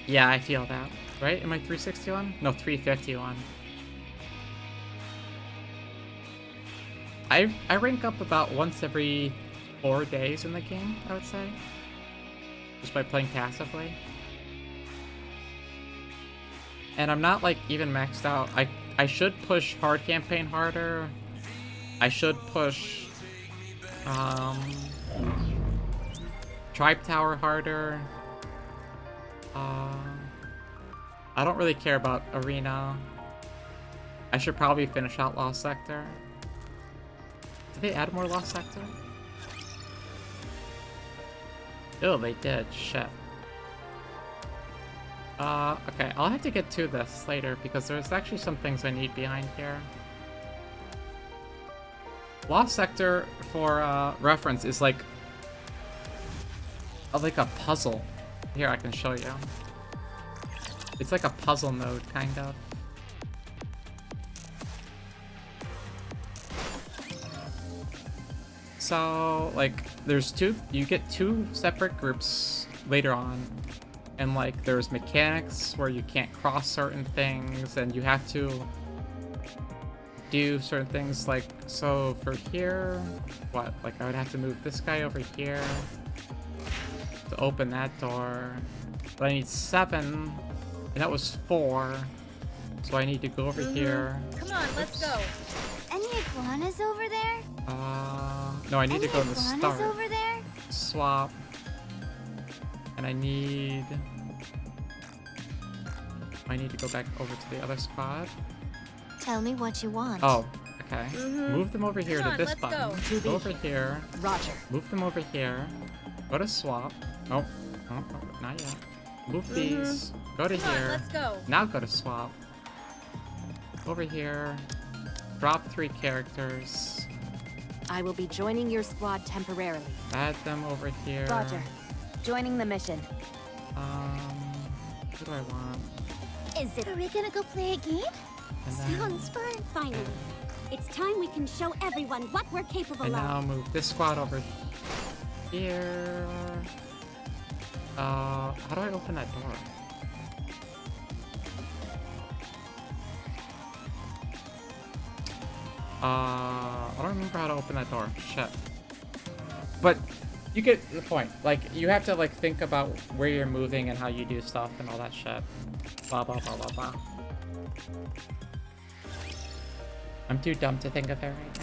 Speaker 1: Yeah, I feel that. Right? Am I 361? No, 351. I rank up about once every 4 days in the game, I would say. Just by playing passively. And I'm not, like, even maxed out. I should push hard campaign harder. I should push Tribe Tower harder. I don't really care about Arena. I should probably finish out Lost Sector. Did they add more Lost Sector? Oh, they did. Shit. Okay, I'll have to get to this later because there's actually some things I need behind here. Lost Sector, for reference, is like a puzzle. Here, I can show you. It's like a puzzle mode, kind of. So, like, you get two separate groups later on. And, like, there's mechanics where you can't cross certain things, and you have to do certain things, like, so for here, what? Like, I would have to move this guy over here to open that door. But I need 7, and that was 4. So I need to go over here.
Speaker 13: Come on, let's go.
Speaker 4: Any iguanas over there?
Speaker 1: No, I need to go to the start.
Speaker 4: Over there?
Speaker 1: Swap. And I need to go back over to the other spot.
Speaker 4: Tell me what you want.
Speaker 1: Oh, okay. Move them over here
Speaker 13: Come
Speaker 1: to
Speaker 13: on,
Speaker 1: this
Speaker 13: let's
Speaker 1: button. Go over here.
Speaker 10: Roger.
Speaker 1: Move them over here. Go to swap. Oh, not yet. Move these. Go to
Speaker 13: Come
Speaker 1: here.
Speaker 13: on, let's go.
Speaker 1: Now go to swap. Over here. Drop 3 characters.
Speaker 10: I will be joining your squad temporarily.
Speaker 1: Add them over here.
Speaker 2: Roger. Joining the mission.
Speaker 1: What do I want?
Speaker 4: Is it? Are we gonna go play a game?
Speaker 1: And then,
Speaker 4: Sounds fun.
Speaker 10: Finally. It's time we can show everyone what we're capable
Speaker 1: and
Speaker 10: of.
Speaker 1: now move this squad over here. How do I open that door? I don't remember how to open that door. Shit. But you get the point. Like, you have to, like, think about where you're moving and how you do stuff and all that shit. Blah, blah, blah, blah, blah. I'm too dumb to think of it right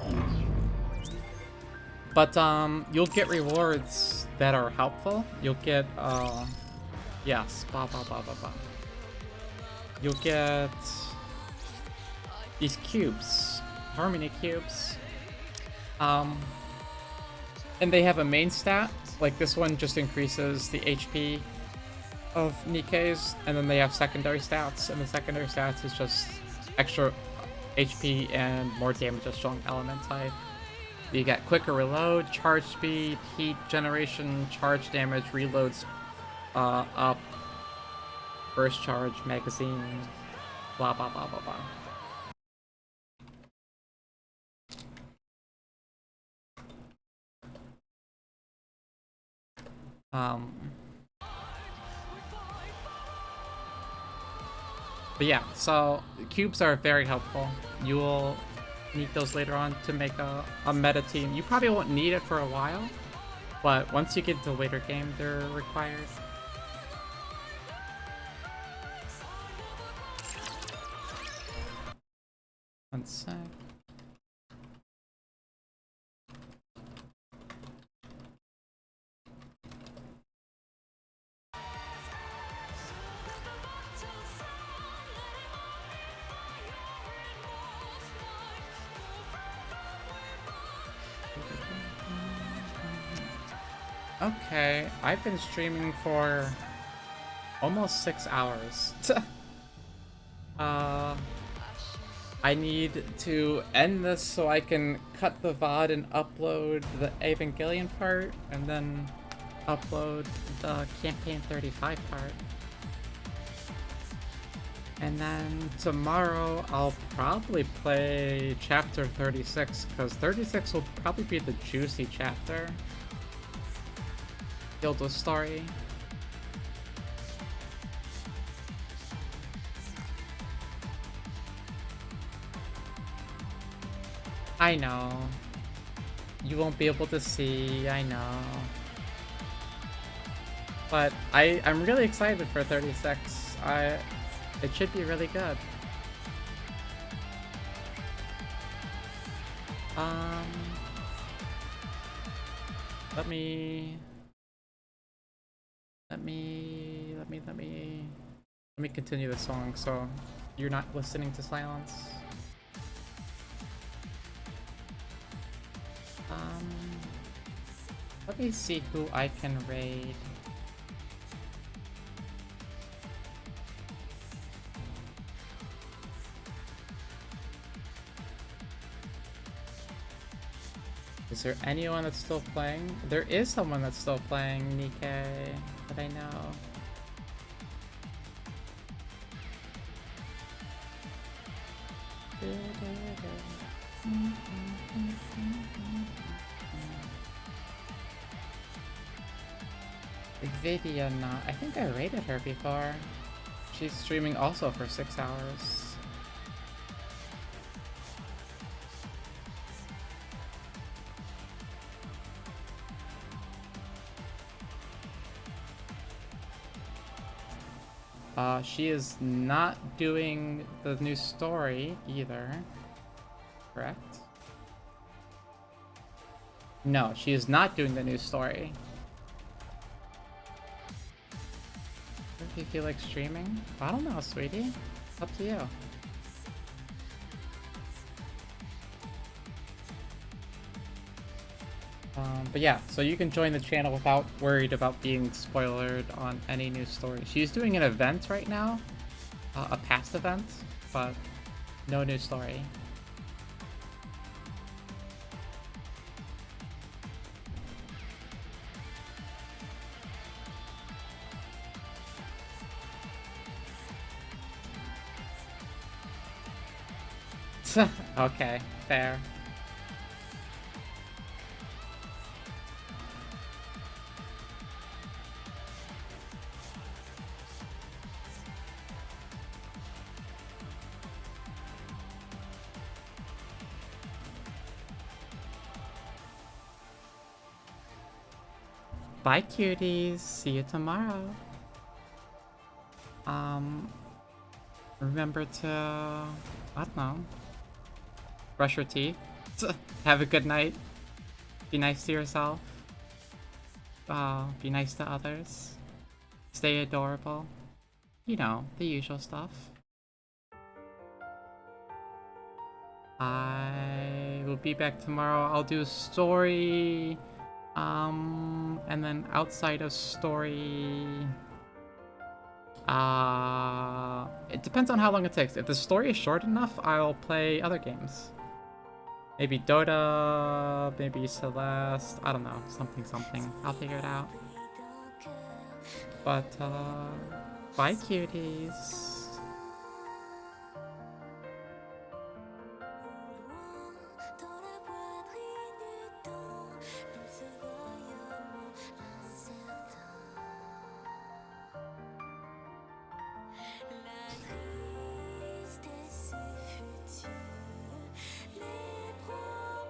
Speaker 1: now. But, you'll get rewards that are helpful. You'll get, yes, blah, blah, blah, blah, blah. You'll get these cubes, harmony cubes. And they have a main stat. Like, this one just increases the HP of NIKKE's, and then they have secondary stats, and the secondary stats is just extra HP and more damage of strong element type. You get quicker reload, charge speed, heat generation, charge damage, reloads up, burst charge, magazine, blah blah blah blah blah. But yeah, so cubes are very helpful. You will need those later on to make a meta team. You probably won't need it for a while, but once you get into the later game, they're required. One sec. Okay, I've been streaming for almost 6 hours. I need to end this so I can cut the VOD and upload the Evangelion part, and then upload the Campaign 35 part. And then tomorrow I'll probably play Chapter 36, because 36 will probably be the juicy chapter. Gilda's story. I know. You won't be able to see, I know. But I'm really excited for 36. It should be really good. Let me let me continue the song so you're not listening to silence. Let me see who I can raid. Is there anyone that's still playing? There is someone that's still playing NIKKE that I know. Leviathan, I think I rated her before. She's streaming also for 6 hours. She is not doing the new story either, correct? No, she is not doing the new story. If you feel like streaming? I don't know, sweetie. It's up to you. But yeah, so you can join the channel without worried about being spoiled on any new story. She's doing an event right now, a past event, but no new story. Okay, fair. Bye, cuties. See you tomorrow. Remember to, I don't know, brush your teeth. Have a good night. Be nice to yourself. Be nice to others. Stay adorable. You know, the usual stuff. I will be back tomorrow. I'll do a story. And then outside of story, it depends on how long it takes. If the story is short enough, I'll play other games. Maybe Dota, maybe Celeste, I don't know, something. I'll figure it out. But, bye cuties.